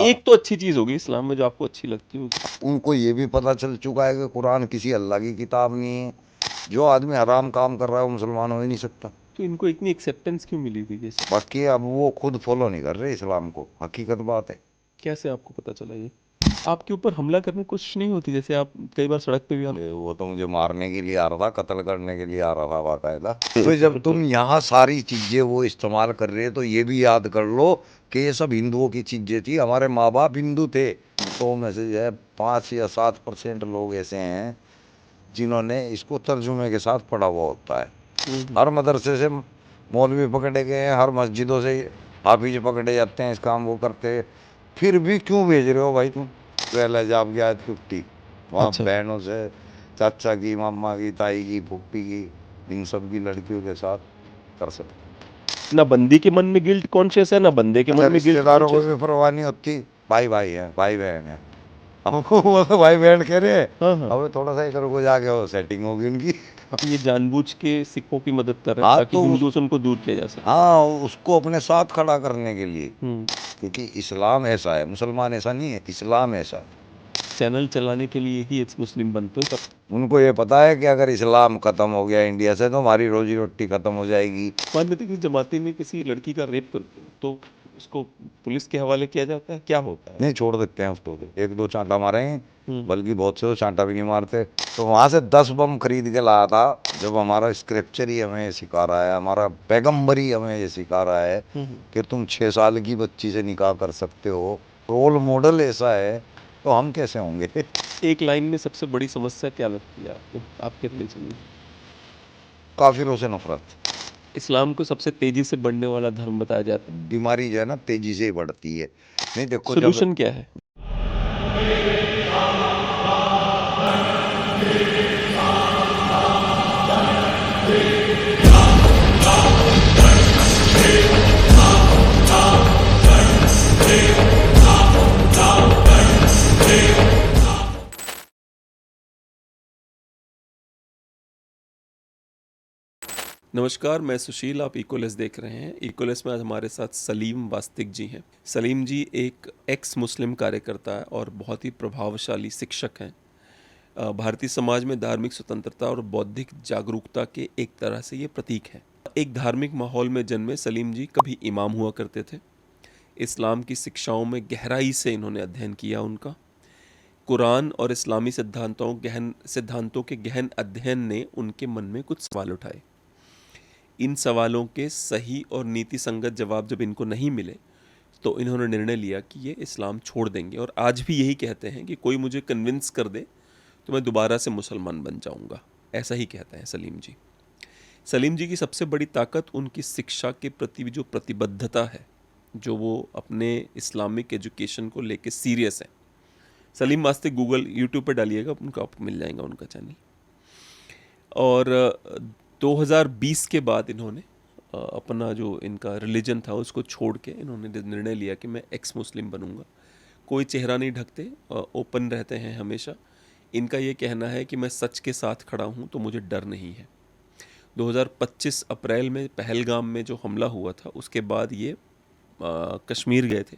एक तो अच्छी चीज होगी इस्लाम में जो आपको अच्छी लगती होगी। उनको ये भी पता चल चुका है कि कुरान किसी अल्लाह की किताब नहीं है। जो आदमी हराम काम कर रहा है वो मुसलमान हो ही नहीं सकता। तो इनको इतनी एक्सेप्टेंस क्यों मिली थी जैसे? बाकी अब वो खुद फॉलो नहीं कर रहे इस्लाम को, हकीकत बात है। कैसे आपको पता चला ये? आपके ऊपर हमला करने की कोशिश नहीं होती? जैसे आप कई बार सड़क पे भी वो तो मुझे मारने के लिए आ रहा था, कत्ल करने के लिए आ रहा था बाकायदा। तो जब तुम यहाँ सारी चीजें वो इस्तेमाल कर रहे हो तो ये भी याद कर लो कि ये सब हिंदुओं की चीजें थी। हमारे माँ बाप हिंदू थे, तो में से जो है 5 या 7% लोग ऐसे हैं जिन्होंने इसको तर्जुमे के साथ पढ़ा हुआ होता है। हर मदरसे से मौलवी पकड़े गए हैं, हर मस्जिदों से हाफिज पकड़े जाते हैं, इस काम वो करते। फिर भी क्यों भेज रहे हो भाई तुम? पहले जब गया 50 वहाँ अच्छा। बहनों से, चाचा की, मामा की, ताई की, फूफी की, इन सब की लड़कियों के साथ कर सकते। ना बंदी के मन में गिल्ट कॉन्शियस है, ना बंदे के अच्छा, मन में गिल्ट रिश्तेदारों को कॉन्शियस। भी परवाह नहीं होती। भाई भाई है, भाई बहन है, हमको वो तो भाई बहन कह रहे हैं। हाँ हाँ। अब थोड़ा सा इधर को जाके वो सेटिंग होगी उनकी। ये जानबूझ के सिखों की मदद कर रहे हैं हाँ ताकि तो हिंदुओं से उनको दूर किया जा सके। हाँ, उसको अपने साथ खड़ा करने के लिए। हम्म। क्योंकि इस्लाम ऐसा है, मुसलमान ऐसा नहीं है, इस्लाम ऐसा है। चैनल चलाने के लिए ही एक्स मुस्लिम बनते हो तब। उनको ये पता है कि अगर इस्लाम खत्म हो गया इंडिया से तो हमारी रोजी रोटी खत्म हो जाएगी। मान लेते कि जमाती में किसी लड़की का रेप करते हो तो उसको पुलिस के हवाले किया जाता है, क्या होता है? नहीं, छोड़ देते हैं उसको, 1-2 चांटा मारे हैं, हम्म। बल्कि बहुत से तो चांटा भी नहीं मारते। तो वहाँ से 10 बम खरीद के लाया था। जब हमारा स्क्रिप्चर ही हमें ये सिखा रहा है, हमारा पैगम्बर ही हमें ये सिखा रहा है कि तुम 6 साल की बच्ची से निकाह कर सकते हो, रोल मॉडल ऐसा है, तो हम कैसे होंगे? एक लाइन में सबसे बड़ी समस्या क्या लगती है आपको, आपके रिलीजन में? काफिरों से नफरत। इस्लाम को सबसे तेजी से बढ़ने वाला धर्म बताया जाता है। बीमारी जो है ना तेजी से ही बढ़ती है। नहीं देखो, जब सोल्यूशन क्या है? नमस्कार, मैं सुशील, आप इकोलेस देख रहे हैं। इकोलेस में आज हमारे साथ सलीम वास्तिक जी हैं। सलीम जी एक एक्स मुस्लिम कार्यकर्ता है और बहुत ही प्रभावशाली शिक्षक हैं। भारतीय समाज में धार्मिक स्वतंत्रता और बौद्धिक जागरूकता के एक तरह से ये प्रतीक है। एक धार्मिक माहौल में जन्मे सलीम जी कभी इमाम हुआ करते थे। इस्लाम की शिक्षाओं में गहराई से इन्होंने अध्ययन किया। उनका कुरान और इस्लामी सिद्धांतों के गहन अध्ययन ने उनके मन में कुछ सवाल उठाए। इन सवालों के सही और नीति संगत जवाब जब इनको नहीं मिले तो इन्होंने निर्णय लिया कि ये इस्लाम छोड़ देंगे, और आज भी यही कहते हैं कि कोई मुझे कन्विंस कर दे तो मैं दोबारा से मुसलमान बन जाऊंगा। ऐसा ही कहते हैं सलीम जी। सलीम जी की सबसे बड़ी ताकत उनकी शिक्षा के प्रति जो प्रतिबद्धता है, जो वो अपने इस्लामिक एजुकेशन को लेके सीरियस है। सलीम वास्ते गूगल यूट्यूब पे डालिएगा, उनका आपको मिल जाएगा उनका चैनल। और 2020 के बाद इन्होंने अपना जो इनका रिलीजन था उसको छोड़ के इन्होंने निर्णय लिया कि मैं एक्स मुस्लिम बनूंगा। कोई चेहरा नहीं ढकते, ओपन रहते हैं हमेशा। इनका ये कहना है कि मैं सच के साथ खड़ा हूँ तो मुझे डर नहीं है। 2025 अप्रैल में पहलगाम में जो हमला हुआ था उसके बाद ये कश्मीर गए थे।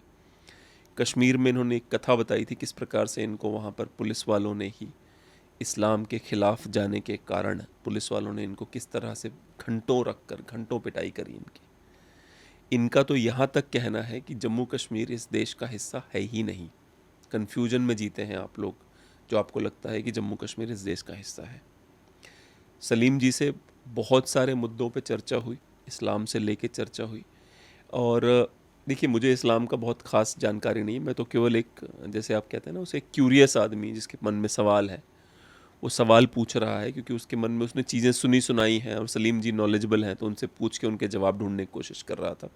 कश्मीर में इन्होंने एक कथा बताई थी किस प्रकार से इनको वहाँ पर पुलिस वालों ने ही इस्लाम के ख़िलाफ़ जाने के कारण पुलिस वालों ने इनको किस तरह से घंटों पिटाई करी इनकी। इनका तो यहाँ तक कहना है कि जम्मू कश्मीर इस देश का हिस्सा है ही नहीं। कन्फ्यूजन में जीते हैं आप लोग जो आपको लगता है कि जम्मू कश्मीर इस देश का हिस्सा है। सलीम जी से बहुत सारे मुद्दों पे चर्चा हुई, इस्लाम से लेके चर्चा हुई। और देखिए, मुझे इस्लाम का बहुत ख़ास जानकारी नहीं है। मैं तो केवल एक, जैसे आप कहते हैं ना, उसे एक क्यूरियस आदमी जिसके मन में सवाल है, वो सवाल पूछ रहा है क्योंकि उसके मन में उसने चीज़ें सुनी सुनाई हैं और सलीम जी नॉलेजेबल हैं, तो उनसे पूछ के उनके जवाब ढूंढने की कोशिश कर रहा था।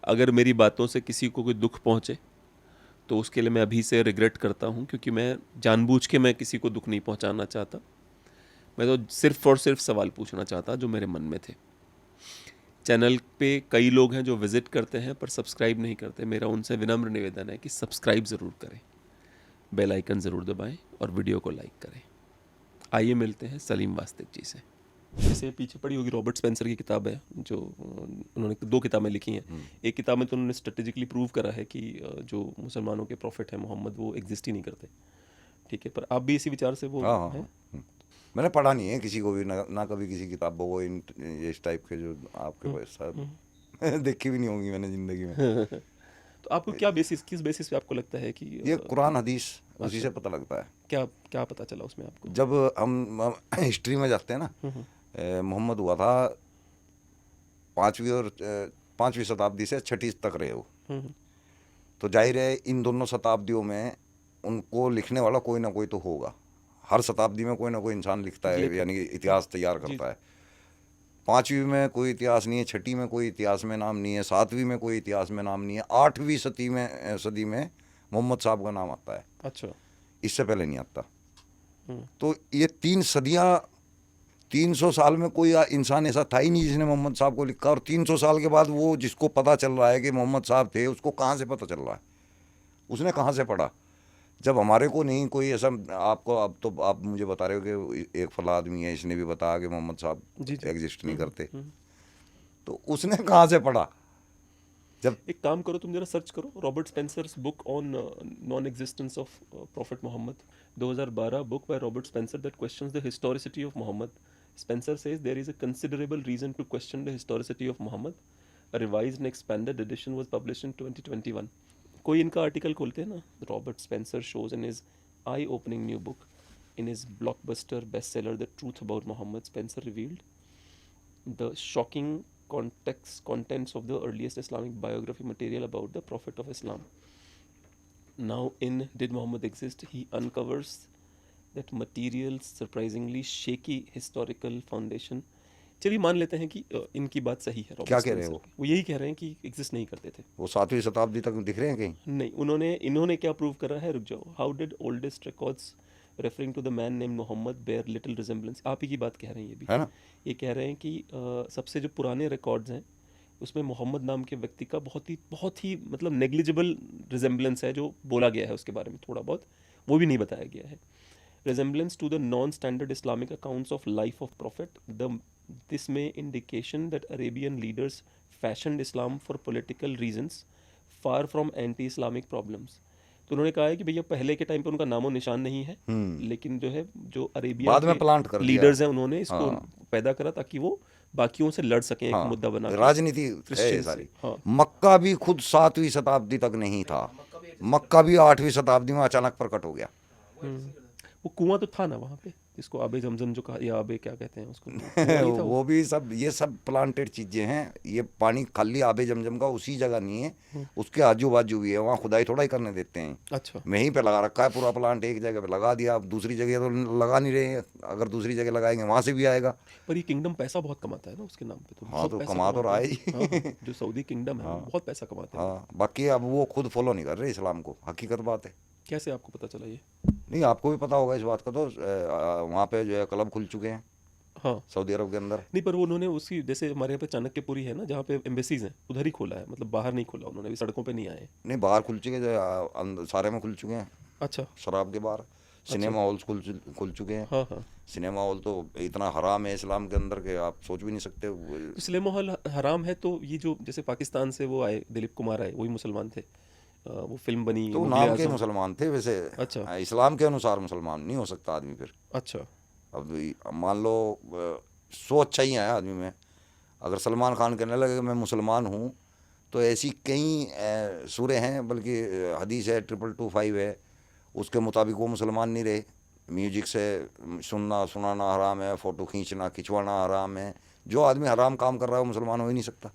अगर मेरी बातों से किसी को कोई दुख पहुँचे तो उसके लिए मैं अभी से रिग्रेट करता हूँ, क्योंकि मैं जानबूझ के मैं किसी को दुख नहीं पहुँचाना चाहता। मैं तो सिर्फ़ और सिर्फ सवाल पूछना चाहता जो मेरे मन में थे। चैनल पे कई लोग हैं जो विज़िट करते हैं पर सब्सक्राइब नहीं करते। मेरा उनसे विनम्र निवेदन है कि सब्सक्राइब ज़रूर करें, बेल आइकन ज़रूर दबाएं और वीडियो को लाइक करें। आइए मिलते हैं सलीम वास्तिक जी से। जैसे पीछे पड़ी होगी रॉबर्ट स्पेंसर की किताब है जो उन्होंने 2 किताबें लिखी हैं। एक किताब में तो उन्होंने स्ट्रेटेजिकली प्रूव करा है कि जो मुसलमानों के प्रॉफिट हैं मोहम्मद वो एग्जिस्ट ही नहीं करते। ठीक है, पर आप भी इसी विचार से वो हाँ हाँ हैं? हाँ। मैंने पढ़ा नहीं है किसी को भी, ना कभी किसी किताबों को इस टाइप के जो आपके पास सब देखी भी नहीं होंगी मैंने ज़िंदगी में। तो आपको क्या बेसिस, किस बेसिस पे आपको लगता है कि ये कुरान हदीस उसी अच्छा। से पता लगता है। क्या क्या पता चला उसमें आपको? जब हम हिस्ट्री में जाते हैं ना, मोहम्मद हुआ था 5वीं शताब्दी से 6वीं तक रहे हो, तो जाहिर है इन दोनों शताब्दियों में उनको लिखने वाला कोई ना कोई तो होगा। हर शताब्दी में कोई ना कोई इंसान लिखता है, लेखक। यानी कि इतिहास तैयार जी। करता है। 5वीं में कोई इतिहास नहीं है, 6वीं में कोई इतिहास में नाम नहीं है, 7वीं में कोई इतिहास में नाम नहीं है, 8वीं सदी में मोहम्मद साहब का नाम आता है, अच्छा। इससे पहले नहीं आता। तो ये 3 सदियाँ, 300 साल में कोई इंसान ऐसा था ही नहीं जिसने मोहम्मद साहब को लिखा। और 300 साल के बाद वो जिसको पता चल रहा है कि मोहम्मद साहब थे, उसको कहाँ से पता चल रहा है, उसने कहाँ से पढ़ा? जब हमारे को नहीं कोई ऐसा, आपको अब तो आप मुझे बता रहे हो कि एक फला आदमी है, इसने भी बताया कि मोहम्मद साहब जी जी। एग्जिस्ट नहीं करते, तो उसने कहाँ से पढ़ा? जब एक काम करो, तुम जरा सर्च करो Robert Spencer's book on non existence of prophet Muhammad, 2012 book by Robert Spencer that questions the historicity of Muhammad. Spencer says there is a considerable reason to question the historicity of Muhammad. A revised and expanded edition was published in 2021. कोई इनका article खोलते हैं ना, Robert Spencer shows in his eye-opening new book, in his blockbuster bestseller The Truth About Muhammad, Spencer revealed the shocking contents of the earliest Islamic biography material about the Prophet of Islam. Now in Did Muhammad Exist, he uncovers that material surprisingly shaky historical foundation. चलिए मान लेते हैं कि इनकी बात सही है। क्या कह रहे हैं वो यही कह रहे हैं कि एग्जिस्ट नहीं करते थे। वो 7वीं शताब्दी तक दिख रहे हैं कहीं? नहीं, इन्होंने क्या प्रूव करा है, रुक जाओ। How did oldest records referring to the man name Muhammad bear little resemblance, आप ही की बात कह रहे हैं ये भी, है ना? ये कह रहे हैं कि सबसे जो पुराने रिकॉर्ड्स हैं उसमें मोहम्मद नाम के व्यक्ति का बहुत ही मतलब नेग्लिजिबल रिजेम्बलेंस है, जो बोला गया है उसके बारे में थोड़ा बहुत, वो भी नहीं बताया गया है। Resemblance to the non-standard Islamic accounts of life of Prophet. This may indication that Arabian leaders fashioned Islam for political reasons, far from anti-Islamic problems. तो उन्होंने कहा है कि भैया पहले के टाइम पे उनका नामो निशान नहीं है, लेकिन जो है जो अरेबिया बाद में प्लांट कर दिया लीडर्स हैं उन्होंने इसको पैदा करा ताकि वो बाकियों से लड़ सकें, एक मुद्दा बना के। राजनीति है सारी। हाँ। मक्का भी खुद 7वीं शताब्दी तक नहीं था, मक्का भी 8वीं शताब्दी में अचानक प्रकट हो गया। वो कुआं तो था ना वहाँ पे, जिसको आबे जमजम जो कहा, या आबे क्या कहते हैं उसको, वो भी सब, ये सब प्लांटेड चीजें हैं। ये पानी खाली आबे जमजम का उसी जगह नहीं है, उसके आजू बाजू भी है, वहाँ खुदाई थोड़ा ही करने देते हैं। अच्छा। वहीं पे लगा रखा है पूरा प्लांट, एक जगह पे लगा दिया, अब दूसरी जगह तो लगा नहीं रहे हैं। अगर दूसरी जगह लगाएंगे वहाँ से भी आएगा। पर ये किंगडम पैसा बहुत कमाता है ना उसके नाम पे, तो हाँ, तो कमा तो रहा है ही। हाँ, जो सऊदी किंगडम है बहुत पैसा कमाते हैं। हाँ, बाकी अब वो खुद फॉलो नहीं कर रहे इस्लाम को, हकीकत बात है। कैसे आपको पता चला ये? नहीं, आपको भी पता होगा इस बात का, तो वहाँ पे जो है क्लब खुल चुके हैं हाँ। सऊदी अरब के अंदर। नहीं, पर वो उन्होंने उसकी, जैसे हमारे यहाँ पे चाणक्यपुरी है ना जहाँ पे एम्बेसीज हैं, उधर ही खोला है, मतलब बाहर नहीं खोला उन्होंने, अभी सड़कों पे नहीं आए। नहीं, बाहर खुल चुके जो सारे में खुल चुके हैं। अच्छा। शराब के बाहर सिनेमा हॉल्स खुल चुके हैं। हाँ हाँ। सिनेमा हॉल तो इतना हराम है इस्लाम के अंदर के आप सोच भी नहीं सकते। तो सिनेमा हॉल हराम है, तो ये जो जैसे पाकिस्तान से वो आए दिलीप कुमार आए, वही मुसलमान थे, वो फिल्म बनी तो नाम के मुसलमान थे वैसे। अच्छा। इस्लाम के अनुसार मुसलमान नहीं हो सकता आदमी फिर। अच्छा। अब मान लो सो अच्छा ही है आदमी में, अगर सलमान खान कहने लगे कि मैं मुसलमान हूँ, तो ऐसी कई सूरे हैं, बल्कि हदीस है 2225 है, उसके मुताबिक वो मुसलमान नहीं रहे। म्यूजिक से सुनाना हराम है, फ़ोटो खिंचवाना हराम है। जो आदमी हराम काम कर रहा है वो मुसलमान हो ही नहीं सकता।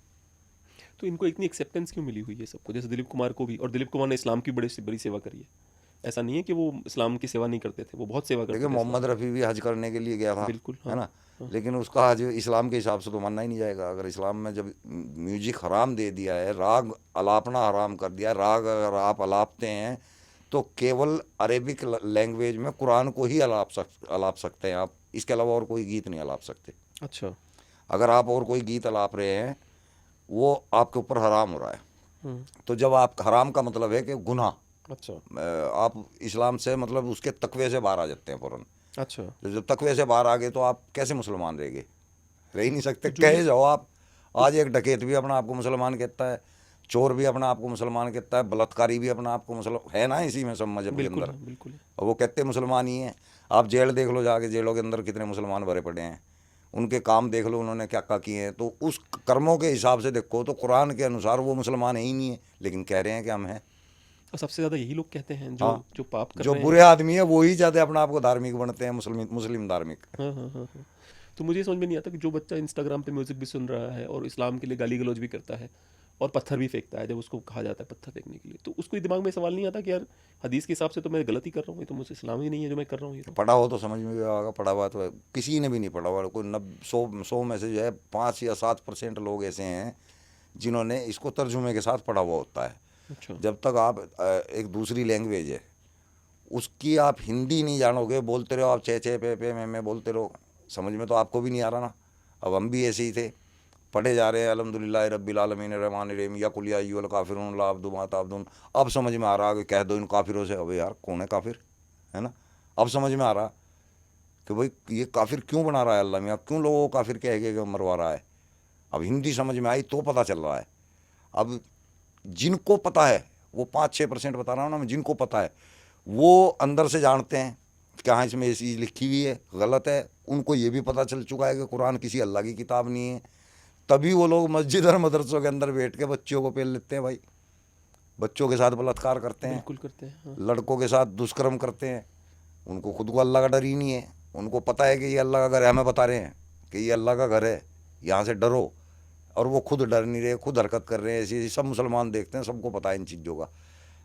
तो इनको इतनी एक्सेप्टेंस क्यों मिली हुई है सबको, जैसे दिलीप कुमार को भी, और दिलीप कुमार ने इस्लाम की बड़ी सेवा करी है, ऐसा नहीं है कि वो इस्लाम की सेवा नहीं करते थे, वो बहुत सेवा करते थे। देखिए, मोहम्मद रफ़ी भी हज करने के लिए गया था, बिल्कुल, हाँ, है ना, हाँ। लेकिन उसका हज इस्लाम के हिसाब से तो मानना ही नहीं जाएगा। अगर इस्लाम में जब म्यूजिक हराम दे दिया है, राग अलापना हराम कर दिया, राग अगर आप अलापते हैं तो केवल अरेबिक लैंग्वेज में कुरान को ही अलाप सकते हैं आप, इसके अलावा और कोई गीत नहीं अलाप सकते। अच्छा। अगर आप और कोई गीत अलाप रहे हैं वो आपके ऊपर हराम हो रहा है। तो जब आप, हराम का मतलब है कि गुनाह, अच्छा, आप इस्लाम से मतलब उसके तकवे से बाहर आ जाते हैं फ़ौरन। अच्छा। तो जब तकवे से बाहर आ गए तो आप कैसे मुसलमान रहेंगे? रह ही नहीं सकते। जो कहे ये जाओ आप, आज एक डकैत भी अपना आपको मुसलमान कहता है, चोर भी अपना आपको मुसलमान कहता है, बलात्कारी भी अपना आपको मुसलमान है ना, इसी में सब मजहब के बिल्कुल अंदर। है, बिल्कुल है। और वो कहते मुसलमान ही हैं। आप जेल देख लो जाके, जेलों के अंदर कितने मुसलमान भरे पड़े हैं, उनके काम देख लो उन्होंने क्या क्या किए हैं। तो उस कर्मों के हिसाब से देखो तो कुरान के अनुसार वो मुसलमान है ही नहीं है, लेकिन कह रहे हैं कि हम हैं। और सबसे ज़्यादा यही लोग कहते हैं जो हाँ, जो पाप कर जो रहे बुरे हैं। आदमी है वही ज़्यादा अपना आपको धार्मिक बनते हैं, मुस्लिम मुस्लिम धार्मिक। हाँ, हाँ, हाँ, हाँ। तो मुझे ये समझ में नहीं आता कि जो बच्चा इंस्टाग्राम पे म्यूज़िक भी सुन रहा है और इस्लाम के लिए गाली गलौज भी करता है और पत्थर भी फेंकता है जब उसको कहा जाता है पत्थर फेंकने के लिए, तो उसको ये दिमाग में सवाल नहीं आता कि यार हदीस के हिसाब से तो मैं गलत ही कर रहा हूँ, ये तो मुझे इस्लाम ही नहीं है जो मैं कर रहा हूँ ये तो। पढ़ा हो तो समझ में भी आएगा, पढ़ा हुआ तो है। किसी ने भी नहीं पढ़ा हुआ, कोई 100 में से जो है 5 या 7% लोग ऐसे हैं जिन्होंने इसको तर्जुमे के साथ पढ़ा हुआ होता है। अच्छा। जब तक आप एक दूसरी लैंग्वेज है उसकी आप हिंदी नहीं जानोगे, बोलते रहो आप चे पे मैं बोलते रहो, समझ में तो आपको भी नहीं आ रहा ना। अब हम भी ऐसे ही थे, पढ़े जा रहे हैं अल्हम्दुलिल्लाह रब्बिल आलमीन रहमान रहीम या कुल या अय्युहल काफिरून ला अब्दु मा ताबुदून। अब समझ में आ रहा है कि कह दो इन काफिरों से, अबे यार कौन है काफिर, है ना। अब समझ में आ रहा कि भाई ये काफिर क्यों बना रहा है अल्लाह मियाँ, क्यों लोगों को काफिर कह के मरवा रहा है। अब हिंदी समझ में आई तो पता चल रहा है। अब जिनको पता है वो 5-6% बता रहा हूँ ना मैं, जिनको पता है वो अंदर से जानते हैं कि हाँ इसमें ये चीज़ लिखी हुई है गलत है, उनको ये भी पता चल चुका है कि कुरान किसी अल्लाह की किताब नहीं है। तभी वो लोग मस्जिद और मदरसों के अंदर बैठ के बच्चों को पेल लेते हैं भाई, बच्चों के साथ बलात्कार करते हैं, बिल्कुल करते हैं, हाँ। लड़कों के साथ दुष्कर्म करते हैं। उनको खुद को अल्लाह का डर ही नहीं है, उनको पता है कि ये अल्लाह का घर है, हमें बता रहे हैं कि ये अल्लाह का घर है, यहाँ से डरो, और वो खुद डर नहीं रहे, खुद हरकत कर रहे हैं ऐसी ऐसी। सब मुसलमान देखते हैं, सबको पता है इन चीज़ों का,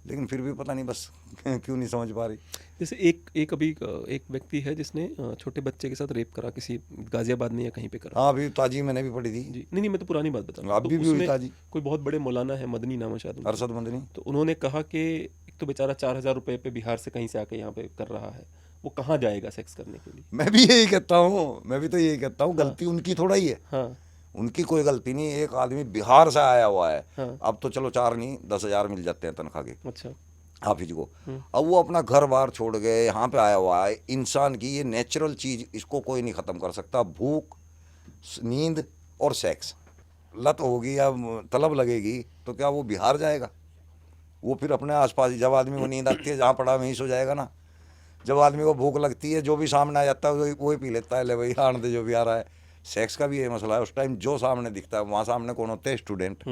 लेकिन फिर भी पता नहीं बस क्यों नहीं समझ पा रही। जैसे एक एक अभी एक व्यक्ति है जिसने छोटे बच्चे के साथ रेप करा, किसी गाजियाबाद में या कहीं पे करा। हाँ अभी ताजी मैंने भी पढ़ी थी, जी, नहीं नहीं, मैं तो पुरानी बात बता रहा हूँ। तो अभी भी हुई उसमें ताजी, कोई बहुत बड़े मौलाना है, मदनी नाम है शायद उनका। अरशद मंदनी। तो उन्होंने कहा कि एक तो बेचारा 4,000 रुपये पे बिहार से कहीं से आके यहाँ पे कर रहा है, वो कहाँ जाएगा सेक्स करने के लिए। मैं भी यही कहता हूँ, मैं भी तो यही कहता हूँ, हाँ, गलती उनकी थोड़ा ही है, हाँ, उनकी कोई गलती नहीं। एक आदमी बिहार से आया हुआ है, हाँ। अब तो चलो 4 नहीं 10,000 मिल जाते हैं तनख्वाह के अच्छा। हाफिज को। अब वो अपना घर बार छोड़ गए यहाँ पे आया हुआ है। इंसान की ये नेचुरल चीज़, इसको कोई नहीं ख़त्म कर सकता। भूख, नींद और सेक्स, लत होगी या तलब लगेगी तो क्या वो बिहार जाएगा? वो फिर अपने आसपास ही, जब आदमी को नींद आती है जहाँ पड़ा वहीं सो जाएगा ना। जब आदमी को भूख लगती है जो भी सामने आ जाता है वही पी लेता है, ले भाई आने दे जो भी आ रहा है। सेक्स का भी ये मसला है, उस टाइम जो सामने दिखता है, वहाँ सामने कौन होते हैं? स्टूडेंट,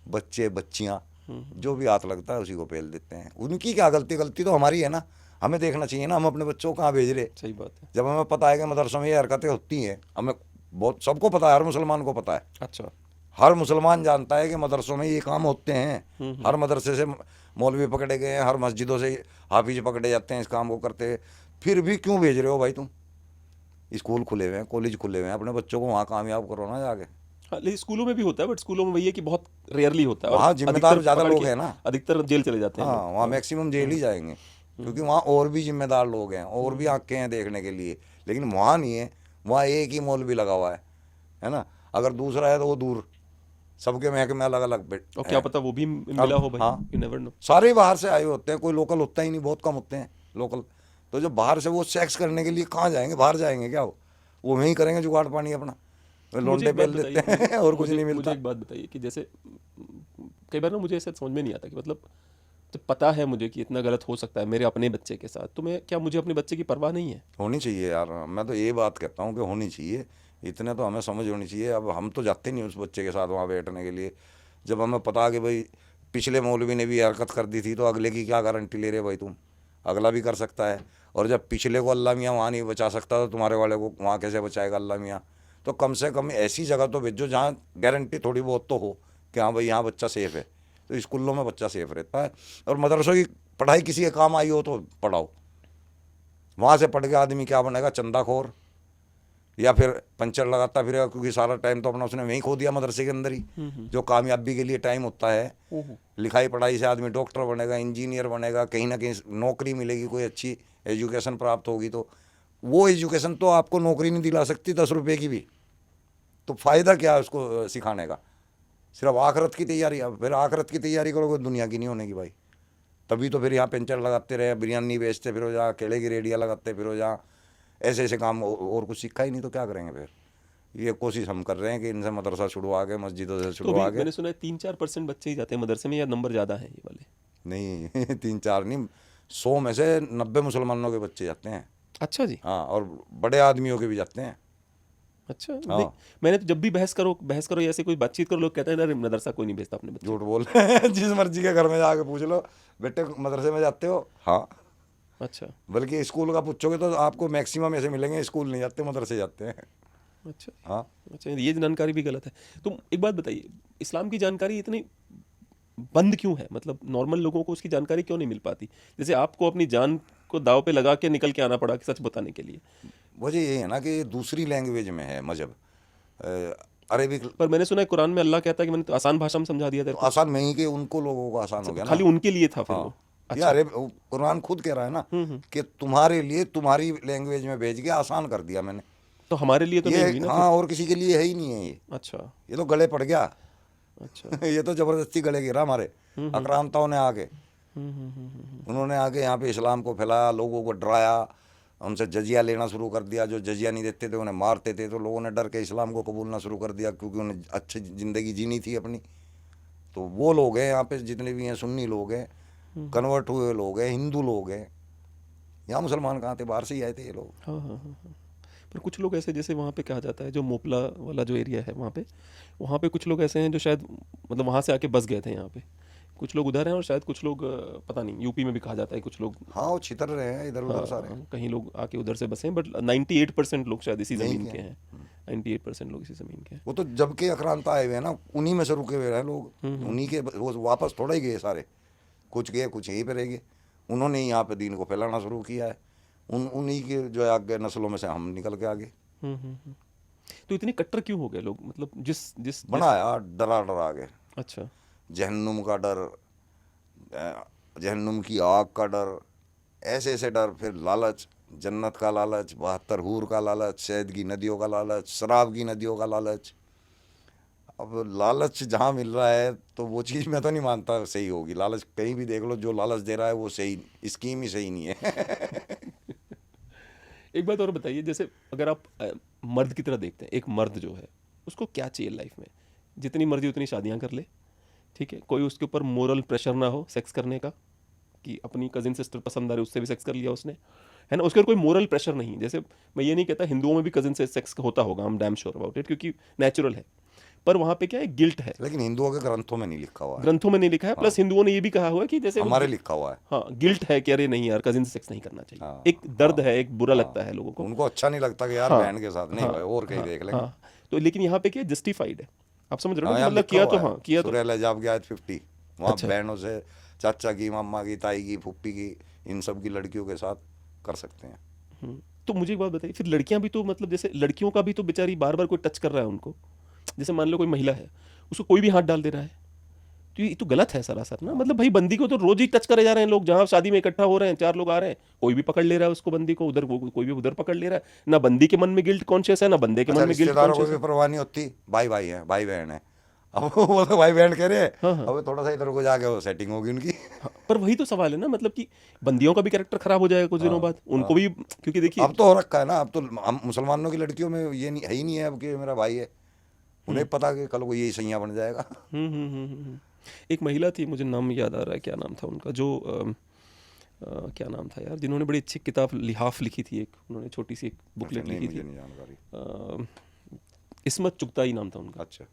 बच्चे बच्चियाँ, जो भी हाथ लगता है उसी को पेल देते हैं। उनकी क्या गलती? गलती तो हमारी है ना, हमें देखना चाहिए ना हम अपने बच्चों को कहाँ भेज रहे। सही बात है। जब हमें पता है कि मदरसों में ये हरकतें होती हैं, हमें बहुत सबको पता है, हर मुसलमान को पता है, अच्छा। हर मुसलमान जानता है कि मदरसों में ये काम होते हैं। हर मदरसे से मौलवी पकड़े गए हैं, हर मस्जिदों से हाफिज पकड़े जाते हैं इस काम को करते हुए। फिर भी क्यों भेज रहे हो भाई तुम? स्कूल खुले हुए हैं, कॉलेज खुले हुए हैं, अपने बच्चों को वहाँ कामयाब करो ना जाके। हाँ, लेकिन स्कूलों में भी होता है, बट स्कूलों में वही है कि बहुत रेयरली होता है और वहाँ जिम्मेदार अधिकतर ज़्यादा पकड़ लोग के हैं ना। अधिकतर जेल चले जाते हैं हाँ लोग। वहाँ हाँ, मैक्सिमम जेल ही जाएंगे, क्योंकि वहाँ और भी जिम्मेदार लोग हैं, और भी आंखें हैं देखने के लिए। लेकिन वहाँ नहीं है, वहाँ एक ही मौलवी लगा हुआ है ना। अगर दूसरा है तो वो दूर, सबके महकमे अलग अलग और क्या पता वो भी मिला हो भाई, हाँ, यू नेवर नो। सारे बाहर से आए होते हैं, कोई लोकल होता ही नहीं, बहुत कम होते हैं लोकल। तो जो बाहर से, वो सेक्स करने के लिए कहाँ जाएंगे? बाहर जाएंगे क्या? वो वहीं करेंगे जुगाड़ पानी अपना, तो मुझे लोंडे एक बात बेल बताइए, देते हैं और कुछ नहीं मुझे मिलता। एक बात बताइए कि जैसे कई बार ना मुझे ऐसा समझ में नहीं आता कि मतलब तो पता है मुझे कि इतना गलत हो सकता है मेरे अपने बच्चे के साथ, तो मैं क्या, मुझे अपने बच्चे की परवाह नहीं है? होनी चाहिए यार, मैं तो ये बात कहता हूँ कि होनी चाहिए, इतने तो हमें समझ होनी चाहिए। अब हम तो जाते नहीं उस बच्चे के साथ वहाँ बैठने के लिए, जब हमें पता कि भाई पिछले मौलवी ने भी हरकत कर दी थी, तो अगले की क्या गारंटी ले रहे भाई तुम? अगला भी कर सकता है, और जब पिछले को अल्लाह मियाँ वहाँ नहीं बचा सकता तो तुम्हारे वाले को वहाँ कैसे बचाएगा अल्लाह मियाँ? तो कम से कम ऐसी जगह तो भेजो जहाँ गारंटी थोड़ी बहुत तो हो कि हाँ भाई यहाँ बच्चा सेफ़ है। तो स्कूलों में बच्चा सेफ़ रहता है, और मदरसों की पढ़ाई किसी के काम आई हो तो पढ़ाओ। वहाँ से पढ़ के आदमी क्या बनेगा? चंदाखोर, या फिर पंचर लगाता फिरेगा, क्योंकि सारा टाइम तो अपना उसने वहीं खो दिया मदरसे के अंदर ही। जो कामयाबी के लिए टाइम होता है, लिखाई पढ़ाई से आदमी डॉक्टर बनेगा, इंजीनियर बनेगा, कहीं ना कहीं नौकरी मिलेगी, कोई अच्छी एजुकेशन प्राप्त होगी। तो वो एजुकेशन तो आपको नौकरी नहीं दिला सकती 10 रुपये की भी, तो फ़ायदा क्या है उसको सिखाने का? सिर्फ आखरत की तैयारी। अब फिर आखरत की तैयारी करोगे, दुनिया की नहीं होने की भाई। तभी तो फिर यहाँ पेंचर लगाते रहे, बिरयानी बेचते फिर जहाँ, केले की रेडियाँ लगाते फिर जहाँ, ऐसे ऐसे काम, और कुछ सीखा ही नहीं तो क्या करेंगे फिर? ये कोशिश हम कर रहे हैं कि इनसे मदरसा छुड़वा के, मस्जिदों से तो छुड़वा अभी के। मैंने सुना है 3-4% बच्चे ही जाते हैं मदरसे में, या नंबर ज़्यादा है ये वाले? नहीं 3-4 नहीं, 100 में से 90 मुसलमानों के बच्चे जाते हैं। अच्छा जी। हाँ, और बड़े आदमियों के भी जाते हैं। अच्छा नहीं, हाँ, मैंने तो जब भी बहस करो या ऐसे कोई बातचीत करो, लोग कहते हैं अरे मदरसा कोई नहीं भेजता अपने बच्चे झूठ बोल रहे हैं जिस मर्जी के घर में जाके पूछ लो, बेटे मदरसे में जाते हो? हाँ। को। अच्छा बल्कि स्कूल का पूछोगे तो आपको मैक्सिमम ऐसे मिलेंगे स्कूल नहीं जाते, मदरसे जाते हैं। अच्छा हाँ। अच्छा, ये जानकारी भी गलत है। तो एक बात बताइए, इस्लाम की जानकारी इतनी बंद क्यों है? मतलब नॉर्मल लोगों को उसकी जानकारी क्यों नहीं मिल पाती? जैसे आपको अपनी जान को दाव पे लगा के निकल के आना पड़ा कि सच बताने के लिए। वजह ये है ना कि दूसरी लैंग्वेज में है मजहब, अरेबिक। पर मैंने सुना है कुरान में अल्लाह कहता है कि मैंने तो आसान भाषा में समझा दिया तो तेरे को। आसान नहीं कि उनको लोगों को आसान हो गया ना। खाली उनके लिए था फिर हाँ, वो। ये अच्छा। अरे कुरान खुद कह रहा है ना कि तुम्हारे लिए तुम्हारी लैंग्वेज में भेज के आसान कर दिया मैंने। तो हमारे लिए तो ये नहीं हुई ना हाँ, और किसी के लिए है ही नहीं है ये। फिर। अच्छा ये तो गले पड़ गया। अच्छा। ये तो जबरदस्ती गले गिरा हमारे आक्रांताओं ने आके। उन्होंने आके यहाँ पे इस्लाम को फैलाया, लोगों को डराया, उनसे जजिया लेना शुरू कर दिया। जो जजिया नहीं देते थे उन्हें मारते थे, तो लोगों ने डर के इस्लाम को कबूलना शुरू कर दिया, क्योंकि उन्हें अच्छी ज़िंदगी जीनी थी अपनी। तो वो लोग हैं यहाँ पे जितने भी हैं, सुन्नी लोग हैं, कन्वर्ट हुए लोग हैं, हिंदू लोग हैं। यहाँ मुसलमान कहाँ थे? बाहर से ही आए थे ये लोग। हाँ हाँ हाँ हाँ। पर कुछ लोग ऐसे, जैसे वहाँ पे कहा जाता है जो मोपला वाला जो एरिया है वहाँ पे कुछ लोग ऐसे हैं जो शायद मतलब वहाँ से आके बस गए थे यहाँ पे। कुछ लोग उधर हैं और शायद कुछ लोग पता नहीं, यूपी में भी कहा जाता है कुछ लोग। हाँ, वो छितर रहे हैं इधर उधर सारे। कहीं लोग आके उधर से बसे हैं, बट 98% लोग शायद इसी यहीं ज़मीन के के हैं। 98% लोग इसी ज़मीन के हैं। वो तो जब के आक्रांता आए हुए हैं ना, उन्हीं में से रुके हुए हैं लोग। उन्हीं के वो वापस थोड़ा ही गए सारे, कुछ गए कुछ यहीं पे रह गए। उन्होंने ही यहाँ पे दीन को फैलाना शुरू किया है। उन्हीं के जो है आगे नस्लों में से हम निकल के आगे हम्म। तो इतने कट्टर क्यों हो गए लोग? मतलब जिस जिस बनाया, डरा डरा के। अच्छा जहन्नुम का डर, जहन्नुम की आग का डर, ऐसे ऐसे डर। फिर लालच, जन्नत का लालच, 72 हूर का लालच, शहद की नदियों का लालच, शराब की नदियों का लालच। अब लालच जहाँ मिल रहा है तो वो चीज़ मैं तो नहीं मानता सही होगी। लालच कहीं भी देख लो, जो लालच दे रहा है वो सही, स्कीम ही सही नहीं है। एक बात और बताइए, जैसे अगर आप मर्द की तरह देखते हैं, एक मर्द जो है उसको क्या चाहिए लाइफ में? जितनी मर्जी उतनी शादियां कर ले, ठीक है, कोई उसके ऊपर मोरल प्रेशर ना हो सेक्स करने का, कि अपनी कजिन सिस्टर पसंद आ रही उससे भी सेक्स कर लिया उसने, है ना, उसके ऊपर कोई मोरल प्रेशर नहीं। जैसे मैं ये नहीं कहता हिंदुओं में भी कजिन से सेक्स होता होगा, हम डैम श्योर अबाउट इट, क्योंकि नेचुरल है। पर वहाँ पे क्या है, गिल्ट है। लेकिन हिंदुओं के ग्रंथों में नहीं लिखा हुआ है, ग्रंथों में नहीं लिखा है, प्लस हिंदुओं ने ये भी कहा हुआ है कि जैसे हमारे लिखा हुआ है। हाँ, गिल्ट है कि अरे नहीं यार, कजिन से सेक्स नहीं करना चाहिए। हाँ, एक दर्द हाँ, है, एक बुरा हाँ। लगता है लोगों को। उनको अच्छा नहीं लगता कि यार हाँ, बहन के साथ नहीं भाई, और कहीं देख लेंगे। हाँ। तो लेकिन यहाँ पे क्या जस्टिफाइड है, आप समझ रहे हो हाँ, ना, कि यहाँ मतलब लिखा किया हुआ तो है, हाँ किया तो। सूरह अल-अहज़ाब की आयत 50, वहाँ अच्छा। बहनों से, चाचा की, मामा की, ताई की, फुप्पी की, इन सब की लड़कियों के साथ कर सकते हैं। तो मुझे एक बात बताइए, फिर लड़कियां भी तो मतलब जैसे लड़कियों का भी तो बेचारी बार बार कोई टच कर रहा है उनको। जैसे मान लो कोई महिला है, उसको कोई भी हाथ डाल दे रहा है, तो ये तो गलत है सरासर ना। मतलब भाई बंदी को तो रोज ही टच करे जा रहे हैं लोग, जहाँ शादी में इकट्ठा हो रहे हैं, 4 लोग आ रहे हैं, कोई भी पकड़ ले रहा है उसको, बंदी को उधर, कोई भी उधर पकड़ ले रहा है। ना बंदी के मन में गिल्ट कॉन्शियस है, ना बंदे के अच्छा, मन में गिल्ट रिश्तेदारों को कॉन्शियस भी है। परवाह नहीं होती, भाई भाई है, भाई बहन है। अब वो तो भाई बहन कह रहे हैं, हाँ हाँ अब थोड़ा सा इधर को जाके वो सेटिंग होगी उनकी। हाँ। पर वही तो सवाल है ना, मतलब कि बंदियों का भी कैरेक्टर खराब हो जाएगा कुछ दिनों बाद, उनको भी, क्योंकि देखिए अब तो हो रखा है ना, अब तो हम मुसलमानों की लड़कियों में ये नहीं है ही नहीं है अब कि मेरा भाई है। उन्हें पता कि कल को यही सैया बन जाएगा। एक महिला थी, मुझे नाम याद आ रहा है, क्या नाम था उनका, जो क्या नाम था यार, जिन्होंने बड़ी अच्छी किताब लिहाफ लिखी थी, एक उन्होंने छोटी सी एक बुकलेट नहीं, लिखी मुझे थी। नहीं जानकारी। इस्मत चुगताई नाम था उनका। अच्छा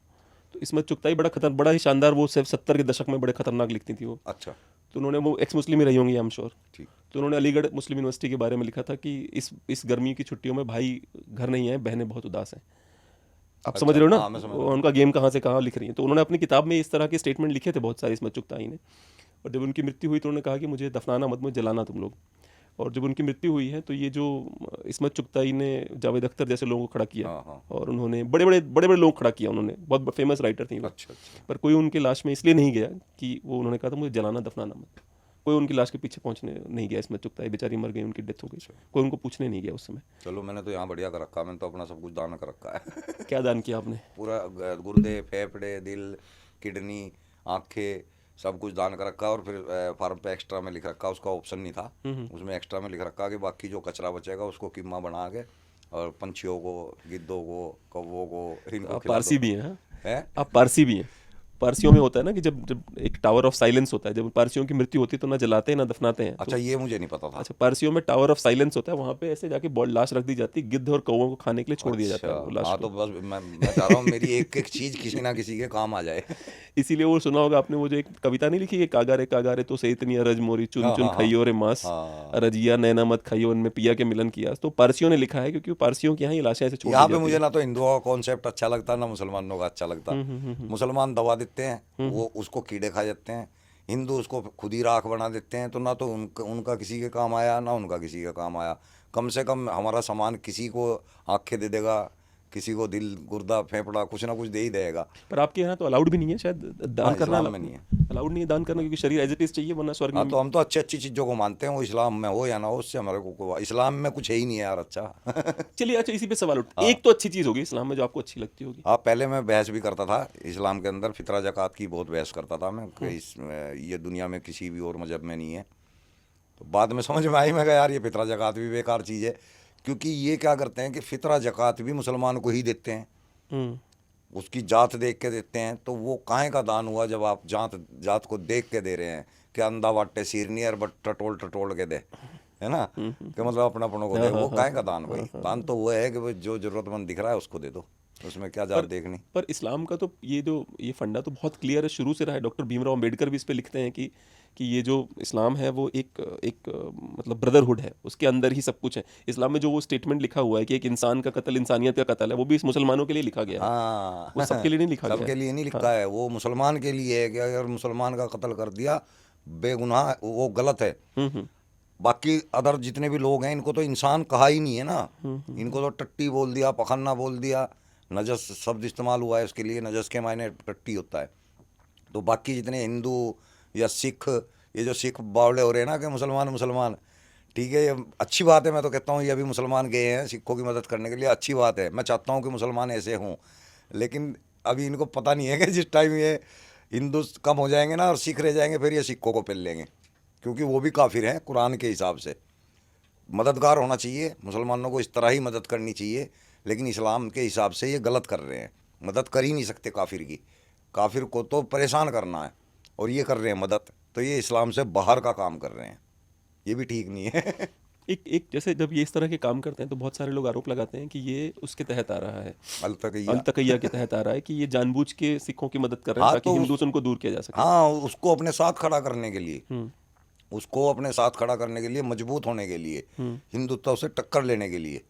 तो इस्मत चुगताई बड़ा ही शानदार, वो सिर्फ 70 के दशक में बड़े खतरनाक लिखती थी वो। अच्छा, तो उन्होंने, वो एक्स मुस्लिम ही रही होंगी आई एम श्योर। ठीक। तो उन्होंने अलीगढ़ मुस्लिम यूनिवर्सिटी के बारे में लिखा था कि इस गर्मी की छुट्टियों में भाई घर नहीं आए, बहनें बहुत उदास हैं। आप समझ अच्छा, रहे हो ना, हाँ, मैं समझ वो उनका गेम कहाँ से कहाँ लिख रही हैं। तो उन्होंने अपनी किताब में इस तरह के स्टेटमेंट लिखे थे बहुत सारे इस्मत चुगताई ने। और जब उनकी मृत्यु हुई तो उन्होंने कहा कि मुझे दफनाना मत, मुझे जलाना तुम लोग। और जब उनकी मृत्यु हुई है तो ये जो इस्मत चुगताई ने जावेद अख्तर जैसे लोगों को खड़ा किया, हाँ, हाँ। और उन्होंने बड़े बड़े लोग खड़ा किया, उन्होंने बहुत फेमस राइटर थी वो। अच्छा, पर कोई उनकी लाश में इसलिए नहीं गया कि वो, उन्होंने कहा था मुझे जलाना दफनाना मत। कोई उनकी लाश के पीछे पहुंचने नहीं गया, इस्मत चुगताई बेचारी मर गई, उनकी डेथ हो गई, कोई उनको पूछने नहीं गया उस समय। चलो, मैंने तो यहाँ बढ़िया कर रखा है, मैंने तो अपना सब कुछ दान कर रखा है। क्या दान किया आपने? पूरा गुर्दे, फेफड़े, दिल, किडनी, आंखें, सब कुछ दान कर रखा है। और फिर फार्म पे एक्स्ट्रा में लिख रखा, उसका ऑप्शन नहीं था, उसमें एक्स्ट्रा में लिख रखा कि बाकी जो कचरा बचेगा उसको कीमा बना के और पंछियों को, गिद्धों को, कौवों को, इनको आप खिला पारसी दो। भी हैं, हाँ? हैं? आप पारसी भी हैं। पारसियों में होता है ना कि जब जब एक टावर ऑफ साइलेंस होता है, जब पारसियों की मृत्यु होती है तो ना जलाते हैं ना दफनाते हैं, अच्छा, तो ये मुझे नहीं पता था। अच्छा, पारसियों में टावर ऑफ साइलेंस होता है, वहां पे ऐसे जाके बॉल लाश रख दी जाती है, गिद्ध और कौवों को खाने के लिए छोड़ दिया जाता अच्छा, है वो लाश हाँ, को। तो बस मैं चाह रहा हूँ मेरी एक एक चीज किसी ना किसी के काम आ जाए। इसीलिए वो सुना होगा आपने, वो जो एक कविता नहीं लिखी है, कागारे तो से इतनी अरज मोरी, चुन हाँ चुन हाँ हाँ खइयो रे मांस, हाँ। अरजिया नैना मत खाइयो, उनमें पिया के मिलन किया। तो पारसियों ने लिखा है, क्योंकि पारसियों के यहाँ ये लाशें ऐसे छोड़ दी यहाँ पे जाती मुझे हैं। ना तो हिंदुओं का कॉन्सेप्ट अच्छा लगता ना मुसलमानों का अच्छा लगता। मुसलमान दबा देते हैं, वो उसको कीड़े खा जाते हैं। हिंदू उसको खुद ही राख बना देते हैं, तो ना तो उनका किसी के काम आया, ना उनका किसी के काम आया। कम से कम हमारा सामान किसी को आंखें दे देगा, किसी को दिल, गुर्दा, फेफड़ा, कुछ ना कुछ दे ही देगा। पर आपके यहाँ तो अलाउड भी नहीं है शायद दान हाँ, करना, इस्लाम में नहीं है। अलाउड नहीं है दान करना, क्योंकि शरीर एज इट इज चाहिए, वरना स्वर्ग हाँ, में तो हम तो अच्छी अच्छी चीज़ों को मानते हैं, वो इस्लाम में हो या ना हो, उससे हमारे को इस्लाम में कुछ है ही नहीं है यार। अच्छा। चलिए, अच्छा, इसी पे सवाल उठ, हाँ एक तो अच्छी चीज होगी इस्लाम में जो आपको अच्छी लगती होगी। हाँ, पहले मैं बहस भी करता था इस्लाम के अंदर, फितरा ज़कात की बहुत बहस करता था मैं कि ये दुनिया में किसी भी और मजहब में नहीं है। तो बाद में समझ में आई, मैं कहा यार ये फितरा ज़कात भी बेकार चीज़ है। क्योंकि ये क्या करते हैं कि फितरा ज़कात भी मुसलमान को ही देते हैं, हम्म। उसकी जात देख के देते हैं। तो वो काहे का दान हुआ जब आप जात जात को देख के दे रहे हैं कि अंधा वाटे सीरनी और बट टटोल टटोल के दे, है ना, कि मतलब अपना अपनों को हाँ दे। हाँ वो हाँ काहे का हाँ दान भाई? हाँ हाँ दान हाँ। तो वो है कि भाई जो ज़रूरतमंद दिख रहा है उसको दे दो, उसमें क्या जात पर देखनी। पर इस्लाम का तो ये फंडा तो बहुत क्लियर है, शुरू से रहा है। डॉक्टर भीमराव अंबेडकर भी इस पे लिखते हैं कि ये जो इस्लाम है वो एक एक मतलब ब्रदरहुड है, उसके अंदर ही सब कुछ है। इस्लाम में जो वो स्टेटमेंट लिखा हुआ है कि एक इंसान का कत्ल इंसानियत का कत्ल है, वो भी इस मुसलमानों के लिए लिखा गया है, हाँ। वो सबके लिए नहीं लिखा गया सबके है। लिए नहीं हाँ। लिखा है, वो मुसलमान के लिए है कि अगर मुसलमान का कत्ल कर दिया बेगुनाह, वो गलत है। हम्म। बाकी अदर जितने भी लोग हैं इनको तो इंसान कहा ही नहीं है ना, हम्म। इनको तो टट्टी बोल दिया, पखन्ना बोल दिया, नजस शब्द इस्तेमाल हुआ है उसके लिए, नजस के मायने टट्टी होता है। तो बाकी जितने हिंदू या सिख, ये जो सिख बावले हो रहे हैं ना कि मुसलमान मुसलमान, ठीक है, ये अच्छी बात है। मैं तो कहता हूँ ये अभी मुसलमान गए हैं सिखों की मदद करने के लिए, अच्छी बात है। मैं चाहता हूँ कि मुसलमान ऐसे हों, लेकिन अभी इनको पता नहीं है कि जिस टाइम ये हिंदू कम हो जाएंगे ना और सिख रह जाएंगे, फिर ये सिखों को पेल लेंगे, क्योंकि वो भी काफिर हैं कुरान के हिसाब से। मददगार होना चाहिए, मुसलमानों को इस तरह ही मदद करनी चाहिए, लेकिन इस्लाम के हिसाब से ये गलत कर रहे हैं। मदद कर ही नहीं सकते काफिर की, काफिर को तो परेशान करना है, और ये कर रहे हैं मदद, तो ये इस्लाम से बाहर का काम कर रहे हैं, ये भी ठीक नहीं है। एक एक जैसे जब ये इस तरह के काम करते हैं तो बहुत सारे लोग आरोप लगाते हैं कि ये उसके तहत आ रहा है, अल अल तकैया। तकैया के तहत आ रहा है, कि ये जानबूझ के सिखों की मदद कर रहे हैं हाँ ताकि तो हिंदू से उनको दूर किया जा सके। हाँ, उसको अपने साथ खड़ा करने के लिए, हम्म। उसको अपने साथ खड़ा करने के लिए, मजबूत होने के लिए, हम्म। हिंदुत्व से टक्कर लेने के लिए।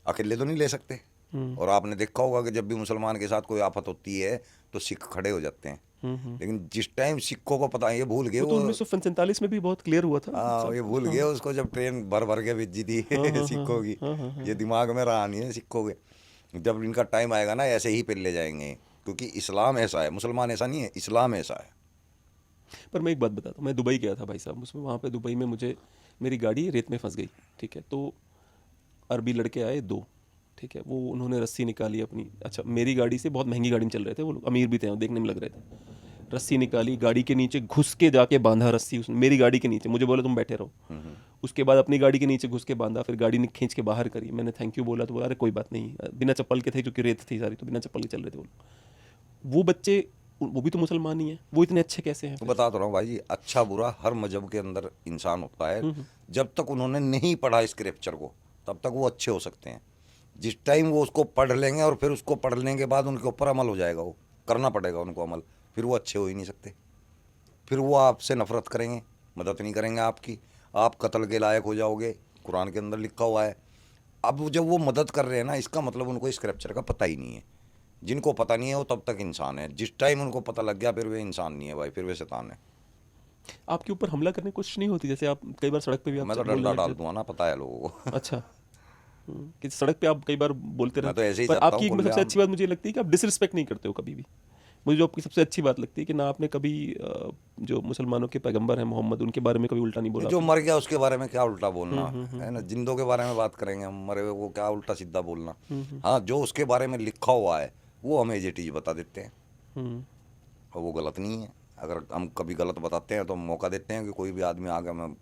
अकेले तो नहीं ले सकते। हम्म। और आपने देखा होगा कि जब भी मुसलमान के साथ कोई आफत होती है तो सिख खड़े हो जाते हैं। हम्म। लेकिन जिस टाइम सिखों को पता है, ये भूल गए वो तो वो। 1947 में भी बहुत क्लियर हुआ था हाँ, सब। ये भूल हाँ गए उसको, जब ट्रेन भर भर के भेजी थी हाँ हाँ हाँ सिखों की। हाँ हाँ हाँ ये हाँ। दिमाग में रहा नहीं है सिखों के। जब इनका टाइम आएगा ना ऐसे ही पेल ले जाएंगे, क्योंकि इस्लाम ऐसा है, मुसलमान ऐसा नहीं है, इस्लाम ऐसा है। पर मैं एक बात बताता हूँ, मैं दुबई गया था भाई साहब, उसमें वहाँ पे दुबई में मुझे मेरी गाड़ी रेत में फंस गई, ठीक है। तो अरबी लड़के आए दो, ठीक है, वो उन्होंने रस्सी निकाली अपनी, अच्छा मेरी गाड़ी से बहुत महंगी गाड़ी में चल रहे थे वो लोग, अमीर भी थे, वो देखने में लग रहे थे। रस्सी निकाली, गाड़ी के नीचे घुस के जाके बांधा रस्सी उसने मेरी गाड़ी के नीचे, मुझे बोला तुम बैठे रहो। उसके बाद अपनी गाड़ी के नीचे घुस के बांधा, फिर गाड़ी ने खींच के बाहर करी। मैंने थैंक यू बोला तो बोला अरे कोई बात नहीं, बिना चप्पल के थे क्योंकि रेत थी सारी, तो बिना चप्पल के चल रहे थे वो लोग। वो बच्चे, वो भी तो मुसलमान ही हैं, वो इतने अच्छे कैसे हैं तो फिर? बता तो रहा हूँ भाई जी, अच्छा बुरा हर मजहब के अंदर इंसान होता है। जब तक उन्होंने नहीं पढ़ा स्क्रिप्चर को तब तक वो अच्छे हो सकते हैं। जिस टाइम वो उसको पढ़ लेंगे और फिर उसको पढ़ने के बाद उनके ऊपर अमल हो जाएगा, वो करना पड़ेगा उनको अमल, फिर वो अच्छे हो ही नहीं सकते। फिर वो आपसे नफरत करेंगे, मदद नहीं करेंगे आपकी, आप कत्ल के लायक हो जाओगे, कुरान के अंदर लिखा हुआ है। अब जब वो मदद कर रहे हैं ना, इसका मतलब उनको स्क्रिप्चर का पता ही नहीं है। जिनको पता नहीं है वो तब तक इंसान है, जिस टाइम उनको पता लग गया फिर वे इंसान नहीं है भाई, फिर वे शैतान है। आपके ऊपर हमला करने की कोशिश नहीं होती? जैसे आप कई बार सड़क पे भी आप मैं तो बोलने डंडा लग डाल जाते। दूंगा ना, पता है लोगों को। अच्छा। कि सड़क पे आप कई बार बोलते मैं रहते, तो ऐसे ही पर चाहता आपकी हूँ एक सबसे खुलेआम। अच्छी बात मुझे ये लगती है कि आप डिसरिस्पेक्ट नहीं करते हो कभी भी। मुझे जो आपकी सबसे अच्छी बात लगती है कि ना आपने कभी जो मुसलमानों के पैगंबर हैं मोहम्मद, उनके बारे में कभी उल्टा नहीं बोला जो आपने। मर गया उसके बारे में क्या उल्टा बोलना है ना, जिंदों के बारे में बात करेंगे हम, मरे हुए को क्या उल्टा सीधा बोलना। हाँ, जो उसके बारे में लिखा हुआ है वो हमें एज इट इज बता देते हैं, हम्म। और वो गलत नहीं है। अगर हम कभी गलत बताते हैं तो हम मौका देते हैं कि कोई भी आदमी आगे में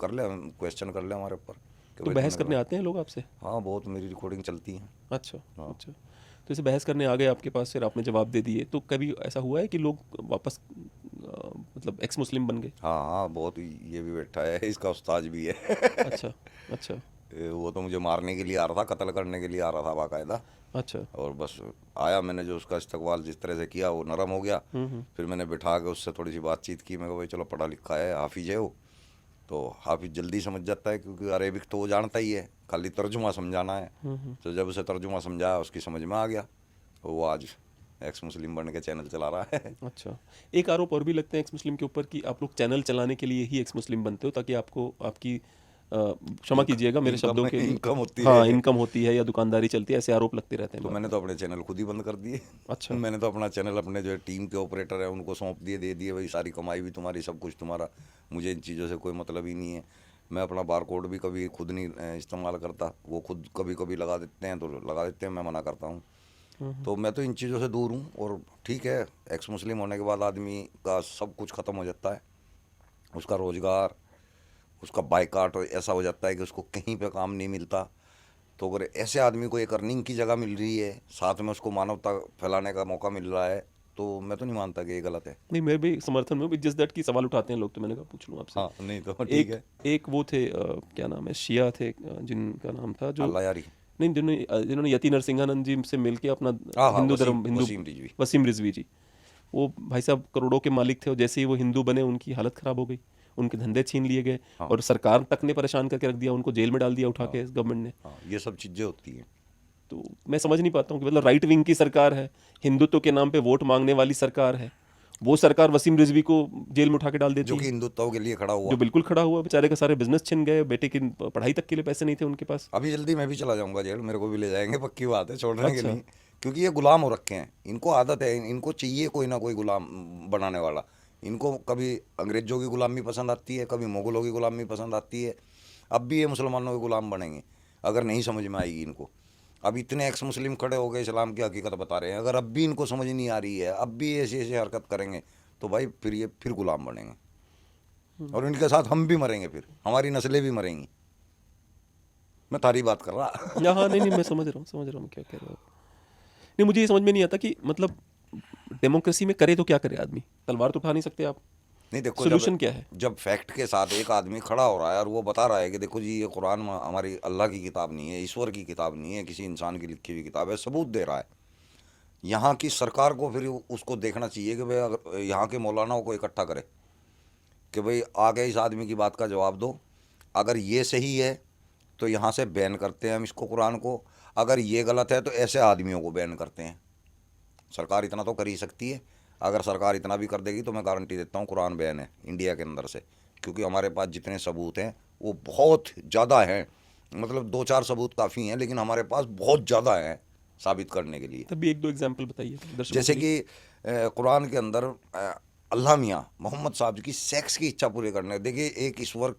कर ले, क्वेश्चन कर ले हमारे ऊपर। तो बहस करने आते हैं लोग आपसे? हाँ, बहुत मेरी रिकॉर्डिंग चलती है। अच्छा हाँ। अच्छा। तो जैसे बहस करने आ गए आपके पास, फिर आपने जवाब दे दिए, तो कभी ऐसा हुआ है कि लोग वापस मतलब एक्स मुस्लिम बन गए? हाँ हाँ, बहुत। ये भी बैठा है, इसका उस्ताद भी है। अच्छा अच्छा वो तो मुझे मारने के लिए आ रहा था, कत्ल करने के लिए आ रहा था बाकायदा। अच्छा। और बस आया, मैंने जो उसका इस्तकबाल जिस तरह से किया वो नरम हो गया। फिर मैंने बिठा के उससे थोड़ी सी बातचीत की। मैं कहा भाई चलो, पढ़ा लिखा है, हाफिज है वो, तो हाफिज जल्दी समझ जाता है, क्योंकि अरेबिक तो वो जानता ही है, खाली तर्जुमा समझाना है। तो जब उसे तर्जुमा समझाया, उसकी समझ में आ गया, तो वो आज एक्स मुस्लिम बन के चैनल चला रहा है। अच्छा, एक आरोप और भी लगते हैं एक्स मुस्लिम के ऊपर कि आप लोग चैनल चलाने के लिए ही एक्स मुस्लिम बनते हो, ताकि आपको आपकी क्षमा कीजिएगा मेरे शब्दों के, इनकम होती हाँ, है। इनकम होती है या दुकानदारी चलती है, ऐसे आरोप लगते रहते हैं तो बार मैंने बार। तो अपने चैनल खुद ही बंद कर दिए। अच्छा मैंने तो अपना चैनल अपने जो टीम के ऑपरेटर है उनको सौंप दिए, दे दिए, भाई सारी कमाई भी तुम्हारी, सब कुछ तुम्हारा, मुझे इन चीज़ों से कोई मतलब ही नहीं है। मैं अपना बार कोड भी कभी खुद नहीं इस्तेमाल करता, वो खुद कभी कभी लगा देते हैं तो लगा देते हैं, मैं मना करता हूँ। तो मैं तो इन चीज़ों से दूर हूँ। और ठीक है, एक्स मुस्लिम होने के बाद आदमी का सब कुछ ख़त्म हो जाता है, उसका रोज़गार, उसका बाइकाट ऐसा हो जाता है कि उसको कहीं पे काम नहीं मिलता। तो अगर ऐसे आदमी को एक अर्निंग की जगह मिल रही है, साथ में उसको मानवता फैलाने का मौका मिल रहा है, तो मैं तो नहीं मानता कि ये गलत है। नहीं, मैं भी समर्थन में हूँ, जिस दैट की सवाल उठाते हैं लोग, तो मैंने कहा पूछ लूँ आपसे। हाँ, नहीं तो ठीक एक है। एक वो थे क्या नाम है, शिया थे, जिनका नाम था जो, अल्लाह यारी। नहीं, जिन्होंने यति नरसिंहानंद जी से मिलके अपना हाँ हाँ, हिंदू वसीम धर्म, हिंदू, वसीम रिजवी। वसीम रिजवी जी, वो भाई साहब करोड़ों के मालिक थे, और जैसे ही वो हिंदू बने उनकी हालत ख़राब हो गई, उनके धंधे छीन लिए गए, हाँ और सरकार तक ने परेशान करके रख दिया, उनको जेल में डाल दिया उठा के गवर्नमेंट ने। हाँ, ये सब चीज़ें होती हैं। तो मैं समझ नहीं पाता हूँ कि मतलब राइट विंग की सरकार है, हिंदुत्व के नाम पे वोट मांगने वाली सरकार है, वो सरकार वसीम रिजवी को जेल में उठा के डाल जो देती कि है, हिंदुत्व के लिए खड़ा जो हुआ। बिल्कुल खड़ा हुआ, बेचारे का सारे बिजनेस छिन गए, बेटे की पढ़ाई तक के लिए पैसे नहीं थे उनके पास। अभी जल्दी मैं भी चला जाऊंगा जेल, मेरे को भी ले जाएंगे, पक्की बात है, छोड़ने की अच्छा नहीं। क्योंकि ये गुलाम हो रखे हैं, इनको आदत है, इनको चाहिए कोई ना कोई गुलाम बनाने वाला। इनको कभी अंग्रेजों की गुलामी पसंद आती है, कभी मुगलों की गुलामी पसंद आती है। अब भी ये मुसलमानों के गुलाम बनेंगे अगर नहीं समझ में आएगी इनको। अब इतने एक्स मुस्लिम खड़े हो गए, इस्लाम की हकीकत बता रहे हैं, अगर अब भी इनको समझ नहीं आ रही है, अब भी ऐसी ऐसी हरकत करेंगे, तो भाई फिर ये फिर गुलाम बनेंगे, और इनके साथ हम भी मरेंगे, फिर हमारी नस्लें भी मरेंगी। मैं तारी बात कर रहा। हाँ, नहीं नहीं, मैं समझ रहा हूँ क्या कह रहे हो आप। नहीं, मुझे ये समझ में नहीं आता कि मतलब डेमोक्रेसी में करे तो क्या करे आदमी, तलवार तो उठा नहीं सकते आप, नहीं देखो, सोल्यूशन क्या है? जब फैक्ट के साथ एक आदमी खड़ा हो रहा है और वो बता रहा है कि देखो जी, ये कुरान हमारी अल्लाह की किताब नहीं है, ईश्वर की किताब नहीं है, किसी इंसान की लिखी हुई किताब है, सबूत दे रहा है, यहाँ की सरकार को फिर उसको देखना चाहिए कि भाई अगर यहाँ के मौलानाओं को इकट्ठा करे कि भाई आगे इस आदमी की बात का जवाब दो, अगर ये सही है तो यहाँ से बैन करते हैं हम इसको, कुरान को, अगर ये गलत है तो ऐसे आदमियों को बैन करते हैं। सरकार इतना तो कर ही सकती है। अगर सरकार इतना भी कर देगी तो मैं गारंटी देता हूँ कुरान बैन है इंडिया के अंदर से, क्योंकि हमारे पास जितने सबूत हैं वो बहुत ज़्यादा हैं। मतलब 2-4 सबूत काफ़ी हैं, लेकिन हमारे पास बहुत ज़्यादा हैं साबित करने के लिए। तब भी एक दो एग्जाम्पल बताइए दर्शकों जैसे के लिए। कि कुरान के अंदर अल्लाह मियाँ मोहम्मद साहब की सेक्स की इच्छा पूरी करने, देखिए एक ईश्वर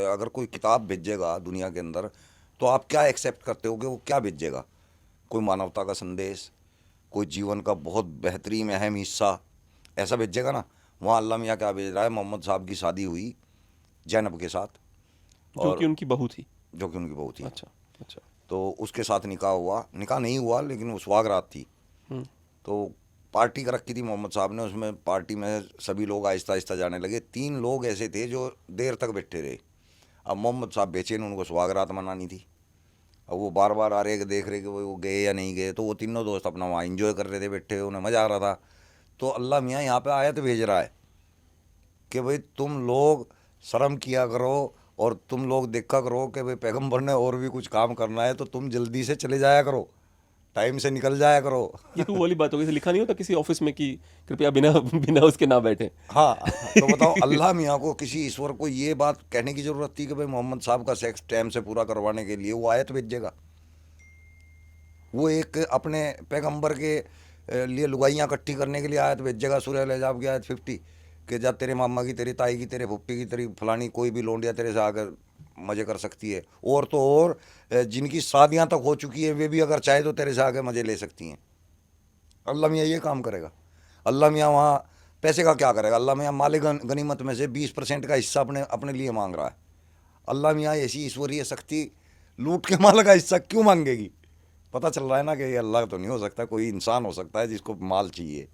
अगर कोई किताब भेजेगा दुनिया के अंदर, तो आप क्या एक्सेप्ट करते हो कि वो क्या भेजेगा? कोई मानवता का संदेश, कोई जीवन का बहुत बेहतरीन अहम हिस्सा, ऐसा भेजेगा ना। वहाँ अल्लाह मियाँ क्या भेज रहा है, मोहम्मद साहब की शादी हुई जैनब के साथ, जो कि और उनकी बहू थी। जो कि उनकी बहू थी। अच्छा अच्छा। तो उसके साथ निकाह हुआ, निकाह नहीं हुआ लेकिन वो सुहागरात थी। हम्म। तो पार्टी कर रखी थी मोहम्मद साहब ने, उसमें पार्टी में सभी लोग आहिस्ता आहिस्ता जाने लगे। 3 लोग ऐसे थे जो देर तक बैठे रहे। अब मोहम्मद साहब बेचैन, उनको सुहागरात मनानी थी। अब वो बार बार आ रहे कि देख रहे कि वो गए या नहीं गए, तो वो तीनों दोस्त अपना वहाँ इंजॉय कर रहे थे, बैठे, उन्हें मज़ा आ रहा था। तो अल्लाह मियाँ यहाँ पे आयत भेज रहा है कि भाई तुम लोग शर्म किया करो, और तुम लोग देखा करो कि भाई पैगम्बर ने और भी कुछ काम करना है, तो तुम जल्दी से चले जाया करो, टाइम से निकल जाया करो। ये तो वो वाली बात हो गई, जैसे लिखा नहीं होता किसी ऑफिस में कि कृपया बिना बिना उसके ना बैठे। हाँ, तो बताओ अल्लाह मियाँ को, किसी ईश्वर को ये बात कहने की ज़रूरत थी कि भाई मोहम्मद साहब का सेक्स टाइम से पूरा करवाने के लिए वो आयत भेजेगा? वो एक अपने पैगंबर के लिए लुगाइयाँ इकट्ठी करने के लिए आयत भेजेगा, सूरह अल-अहज़ाब की आयत 50, कि जब तेरे मामा की, तेरी ताई की, तेरे फुप्पी की, तेरी फलानी कोई भी लोंडिया तेरे से आकर मज़े कर सकती है, और तो और जिनकी शादियाँ तक हो चुकी है वे भी अगर चाहे तो तेरे से आके मज़े ले सकती हैं। अल्लाह मियाँ ये काम करेगा? अल्लाह मियाँ वहाँ पैसे का क्या करेगा? अल्लाह मियाँ माले गनीमत में से 20% का हिस्सा अपने अपने लिए मांग रहा है। अल्लाह मियाँ ऐसी ईश्वरीय शक्ति लूट के माल का हिस्सा क्यों मांगेगी? पता चल रहा है ना कि ये अल्लाह तो नहीं हो सकता, कोई इंसान हो सकता है जिसको माल चाहिए।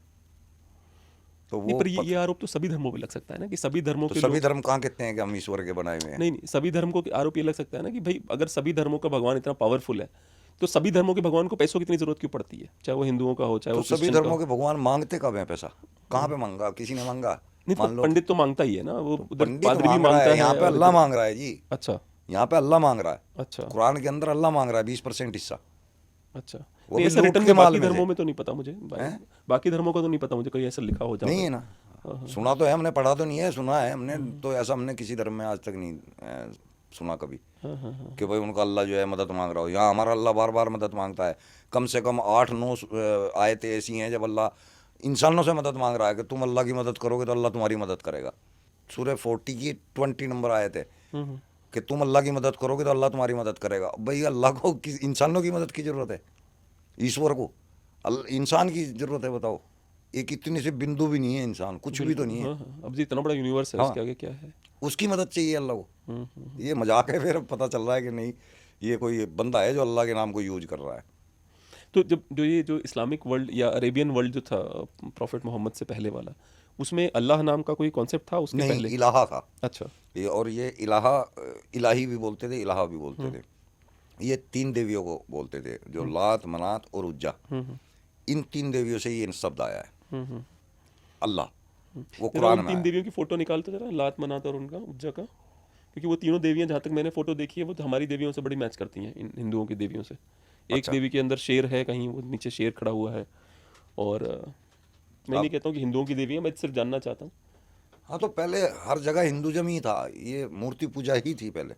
तो नहीं, वो पर ये आरोप तो सभी धर्मों पे लग सकता है ना कि सभी धर्मों तो के सभी लोग। धर्म कहाँ कहते हैं कि हम ईश्वर के बनाए हुए हैं? नहीं नहीं, सभी धर्म को आरोप ये लग सकता है ना कि भाई अगर सभी धर्मों का भगवान इतना पावरफुल है तो सभी धर्मों के भगवान को पैसों की इतनी जरूरत क्यों पड़ती है, चाहे वो हिंदुओं का हो चाहे तो वो सभी क्रिश्चियन का धर्मों हो। के भगवान मांगते कब हैं पैसा? कहाँ पे मांगा? किसी ने मांगा? नहीं तो मान लो पंडित तो मांगता ही है ना, वो उधर पंडित पादरी भी मांग रहा मांगता है, यहाँ है पे और अल्लाह इधर। मांग रहा है जी। अच्छा यहाँ पे अल्लाह मांग रहा है। अच्छा कुरान के अंदर अल्लाह मांग रहा है 20% हिस्सा, अच्छा। वो नहीं, भी ऐसा लूट रिटर्न के में माल बाकी में धर्मों से। में तो नहीं पता मुझे हैं? बाकी धर्मों का तो नहीं पता मुझे कहीं ऐसा लिखा हो जहाँ नहीं पे। है ना, सुना तो है, हमने पढ़ा तो नहीं है, सुना है हमने तो। ऐसा हमने किसी धर्म में आज तक नहीं सुना कभी हाँ हाँ हाँ। कि भाई उनका अल्लाह जो है मदद मांग रहा हो। यहाँ हमारा अल्लाह बार बार मदद मांगता है। कम से कम 8-9 आयतें ऐसी हैं जब अल्लाह इंसानों से मदद मांग रहा है कि तुम अल्लाह की मदद करोगे तो अल्लाह तुम्हारी मदद करेगा। सूरह 40 की 20 नंबर आयत है कि तुम अल्लाह की मदद करोगे तो अल्लाह तुम्हारी मदद करेगा। भाई अल्लाह को किस इंसानों की मदद की ज़रूरत है? ईश्वर को इंसान की ज़रूरत है? बताओ, एक इतनी सी बिंदु भी नहीं है इंसान, कुछ भी तो नहीं है। हाँ हाँ, अब जी इतना बड़ा यूनिवर्स है, हाँ। उसके आगे क्या है। उसकी मदद चाहिए अल्लाह को। ये मजाक है? फिर अब पता चल रहा है कि नहीं, ये कोई बंदा है जो अल्लाह के नाम को यूज कर रहा है। तो जब जो इस्लामिक वर्ल्ड या अरेबियन वर्ल्ड जो था प्रॉफिट मोहम्मद से पहले वाला, उसमें अल्लाह नाम का कोई कॉन्सेप्ट था उसके नहीं, पहले? इलाहा था। अच्छा और ये इलाहा, इलाही भी बोलते थे, इलाहा भी बोलते थे। ये 3 देवियों को बोलते थे, जो लात, मनात और उज्जा। इन 3 देवियों से ये शब्द आया है अल्लाह। वो जरा कुरान उन में तीन है। देवियों की फोटो निकालते जरा, लात मनात और उनका उज्जा का, क्योंकि वो तीनों देवियां जहाँ तक मैंने फोटो देखी है वो तो हमारी देवियों से बड़ी मैच करती हैं, इन हिंदुओं की देवियों से। एक अच्छा। देवी के अंदर शेर है, कहीं वो नीचे शेर खड़ा हुआ है। और मैं नहीं कहता हूँ कि हिंदुओं की देवी है, मैं सिर्फ जानना चाहता हूँ। हाँ, तो पहले हर जगह हिंदुज़म ही था, ये मूर्ति पूजा ही थी पहले।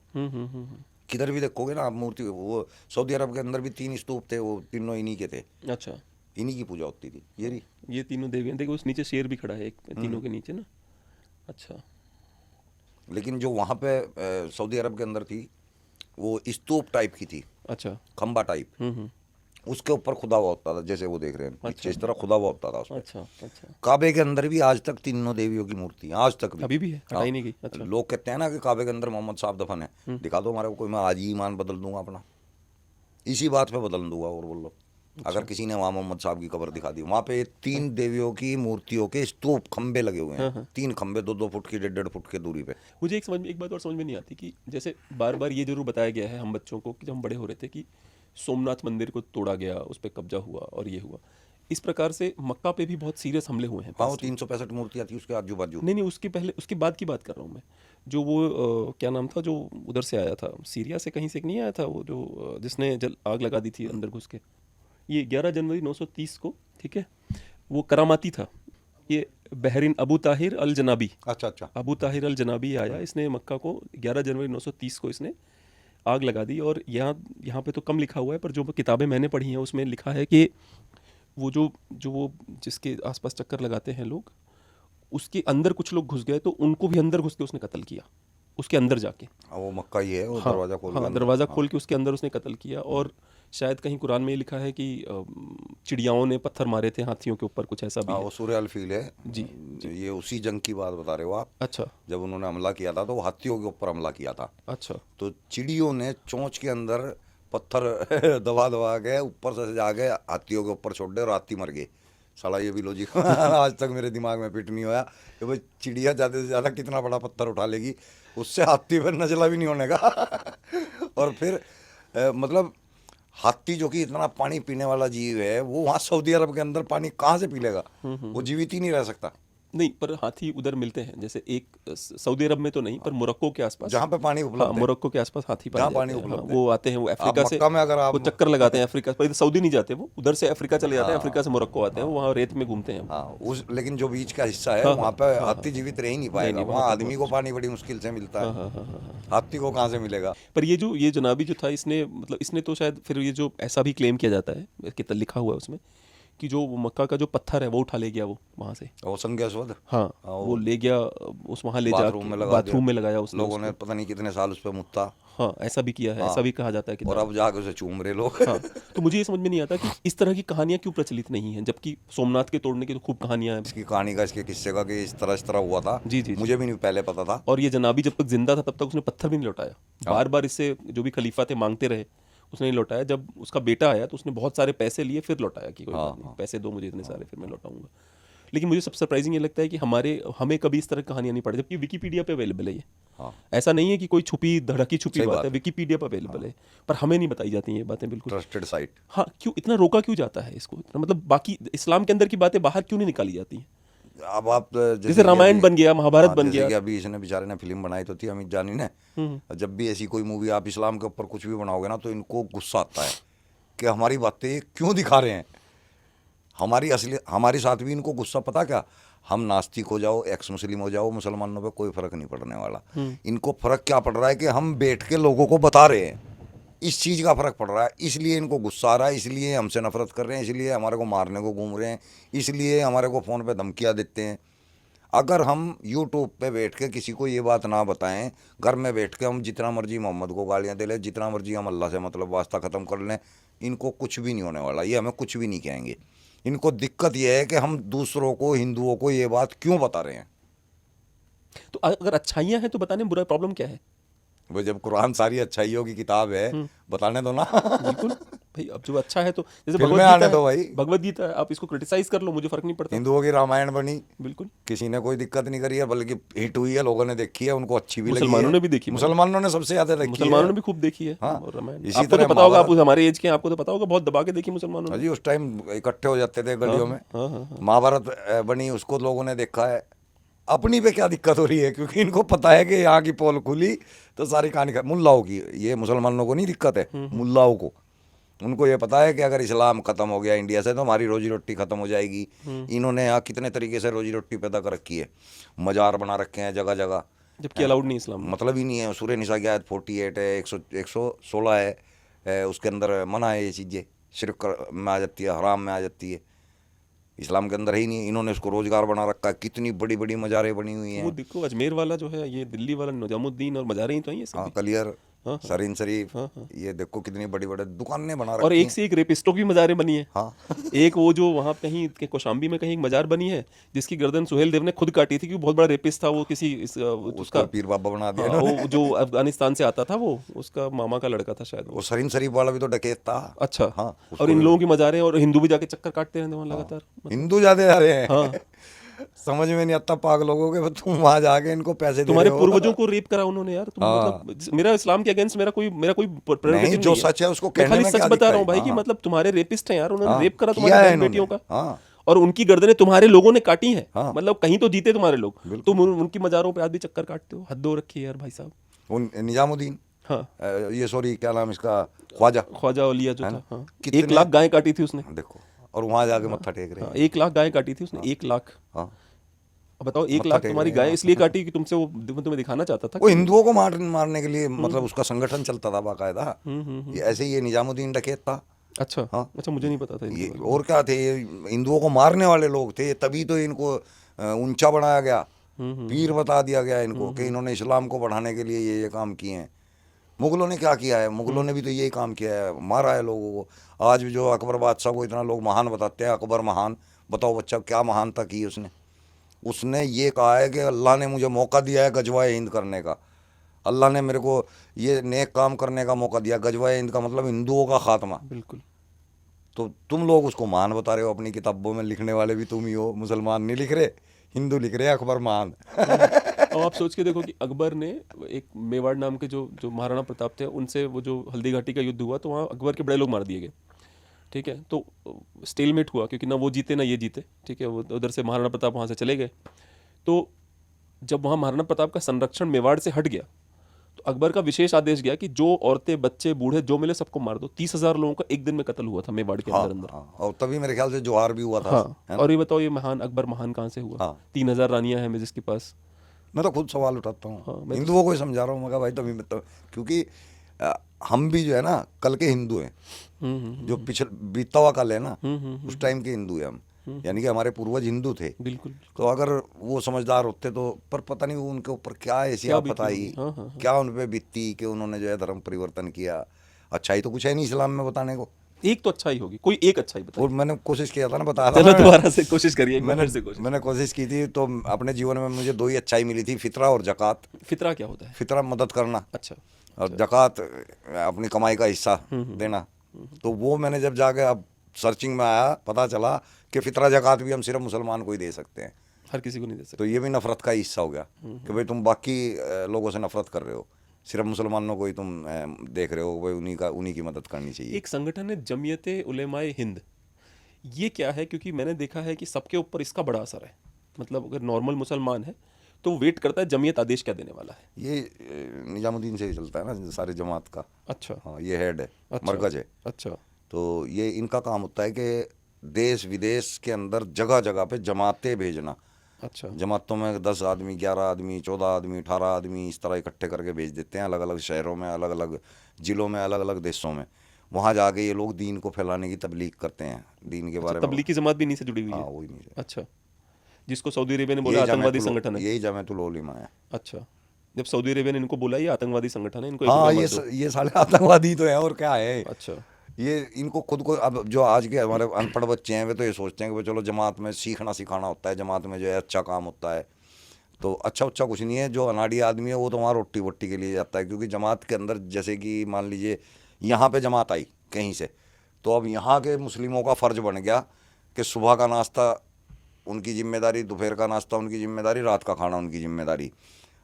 किधर भी देखोगे ना आप मूर्ति, वो सऊदी अरब के अंदर भी 3 स्तूप थे, वो तीनों इन्हीं के थे, अच्छा, इन्हीं की पूजा होती थी। ये रही। ये तीनों देवियां, देखो उस नीचे शेर भी खड़ा है एक, तीनों के नीचे ना। अच्छा लेकिन जो वहाँ पे सऊदी अरब के अंदर थी, वो स्तूप टाइप की थी, अच्छा। खंबा टाइप। उसके ऊपर खुदा हुआ होता था, जैसे वो देख रहे हैं पीछे, इस तरह खुदा हुआ होता था उसमें। अच्छा अच्छा। काबे के अंदर भी आज तक तीनों देवियों की मूर्ति है, आज तक भी। अभी भी है, हाँ। हटाई नहीं गई। अच्छा। लोग कहते हैं ना कि काबे के अंदर मोहम्मद साहब दफन है, दिखा दो हमारे को, कोई मैं आज ही ईमान बदल दूंगा अपना, इसी बात पे बदल दूंगा। और बोल लो, अगर किसी ने वहाँ मोहम्मद साहब की कब्र दिखा दी, वहाँ पे 3 देवियों की मूर्तियों के स्तूप खंबे लगे हुए हैं। 3 खंबे 2-2 फुट की, 1.5 फुट की दूरी पे। मुझे एक बात और समझ में नहीं आती कि जैसे बार बार ये जरूर बताया गया है हम बच्चों को कि जब हम बड़े हो रहे थे कि सोमनाथ मंदिर को तोड़ा गया, उस पर कब्जा हुआ और ये हुआ। इस प्रकार से मक्का पे भी बहुत सीरियस हमले हुए हैं। हाँ, वो 365 मूर्तियाँ थी उसके आजू बाजू। नहीं नहीं, उसके पहले, उसके बाद की बात कर रहा हूँ मैं। जो वो क्या नाम था जो उधर से आया था, सीरिया से कहीं से एक नहीं आया था वो, जो जिसने आग लगा दी थी अंदर घुस के, ये 11 जनवरी 930 को, ठीक है, वो करामाती था। ये बहरीन अबू ताहिर अल जनाबी, अच्छा अच्छा। अबू ताहिर अल जनाबी आया, इसने मक्का को 11 जनवरी 930 को इसने आग लगा दी। और यहाँ पे तो कम लिखा हुआ है, पर जो किताबें मैंने पढ़ी हैं उसमें लिखा है कि वो वो जिसके आसपास चक्कर लगाते हैं लोग, उसके अंदर कुछ लोग घुस गए तो उनको भी अंदर घुस के उसने कत्ल किया, उसके अंदर जाके। वो मक्का ही है, वो हाँ, दरवाजा खोल के हाँ, अंदर। दरवाज़ा हाँ। खोल के उसके अंदर उसने कत्ल किया। और शायद कहीं कुरान में ये लिखा है कि चिड़ियाओं ने पत्थर मारे थे हाथियों के ऊपर, कुछ ऐसा भी हाँ, है। वो सूरह अल फील है जी, ये उसी जंग की बात बता रहे हो आप। अच्छा जब उन्होंने हमला किया था तो वो हाथियों के ऊपर हमला किया था, अच्छा। तो चिड़ियों ने चोंच के अंदर पत्थर दबा दबा के ऊपर से जाके हाथियों के ऊपर छोड़ दे और हाथी मर गए। साला ये भी लॉजिक आज तक मेरे दिमाग में फिट नहीं होया कि भाई चिड़िया ज़्यादा से ज़्यादा कितना बड़ा पत्थर उठा लेगी, उससे हाथी पर नजला भी नहीं होने का। और फिर मतलब हाथी जो कि इतना पानी पीने वाला जीव है, वो वहाँ सऊदी अरब के अंदर पानी कहाँ से पी लेगा? वो जीवित ही नहीं रह सकता। नहीं, पर हाथी उधर मिलते हैं, जैसे एक सऊदी अरब में तो नहीं, पर मोरक्को के आसपास, जहाँ पे पानी हाँ, उपलब्ध है, मोरक्को के आसपास हाथी पाए जहाँ जाते पानी हैं। उपलब्ध हाँ, है। वो आते हैं, वो अफ्रीका से, मक्का में अगर आप वो चक्कर लगाते हैं अफ्रीका पर, सऊदी नहीं जाते, वो उधर से अफ्रीका चले जाते हैं, अफ्रीका से मोरक्को आते हैं, वो वहाँ रेत में घूमते हैं। हाँ, उस लेकिन जो बीच का हिस्सा है हाँ, वहाँ पे हाँ, हाथी जीवित रह ही नहीं पाएगा। वहाँ आदमी को पानी बड़ी मुश्किल से मिलता है, हाथी को कहाँ से मिलेगा? पर ये जनाबी जो था, इसने मतलब इसने तो शायद फिर ये जो ऐसा भी क्लेम किया जाता है कि लिखा हुआ है उसमें कि जो वो मक्का का जो पत्थर है वो उठा ले गया वो वहाँ से। वो संज्ञास्पद हाँ, वो ले गया, उस वहाँ ले बाथरूम में जाके लगा बाथरूम में लगाया उसने लोगों ने, उसको। पता नहीं कितने साल उस पर मुत्ता। हाँ, ऐसा भी किया है, ऐसा भी कहा जाता है और कि अब जाके उसे चूम रहे लोग। हाँ। तो मुझे ये समझ में नहीं आता कि इस तरह की कहानियां क्यों प्रचलित नहीं हैं, जबकि सोमनाथ के तोड़ने की तो खूब कहानियां हैं। इसकी कहानी का, इसके किस्से का कि इस तरह हुआ था, जी जी जी। मुझे भी नहीं पहले पता था। और ये जनाबी जब तक जिंदा था तब तक उसने पत्थर भी नहीं लौटाया, बार बार इससे जो भी खलीफा थे मांगते रहे, उसने नहीं लौटाया। जब उसका बेटा आया तो उसने बहुत सारे पैसे लिए, फिर लौटाया कि कोई बात नहीं, पैसे दो मुझे इतने सारे, फिर मैं लौटाऊंगा। लेकिन मुझे सबसे सरप्राइजिंग ये लगता है कि हमें कभी इस तरह की कहानियां नहीं पढ़ी, जबकि विकिपीडिया पे अवेलेबल है ये। हाँ, ऐसा नहीं है कि कोई छुपी धड़की छुपी सही बात बात है, है। विकिपीडिया पर अवेलेबल है, पर हमें नहीं बताई जाती ये बातें बिल्कुल। Trusted site. हाँ, क्यों इतना रोका क्यों जाता है इसको, इतना मतलब बाकी इस्लाम के अंदर की बातें बाहर क्यों नहीं निकाली जाती हैं? अब आप जैसे रामायण बन गया, महाभारत बन जैसे गया। कि अभी इसने बेचारे ने फिल्म बनाई तो थी अमित जानी ने। जब भी ऐसी कोई मूवी आप इस्लाम के ऊपर कुछ भी बनाओगे ना, तो इनको गुस्सा आता है कि हमारी बातें क्यों दिखा रहे हैं। हमारी साथ भी इनको गुस्सा, पता क्या, हम नास्तिक हो जाओ, एक्स मुस्लिम हो जाओ, मुसलमानों पे कोई फर्क नहीं पड़ने वाला। इनको फर्क क्या पड़ रहा है कि हम बैठ के लोगों को बता रहे हैं, इस चीज़ का फर्क पड़ रहा है, इसलिए इनको गुस्सा आ रहा है, इसलिए हमसे नफरत कर रहे हैं, इसलिए हमारे को मारने को घूम रहे हैं, इसलिए हमारे को फ़ोन पे धमकियाँ देते हैं। अगर हम यूट्यूब पे बैठ के किसी को ये बात ना बताएं, घर में बैठ के हम जितना मर्जी मोहम्मद को गालियाँ दे लें, जितना मर्जी हम अल्लाह से मतलब वास्ता ख़त्म कर लें, इनको कुछ भी नहीं होने वाला, ये हमें कुछ भी नहीं कहेंगे। इनको दिक्कत ये है कि हम दूसरों को, हिंदुओं को ये बात क्यों बता रहे हैं। तो अगर अच्छाइयाँ हैं तो बताने में बुरा प्रॉब्लम क्या है? वो जब कुरान सारी अच्छाइयों की किताब है, बताने दो ना। बिल्कुल भाई, अब जो अच्छा है तो जैसे फिल्में आने दो भाई। भगवत गीता है, आप इसको क्रिटिसाइज कर लो, मुझे फर्क नहीं पड़ता। हिंदुओं की रामायण बनी, बिल्कुल, किसी ने कोई दिक्कत नहीं करी है, बल्कि हिट हुई है, लोगों ने देखी है, उनको अच्छी भी लगी है। मुसलमानों ने भी देखी, मुसलमानों ने सबसे ज्यादा देखी है। मुसलमानों ने भी खूब देखी है। हाँ, और रामायण इसी आपको तो तरह पता होगा, आप महाभारत। हमारे एज के हैं, आपको तो पता होगा, बहुत दबा के देखी मुसलमानों ने। जी, उस टाइम इकट्ठे हो जाते थे गलियों में। हाँ हाँ हाँ। महाभारत बनी, उसको लोगों ने देखा है। अपनी पे क्या दिक्कत हो रही है, क्योंकि इनको पता है कि यहाँ की पोल खुली तो सारी कहानी मुल्लाओं की, ये मुसलमानों को नहीं दिक्कत है, मुल्लाओं को। उनको ये पता है कि अगर इस्लाम खत्म हो गया इंडिया से तो हमारी रोजी रोटी खत्म हो जाएगी। इन्होंने यहाँ कितने तरीके से रोजी रोटी पैदा कर रखी है, मजार बना रखे हैं जगह जगह, जबकि अलाउड नहीं इस्लाम में। मतलब ही नहीं है। सूरह निसा की आयत 48 है, 116 है, उसके अंदर मना है ये चीज़ें, शिर्क में आ जाती है, हराम में आ जाती है, इस्लाम के अंदर ही नहीं। इन्होंने उसको रोजगार बना रखा है, कितनी बड़ी बड़ी मज़ारें बनी हुई हैं। वो देखो अजमेर वाला जो है, ये दिल्ली वाला निजामुद्दीन और मज़ारें ही तो हैं ये हाँ, सभी। कलियर, हाँ, सरीन शरीफ, हाँ, हाँ। ये देखो कितनी बड़ी बड़ी दुकानें बना और रखी एक हैं। से एक रेपिस्टों की मज़ारें बनी है। हाँ, एक वो जो वहाँ कहीं के कौशाम्बी में कहीं एक मज़ार बनी है, जिसकी गर्दन सुहेल देव ने खुद काटी थी, क्योंकि बहुत बड़ा रेपिस्ट था वो, किसी उसका पीर बाबा बना दिया हाँ, इन्होंने। वो जो अफगानिस्तान से आता था, वो उसका मामा का लड़का था शायद वो। वो सरीन शरीफ वाला भी तो डकैत था। अच्छा। हाँ, और इन लोगों की मज़ारें, और हिंदू भी जाके चक्कर काटते रहते वहाँ लगातार। हिंदू ज्यादा जा रहे हैं। हाँ। समझ में नहीं आता पागल लोगों के, तुम वहां जाके इनको पैसे दे तुम्हारे रहे हो। पूर्वजों को रेप करा उन्होंने यार, तुम मतलब मेरा इस्लाम के अगेंस्ट मेरा कोई prerogative नहीं, जो है। सच है उसको मैं कहने खाली में सच क्या बता दिक्कत रहा हूँ भाई है? कि हाँ। मतलब तुम्हारे रेपिस्ट हैं यार, उन्होंने हाँ, रेप करा किया तुम्हारी है बहन बेटियों का। इन्होंने। हाँ। और उनकी गर्दनें तुम्हारे लोगों ने काटी हैं। हाँ। मतलब कहीं तो जीते तुम्हारे लोग, तुम उनकी मज़ारों पे आज भी चक्कर काटते हो। हद हो रखी है यार भाई साहब। उन निजामुद्दीन, हाँ, ये सॉरी क्या नाम इसका, ख्वाजा, ख्वाजा औलिया जो है था। ना? हाँ, कितने- 1 लाख गायें काटी थी उसने। देखो, और वहां जाके मत्था टेक रहे हाँ, हैं। 1 लाख गायें काटी थी उसने, 1 लाख। हाँ, अब बताओ, 1 मत्था लाख टेक तुम्हारी रहे हैं। गायें इसलिए काटी कि तुमसे वो तुम्हें दिखाना चाहता था वो कि- हिंदुओं को मारने के लिए, मतलब उसका संगठन चलता था बाकायदा। ये ऐसे ही ये निजामुद्दीन डकैत था। अच्छा। हाँ। अच्छा, मुझे नहीं पता था ये इनके बारे में। और क्या थे, ये हिंदुओं को मारने वाले लोग थे, तभी तो इनको ऊंचा बनाया गया, पीर बता दिया गया इनको कि इन्होंने इस्लाम को बढ़ाने के लिए ये काम किए हैं। मुगलों ने क्या किया है, मुगलों ने भी तो यही काम किया है, मारा है लोगों को। आज भी जो अकबर बादशाह को इतना लोग महान बताते हैं, अकबर महान, बताओ बच्चा क्या महानता की उसने ये कहा है कि अल्लाह ने मुझे मौका दिया है गजवाए हिंद करने का, अल्लाह ने मेरे को ये नेक काम करने का मौका दिया। गजवाए हिंद का मतलब हिंदुओं का खात्मा। बिल्कुल। तो तुम लोग उसको महान बता रहे हो, अपनी किताबों में लिखने वाले भी तुम ही हो। मुसलमान नहीं लिख रहे, हिंदू लिख रहे हैं अकबर महान। अब आप सोच के देखो कि अकबर ने एक मेवाड़ नाम के जो जो महाराणा प्रताप थे, उनसे वो जो हल्दी घाटी का युद्ध हुआ, तो वहाँ अकबर के बड़े लोग मार दिए गए। ठीक है, तो स्टेलमेट हुआ, क्योंकि ना वो जीते ना ये जीते। ठीक है, वो उधर से महाराणा प्रताप वहाँ से चले गए। तो जब वहाँ महाराणा प्रताप का संरक्षण मेवाड़ से हट गया, तो अकबर का विशेष आदेश गया कि जो औरतें, बच्चे, बूढ़े जो मिले सबको मार दो। 30,000 लोगों का एक दिन में कत्ल हुआ था मेवाड़ के अंदर अंदर। हाँ, और तभी मेरे ख्याल से जोहार भी हुआ था। हाँ, और ये बताओ, ये महान अकबर महान कहाँ से हुआ? हाँ। 3,000 रानियां हैं मैं जिसके पास। मैं तो खुद सवाल उठाता हूँ, हाँ, मैं तो- हिंदुओं को ही समझा रहा हूँ, मैं कहा भाई तभी मतलब, क्योंकि हम भी जो है ना कल के हिंदू हैं, जो पिछले बीता हुआ कल है ना, उस टाइम के हिंदू हैं हम, यानी कि हमारे पूर्वज हिंदू थे। बिल्कुल। तो अगर वो समझदार होते तो, पर पता नहीं उनके ऊपर क्या ऐसी क्या आफत बीती आई, होगी। हाँ, हाँ, हाँ। क्या उन पे बीती कि उन्होंने जो है धर्म परिवर्तन किया। अच्छाई तो कुछ है नहीं इस्लाम में बताने को, एक तो अच्छा ही होगी, कोई एक अच्छा ही बताइए। और मैंने कोशिश किया था ना, बताया था चलो ना, दोबारा से कोशिश करिए, एक बार मैंने फिर से कोशिश। मैंने कोशिश की थी। तो अपने जीवन में मुझे दो ही अच्छाई मिली थी, फितरा और ज़कात। फितरा क्या होता है? फितरा मदद करना, अच्छा। और ज़कात अपनी कमाई का हिस्सा देना। तो वो मैंने जब जाके अब सर्चिंग में आया, पता चला कि फितरा ज़कात भी हम सिर्फ मुसलमान को ही दे सकते हैं। हर किसी को नहीं दे तो सकते। ये भी नफरत का हिस्सा हो गया कि भाई तुम बाकी लोगों से नफरत कर रहे हो, सिर्फ मुसलमानों को ही तुम देख रहे हो, भाई उन्हीं की मदद करनी चाहिए। एक संगठन है जमीयते उलेमाए हिंद, ये क्या है? क्योंकि मैंने देखा है कि सबके ऊपर इसका बड़ा असर है। मतलब अगर नॉर्मल मुसलमान है तो वेट करता है जमीयत आदेश क्या देने वाला है। ये निजामुद्दीन से ही चलता है ना सारे जमात का। अच्छा। हाँ, ये हेड है, अच्छा। मरकज है। अच्छा। तो ये इनका काम होता है कि देश विदेश के अंदर जगह जगह पे जमातें भेजना। अच्छा। जमातों में 10 आदमी, 11 आदमी, 14 आदमी, 18 आदमी इस तरह इकट्ठे करके भेज देते हैं अलग अलग शहरों में, अलग अलग ज़िलों में, अलग अलग देशों में। वहाँ जाके ये लोग दीन को फैलाने की तबलीग करते हैं, दीन के अच्छा, बारे में। तबलीगी जमात भी नहीं से जुड़ी हुई हाँ, है? वही नहीं है। अच्छा, जिसको सऊदी अरेबिया ने बोला यही आतंकवादी संगठन है। यही जमातुल उलमा है। अच्छा, जब सऊदी अरेबिया ने इनको बोला ये आतंकवादी संगठन है, इनको एक हाँ, रुपया मत दो। ये साले आतंकवादी तो हैं, और क्या है। अच्छा। ये इनको खुद को, अब जो आज के हमारे अनपढ़ बच्चे हैं वे तो ये सोचते हैं कि भाई चलो जमात में सीखना सिखाना होता है, जमात में जो है अच्छा काम होता है। तो अच्छा अच्छा कुछ नहीं है। जो अनाड़ी आदमी है वो तो वहाँ रोटी वोटी के लिए जाता है, क्योंकि जमात के अंदर जैसे कि मान लीजिए यहाँ पे जमात आई कहीं से, तो अब यहाँ के मुस्लिमों का फ़र्ज बन गया कि सुबह का नाश्ता उनकी जिम्मेदारी, दोपहर का नाश्ता उनकी जिम्मेदारी, रात का खाना उनकी जिम्मेदारी।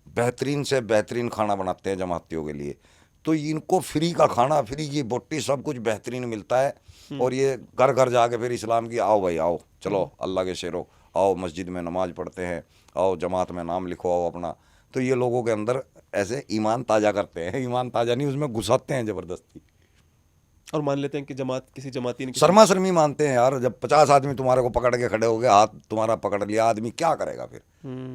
बेहतरीन से बेहतरीन खाना बनाते हैं जमातियों के लिए। तो इनको फ्री का खाना, फ्री की बोटी, सब कुछ बेहतरीन मिलता है। और ये घर घर जाके फिर इस्लाम की, आओ भाई आओ, चलो अल्लाह के शेरो, आओ मस्जिद में नमाज पढ़ते हैं, आओ जमात में नाम लिखो, आओ अपना। तो ये लोगों के अंदर ऐसे ईमान ताज़ा करते हैं, ईमान ताज़ा नहीं, उसमें घुसाते हैं ज़बरदस्ती। और मान लेते हैं कि जमात किसी जमाती ने किसी शर्मा शर्मी मानते हैं यार। जब 50 आदमी तुम्हारे को पकड़ के खड़े हो गए, हाथ तुम्हारा पकड़ लिया, आदमी क्या करेगा फिर?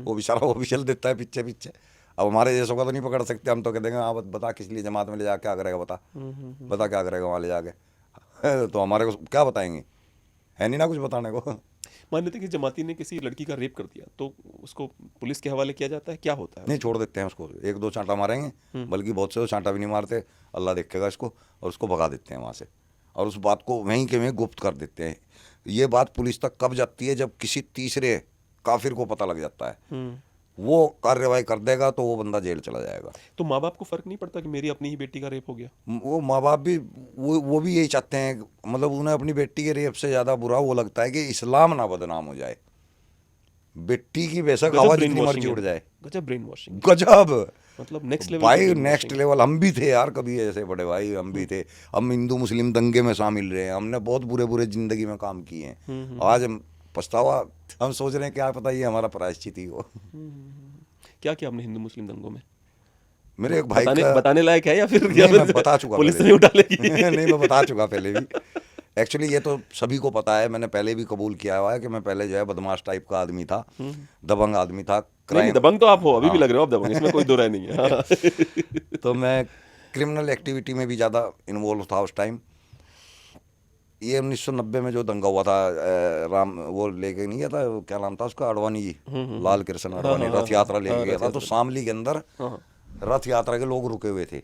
वो बेचारा वो भी चल देता है पीछे पीछे। अब हमारे जैसों का तो नहीं पकड़ सकते, हम तो कह देंगे हाँ बता किस लिए जमात में ले जा, क्या करेगा बता, बता क्या करेगा वहाँ ले जाके। तो हमारे को क्या बताएंगे, है नहीं ना कुछ बताने को। मान लेते हैं कि जमाती ने किसी लड़की का रेप कर दिया तो उसको पुलिस के हवाले किया जाता है, क्या होता है? नहीं, छोड़ देते हैं उसको, एक दो चांटा मारेंगे, बल्कि बहुत से तो चांटा भी नहीं मारते, अल्लाह देखेगा इसको, और उसको भगा देते हैं वहाँ से, और उस बात को वहीं के वहीं गुप्त कर देते हैं। ये बात पुलिस तक कब जाती है? जब किसी तीसरे काफिर को पता लग जाता है, वो कार्रवाई कर देगा तो वो बंदा जेल चला जाएगा। तो माँ बाप को फर्क नहीं पड़ता कि मेरी अपनी ही बेटी का रेप हो गया? वो माँ बाप भी वो भी यही चाहते हैं, मतलब उन्हें अपनी बेटी के रेप से ज़्यादा बुरा वो लगता है कि इस्लाम ना बदनाम हो जाए, बेटी की बेशक आवाज़ जितनी मर्जी उड़ जाए। गजब ब्रेन वॉशिंग, गजब, मतलब नेक्स्ट लेवल भाई नेक्स्ट लेवल। हम भी थे यार कभी ऐसे बड़े भाई, हम भी थे। हम हिंदू मुस्लिम दंगे में शामिल रहे हैं, हमने बहुत बुरे बुरे जिंदगी में काम किए हैं। आज हम पछतावा, हम सोच रहे हैं क्या पता ये हमारा प्रायश्चित ही हो। क्या क्या आपने हिंदू मुस्लिम दंगों में? मेरे एक भाई बताने का, बताने लायक है या फिर नहीं मैं बता चुका पुलिस पहले नहीं उठा लेगी? नहीं मैं बता चुका पहले भी। एक्चुअली ये तो सभी को पता है, मैंने पहले भी कबूल किया हुआ है कि मैं पहले जो है बदमाश टाइप का आदमी था, दबंग आदमी था, नहीं, दबंग तो आप हो, अभी भी लग रहे हो आप दबंग, इसमें कोई दो राय नहीं है। हाँ। तो मैं क्रिमिनल एक्टिविटी में भी ज़्यादा इन्वॉल्व था उस टाइम। ये 1990 में जो दंगा हुआ था, राम वो लेके नहीं गया था, वो क्या नाम था उसका, अडवाणी जी, लाल कृष्ण अडवाणी, रथ यात्रा लेके गया था। तो शामली के अंदर रथ यात्रा के लोग रुके हुए थे।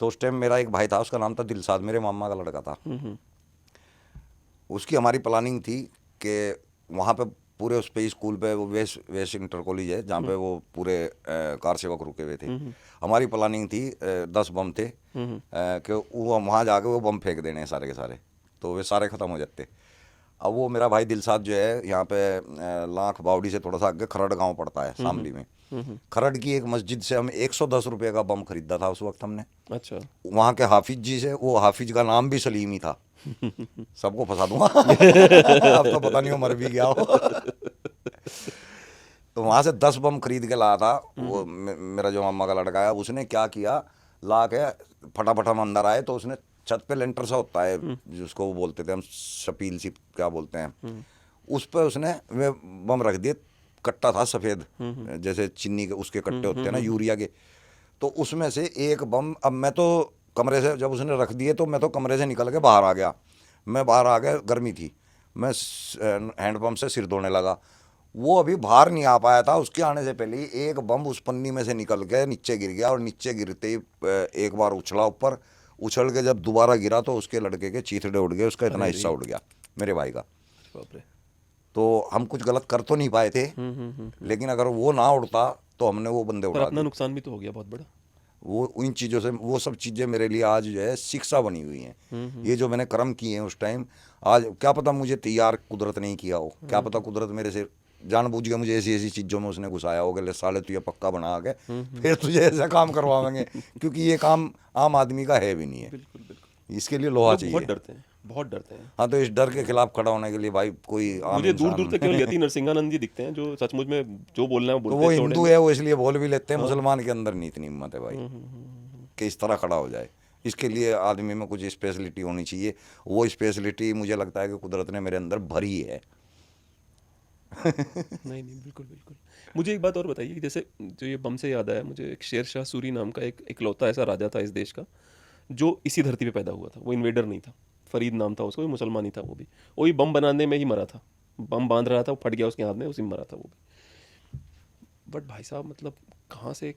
तो उस टाइम मेरा एक भाई था, उसका नाम था दिलसाद, मेरे मामा का लड़का था। उसकी हमारी प्लानिंग थी कि वहाँ पे पूरे उस पे स्कूल पे, वो वेस्ट इंटर कॉलेज है जहाँ पे वो पूरे कार सेवक रुके हुए थे। हमारी प्लानिंग थी 10 बम थे कि वो वहाँ जाके वो बम फेंक देने सारे के सारे, तो वे सारे ख़त्म हो जाते। अब वो मेरा भाई दिलसाद जो है यहाँ पे लाख बावड़ी से थोड़ा सा आगे खरड़ गांव पड़ता है शामली में। खरड़ की एक मस्जिद से हम 110 रुपये का बम खरीदा था उस वक्त हमने। अच्छा। वहाँ के हाफिज जी से, वो हाफिज का नाम भी सलीम ही था। सबको फंसा दूंगा अब तो पता नहीं हो मर भी गया हो। तो वहाँ से 10 बम खरीद के लाया था। वो मेरा जो मामा का लड़का है, उसने क्या किया, ला के फटाफट हम अंदर आए तो उसने छत पे लेंटर सा होता है जिसको वो बोलते थे हम, शपील सी क्या बोलते हैं, उस पर उसने वे बम रख दिए। कट्टा था सफ़ेद, जैसे चीनी के उसके कट्टे होते हैं ना यूरिया के, तो उसमें से एक बम, अब मैं तो कमरे से जब उसने रख दिए तो मैं तो कमरे से निकल के बाहर आ गया। मैं बाहर आ गया, गर्मी थी, मैं हैंडपम्प से सिर धोने लगा। वो अभी बाहर नहीं आ पाया था, उसके आने से पहले ही एक बम उस पन्नी में से निकल के नीचे गिर गया, और नीचे गिरते ही एक बार उछला ऊपर, उछल के जब दोबारा गिरा तो उसके लड़के के चीथड़े उड़ गए, उसका इतना हिस्सा उड़ गया, मेरे भाई का। बाप रे। तो हम कुछ गलत कर तो नहीं पाए थे, लेकिन अगर वो ना उड़ता तो हमने वो बंदे पर उड़ा अपना दिए। नुकसान भी तो हो गया बहुत बड़ा। वो उन चीज़ों से, वो सब चीज़ें मेरे लिए आज जो है शिक्षा बनी हुई हैं। ये जो मैंने कर्म किए हैं उस टाइम, आज क्या पता मुझे तैयार कुदरत नहीं किया हो, क्या पता कुदरत मेरे से जानबूझ के मुझे ऐसी ऐसी चीज़ों में उसने घुसाया होगा, ले साले तू ये पक्का बना के फिर तुझे ऐसा काम करवाएंगे, क्योंकि ये काम आम आदमी का है भी नहीं है। बिल्कुल बिल्कुल। इसके लिए लोहा लोग चाहिए। बहुत डरते हैं, बहुत डरते हैं। हाँ, तो इस डर के खिलाफ खड़ा होने के लिए भाई कोई आम मुझे दूर दूर इंसान तक केवल यति नरसिंहानंद जी दिखते हैं जो सचमुच में जो बोलना है वो तो बोलते वो हैं हिंदू चौड़े है, वो इसलिए बोल भी लेते हैं। मुसलमान के अंदर नहीं इतनी हिम्मत है भाई कि इस तरह खड़ा हो जाए। इसके लिए आदमी में कुछ स्पेशलिटी होनी चाहिए। वो स्पेशलिटी मुझे लगता है कि कुदरत ने मेरे अंदर भरी है। नहीं नहीं, बिल्कुल बिल्कुल। मुझे एक बात और बताइए कि जैसे जो ये बम से याद आया मुझे, एक शेर शाह सूरी नाम का एक इकलौता ऐसा राजा था इस देश का जो इसी धरती पे पैदा हुआ था। वो इन्वेडर नहीं था, फरीद नाम था उसको, मुसलमान ही था वो भी। वही बम बनाने में ही मरा था, बम बांध रहा था, वो फट गया उसके हाथ में, उसी में मरा था वो भी। बट भाई साहब मतलब कहाँ से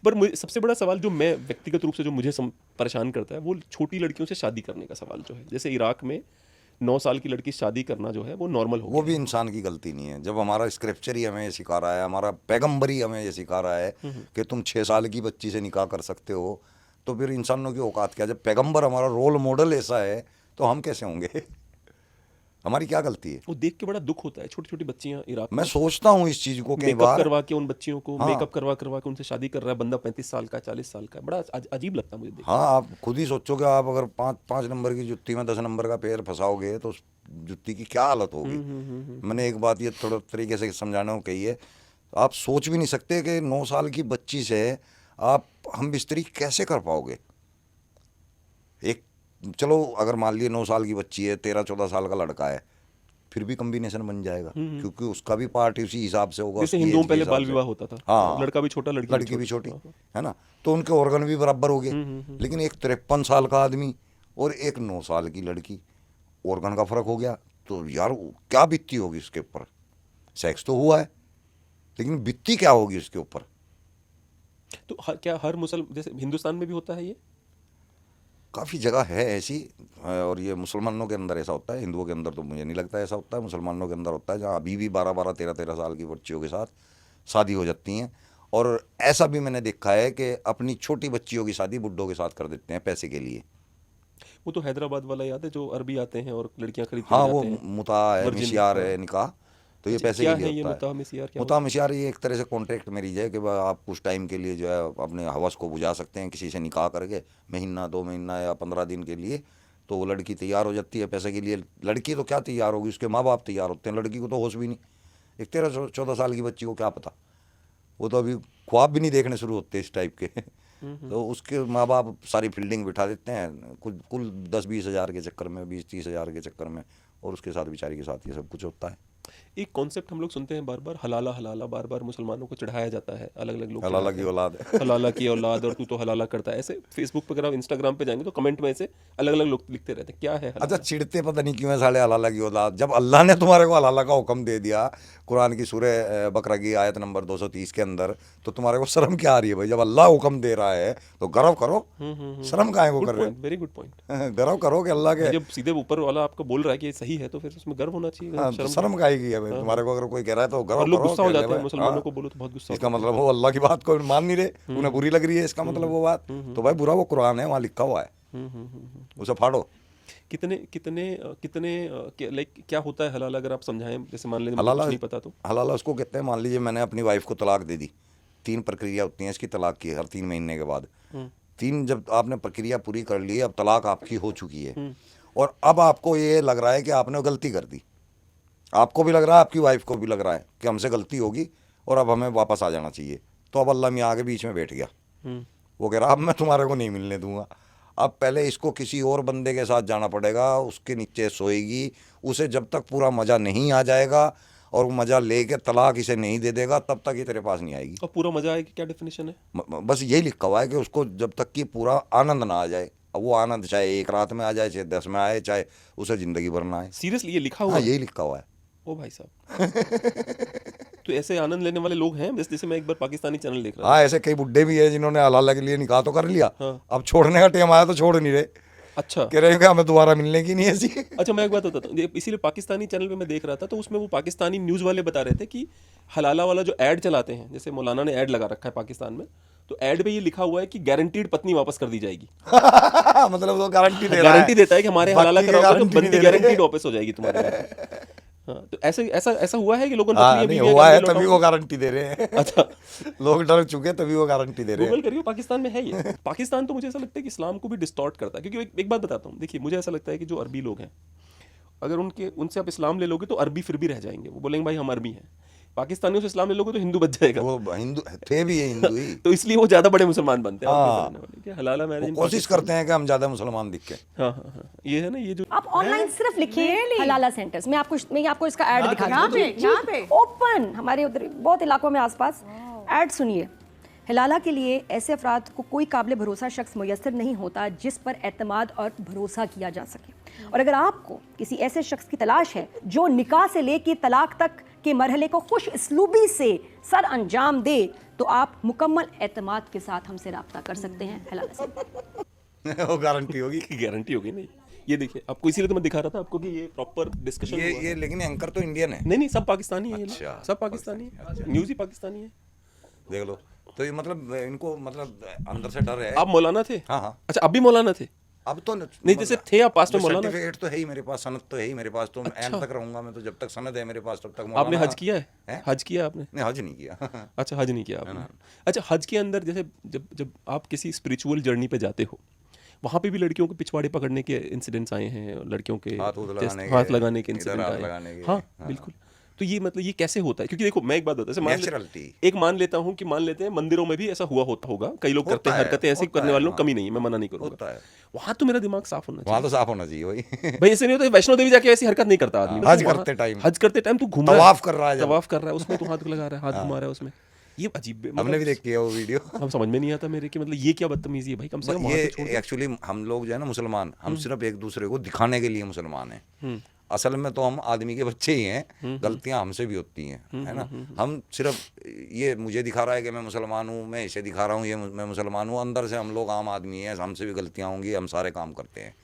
पर मुझे सबसे बड़ा सवाल जो मैं व्यक्तिगत रूप से जो मुझे परेशान करता है वो छोटी लड़कियों से शादी करने का सवाल जो है। जैसे इराक में 9 साल की लड़की से शादी करना जो है वो नॉर्मल हो वो गया भी है। इंसान की गलती नहीं है। जब हमारा स्क्रिप्चर ही हमें ये सिखा रहा है, हमारा पैगंबर ही हमें ये सिखा रहा है कि तुम 6 साल की बच्ची से निकाह कर सकते हो, तो फिर इंसानों की औकात क्या। जब पैगंबर हमारा रोल मॉडल ऐसा है तो हम कैसे होंगे? हमारी क्या गलती है? वो देख के बड़ा दुख होता है, छोटी छोटी बच्चियां इराक मैं में सोचता हूँ इस चीज़ को कई मेकअप बार। करवा के उन बच्चियों को हाँ, मेकअप करवा करवा के उनसे शादी कर रहा है बंदा, 35 साल का, 40 साल का। बड़ा अजीब लगता है मुझे देख। हाँ, आप खुद ही सोचो कि आप अगर 5 नंबर की जुत्ती में 10 नंबर का पैर फंसाओगे तो उस जुत्ती की क्या हालत होगी। मैंने एक बात ये थोड़ा तरीके से समझाने को कही है। आप सोच भी नहीं सकते कि 9 साल की बच्ची से आप हम बिस्तरी कैसे कर पाओगे। एक, चलो अगर मान लिए 9 साल की बच्ची है, 13-14 साल का लड़का है, फिर भी कॉम्बिनेशन बन जाएगा, क्योंकि उसका भी पार्ट उसी हिसाब से होगा, जैसे उसकी हिंदुओं एज में के पहले हिसाब बाल से। विवाह होता था, हाँ, लड़का भी छोटा लड़की भी छोटी, हाँ, हाँ। है ना, तो उनके ऑर्गन भी बराबर हो गए। लेकिन एक 53 साल का आदमी और एक 9 साल की लड़की, ऑर्गन का फर्क हो गया, तो यार क्या बीतती होगी उसके ऊपर। सेक्स तो हुआ है, लेकिन बीतती क्या होगी उसके ऊपर। तो क्या हर मुसलमान, जैसे हिंदुस्तान में भी होता है ये? काफ़ी जगह है ऐसी, और ये मुसलमानों के अंदर ऐसा होता है, हिंदुओं के अंदर तो मुझे नहीं लगता ऐसा होता है। मुसलमानों के अंदर होता है, जहाँ अभी भी 12-12, 13-13 साल की बच्चियों के साथ शादी हो जाती हैं। और ऐसा भी मैंने देखा है कि अपनी छोटी बच्चियों की शादी बुड्ढों के साथ कर देते हैं पैसे के लिए। वो तो हैदराबाद वाला याद है जो अरबी आते हैं और लड़कियां खरीद के ले हाँ, वो जाते हैं, मुता है, वर्जिन। मिसियार हाँ। है, निकाह, तो ये अच्छा, पैसे क्या के लिए है ये होता है। मुता मिसियार, क्या मुता होता मिसियार ये एक तरह से कॉन्ट्रैक्ट मैरिज है कि आप कुछ टाइम के लिए जो है अपने हवस को बुझा सकते हैं किसी से निकाह करके, महीना 2 महीना या 15 दिन के लिए। तो वो लड़की तैयार हो जाती है पैसे के लिए। लड़की तो क्या तैयार होगी, उसके माँ बाप तैयार होते हैं, लड़की को तो होश भी नहीं। एक 13-14 साल की बच्ची को क्या पता, वो तो अभी ख्वाब भी नहीं देखने शुरू होते इस टाइप के। तो उसके माँ बाप सारी फील्डिंग बिठा देते हैं कुल 10-20 हज़ार के चक्कर में, 20-30 हज़ार के चक्कर में, और उसके साथ बेचारी के साथ ये सब कुछ होता है। एक कॉन्सेप्ट हम लोग सुनते हैं बार बार, हलाला हलाला, बार बार मुसलमानों को चढ़ाया जाता है, अलग अलग लोग अल्लाह चढ़ाते की हैं, औलाद है। हलाला की औलाद, और तू तो हलाला करता है। ऐसे फेसबुक पे अगर आप इंस्टाग्राम पे जाएंगे तो कमेंट में ऐसे अलग अलग लोग लिखते रहते हैं, क्या है अच्छा, हलाला? चिढ़ते पता नहीं क्यों है साले अल्लाह की औलाद। जब अल्लाह ने तुम्हारे को अल्लाह का हुक्म दे दिया कुरान की सूरह बकरा की आयत नंबर 230 के अंदर, तो तुम्हारे को शर्म क्या आ रही है भाई? जब अल्लाह हुक्म दे रहा है तो गर्व करो, शर्म काहे को गुड कर रहे पॉइंट, वेरी गुड पॉइंट। हो? गर्व करो कि अल्लाह के। जब सीधे ऊपर वाला आपको बोल रहा है कि ये सही है तो फिर उसमें गर्व होना चाहिए, हाँ, तो शर्म। शर्म काहे की है भाई? तुम्हारे को अगर कोई कह रहा है तो गर्व और लोग करो गुस्सा कि हो ले जाते हैं भाई, मुसलमानों हाँ, को बोलो तो बहुत गुस्सा इसका होता है। मतलब वो अल्लाह की बात को मान नहीं रहे, उन्हें बुरी लग रही है, इसका मतलब वो बात। तो भाई बुरा वो कुरान है, वहाँ लिखा हुआ है, उसे फाड़ो। कितने कितने कितने लाइक क्या होता है हलाल, अगर आप समझाएं, जैसे मान लीजिए मुझे हलाला, कुछ नहीं पता तो। हलाला उसको कहते हैं, मान लीजिए मैंने अपनी वाइफ को तलाक दे दी, 3 प्रक्रिया होती हैं इसकी तलाक की, हर 3 महीने के बाद। 3 जब आपने प्रक्रिया पूरी कर ली, अब तलाक आपकी हो चुकी है, और अब आपको ये लग रहा है कि आपने गलती कर दी। आपको भी लग रहा है, आपकी वाइफ को भी लग रहा है कि हमसे गलती होगी और अब हमें वापस आ जाना चाहिए। तो अब अल्लाह मियाँ आगे बीच में बैठ गया, वो कह रहा अब मैं तुम्हारे को नहीं मिलने दूंगा। अब पहले इसको किसी और बंदे के साथ जाना पड़ेगा, उसके नीचे सोएगी, उसे जब तक पूरा मज़ा नहीं आ जाएगा और वो मजा लेके तलाक इसे नहीं दे देगा तब तक ये तेरे पास नहीं आएगी। और पूरा मजा आएगा, क्या डेफिनेशन है? बस यही लिखा हुआ है कि उसको जब तक कि पूरा आनंद ना आ जाए, अब वो आनंद चाहे एक रात में आ जाए, चाहे 10 में आए, चाहे उसे जिंदगी भर ना आए। सीरियसली ये लिखा हुआ हाँ है? यही लिखा हुआ है। ओ भाई साहब। तो ऐसे आनंद लेने वाले लोग हैं? जैसे मैं एक बार पाकिस्तानी चैनल देख रहा था। हाँ ऐसे कई बुड्ढे भी हैं जिन्होंने हलाला के लिए निकाह तो कर लिया, हाँ। अब छोड़ने का टाइम आया तो छोड़ नहीं रहे, अच्छा कह रहे हैं कि हमें दोबारा मिलने की नहीं ऐसी। अच्छा, मैं एक बात बताता हूँ, इसीलिए पाकिस्तानी चैनल पे मैं देख रहा था, तो उसमें वो पाकिस्तानी न्यूज़ वाले बता रहे थे कि हलाला वाला जो ऐड चलाते हैं, जैसे मौलाना ने ऐड लगा रखा है पाकिस्तान में, तो ऐड पे ये लिखा हुआ है कि गारंटीड पत्नी वापस कर दी जाएगी। मतलब वो गारंटी दे रहा है, गारंटी देता है कि हमारे हलाला बाकी के कराओगे तो गारंटी नहीं बंदी दे रहे। गारंटीड वापस हो जाएगी तुम्हारे। हाँ, तो ऐसे ऐसा ऐसा हुआ है कि लोगों ने हाँ बकरियां नहीं बीवियां हुआ घर है में तभी लौटाओ? वो गारंटी दे रहे हैं। अच्छा, लोग डर चुके तभी वो गारंटी दे रहे हैं। गूगल करिए, पाकिस्तान में है ये। पाकिस्तान तो मुझे ऐसा लगता है कि इस्लाम को भी डिस्टॉर्ट करता है, क्योंकि एक बात बताता हूँ, देखिए मुझे ऐसा लगता है कि जो अरबी लोग हैं, अगर उनसे आप इस्लाम ले लोगे तो अरबी फिर भी रह जाएंगे, वो बोलेंगे भाई हम अरबी हैं। पाकिस्तानियों से इस्लाम ले लोगे तो हिंदू बच जाएगा। वो हिंदू थे भी, ये हिंदू ही। तो इसलिए वो ज्यादा बड़े मुसलमान बनते हैं। हाँ। हलाला मैरिज वो कोशिश करते हैं कि हम ज्यादा मुसलमान दिखे। हाँ हाँ हाँ, ये है ना, ये जो आप ऑनलाइन सिर्फ लिखिए हलाला सेंटर्स। मैं आपको इसका ऐड दिखा यहाँ पे ओपन हमारे उधर बहुत इलाकों में आसपास ऐड सुनिए। हलाला के लिए ऐसे अफराद को कोई काबिल भरोसा शख्स मुयस्सर नहीं होता जिस पर एतमाद और भरोसा किया जा सके, और अगर आपको किसी ऐसे शख्स की तलाश है जो निकाह से लेकर तलाक तक के मरहले को खुश इसलूबी से सर अंजाम दे, तो आप मुकम्मल एतमाद के साथ हमसे रब्ता कर सकते हैं हलाला से। वो गारंटी होगी। गारंटी होगी नहीं। ये देखिए आपको, इसीलिए तो मैं दिखा रहा था आपको कि ये प्रॉपर डिस्कशन हुआ है। ये लेकिन एंकर तो इंडियन है। नहीं सब पाकिस्तानी है ये लोग। अच्छा, सब पाकिस्तानी है, न्यूज़ ही पाकिस्तानी है। देख लो, तो ये मतलब इनको मतलब अंदर से डर है। आप मौलाना थे? हाँ हाँ। अच्छा, अब भी मौलाना थे? अब तो नहीं, जैसे थे आप पास में मौलाना? सर्टिफिकेट तो है ही मेरे पास, सनद तो है ही मेरे पास, तो एंड तक रहूंगा मैं, तो जब तक सनद है मेरे पास तब तक मौलाना। आपने हज किया है? हैं? हज किया आपने? नहीं हज नहीं किया। अच्छा, हज नहीं किया आपने। अच्छा, हज के अंदर जैसे जब आप किसी स्पिरिचुअल जर्नी पे जाते हो, वहाँ पे भी लड़कियों के पिछवाड़े पकड़ने के इंसिडेंट्स आए हैं, लड़कियों के हाथ लगाने के इंसिडेंट आए। हाँ बिल्कुल। तो ये मतलब ये कैसे होता है? क्योंकि देखो मैं एक बात बताता हूँ, एक मान लेता हूँ कि मान लेते हैं मंदिरों में भी ऐसा हुआ होगा, कई लोग करते हैं हरकतें, ऐसी करने वालों में कमी नहीं है, मैं मना नहीं करूँगा। वहाँ तो मेरा दिमाग साफ होना चाहिए। वहाँ तो साफ होना चाहिए वही। भाई ऐसे नहीं होता वैष्णो देवी जाके ऐसी हरकत नहीं करता आदमी। हज करते टाइम तू घूम तवाफ कर रहा है, तवाफ कर रहा है, उसमें तू हाथ लगा रहा है, हाथ घुमा रहा है उसमें। ये अजीब, हमने भी देखी है वो वीडियो। हम समझ में नहीं आता मेरे कि मतलब ये क्या बदतमीजी है भाई, कम से कम ये एक्चुअली हम लोग जो है ना मुसलमान, हम सिर्फ एक दूसरे को दिखाने के लिए मुसलमान हैं। असल में तो हम आदमी के बच्चे ही हैं, गलतियां हमसे भी होती हैं, है ना। हम सिर्फ ये मुझे दिखा रहा है कि मैं मुसलमान हूँ, मैं इसे दिखा रहा हूँ ये मैं मुसलमान हूँ, अंदर से हम लोग आम आदमी हैं, हमसे भी गलतियाँ होंगी, हम सारे काम करते हैं।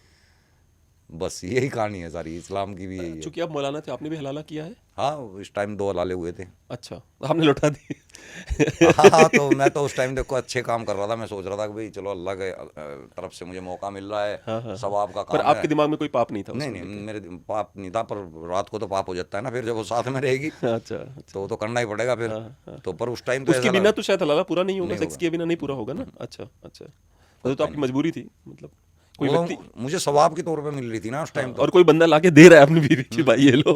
बस यही कहानी है सारी, इस्लाम की भी यही है। चूंकि आप मौलाना थे, आपने भी हलाला किया है? हाँ, इस टाइम 2 हलाले हुए थे। अच्छा, आपने लौटा दी? हाँ, तो मैं तो उस टाइम देखो अच्छे काम कर रहा था, मैं सोच रहा था कि भाई चलो अल्लाह के तरफ से मुझे मौका मिल रहा है, सवाब का काम पर आपके दिमाग में कोई पाप नहीं था? नहीं, मेरे पाप नहीं था, पर रात को तो पाप हो जाता है ना फिर जब वो साथ में रहेगी। अच्छा, तो करना ही पड़ेगा फिर। तो पर उस टाइम तो उसके बिना तो शायद हलाला पूरा नहीं होगा, सेक्स के बिना नहीं पूरा होगा ना। अच्छा, तो आपकी मजबूरी थी, मतलब कोई व्यक्ति मुझे सवाब के तौर पे मिल रही थी ना उस टाइम। और कोई बंदा लाके दे रहा है अपनी बीवी की, भाई ये लो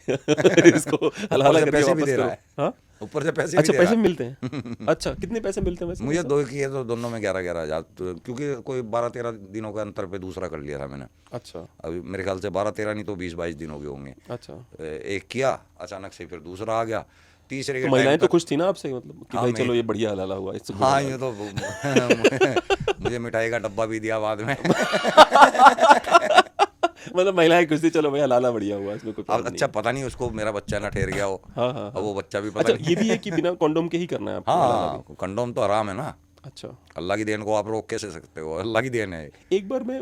इसको हलाला करके पैसे भी वापस दे रहा करो। हाँ, ऊपर से पैसे अच्छा, भी दे रहा पैसे है। मिलते हैं? अच्छा, कितने पैसे मिलते हैं वैसे? मुझे 2 किए तो दोनों में 11-11 हज़ार, क्योंकि कोई 12-13 दिनों के अंतर पे दूसरा कर लिया था मैंने। अच्छा, अभी मेरे ख्याल से 12-13 नहीं तो 20-22 दिन हो गए होंगे। अच्छा, एक किया, अचानक से फिर दूसरा आ गया, तीसरे के महिलाएं टाइम तो खुश थी ना आपसे, मतलब कि भाई चलो ये बढ़िया हलाला हुआ इससे। हाँ, ये तो मुझे मिठाई का डब्बा भी दिया बाद में। मतलब महिलाएं खुश थी, चलो भाई हलाला बढ़िया हुआ, इसमें कोई अब प्रॉब्लम अच्छा पता नहीं उसको मेरा बच्चा ना ठहर गया हो। हाँ, अब वो बच्चा भी पता अच्छा, नहीं। ये भी है कि बिना कॉन्डोम के ही करना है आपको हलाला भी? हाँ, कंडोम तो हराम है ना। अच्छा, अल्लाह की देन को आप रोक कैसे सकते हो, अल्लाह की देन है। एक बार मैं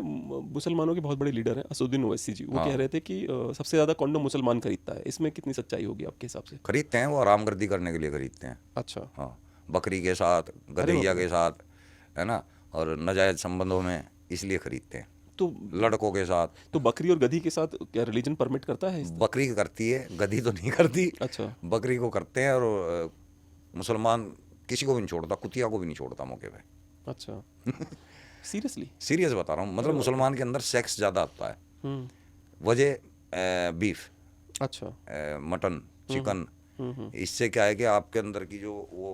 मुसलमानों के बहुत बड़े लीडर हैं असदुद्दीन ओवैसी जी, वो कह रहे थे कि सबसे ज्यादा कॉन्डोम मुसलमान खरीदता है, इसमें कितनी सच्चाई होगी आपके हिसाब से? खरीदते हैं, वो आरामगर्दी करने के लिए खरीदते हैं। अच्छा, हाँ, बकरी के साथ, गधैया के साथ, है ना, और नाजायज संबंधों में इसलिए खरीदते हैं, तो लड़कों के साथ। तो बकरी और गधी के साथ क्या रिलीजन परमिट करता है? बकरी करती है, गधी तो नहीं करती। अच्छा, बकरी को करते हैं, और मुसलमान किसी को भी नहीं छोड़ता, कुतिया को भी नहीं छोड़ता मौके पे। अच्छा, सीरियसली? सीरियस बता रहा हूँ, मतलब मुसलमान के अंदर सेक्स ज़्यादा आता है। वजह बीफ, अच्छा, मटन, चिकन, इससे क्या है कि आपके अंदर की जो वो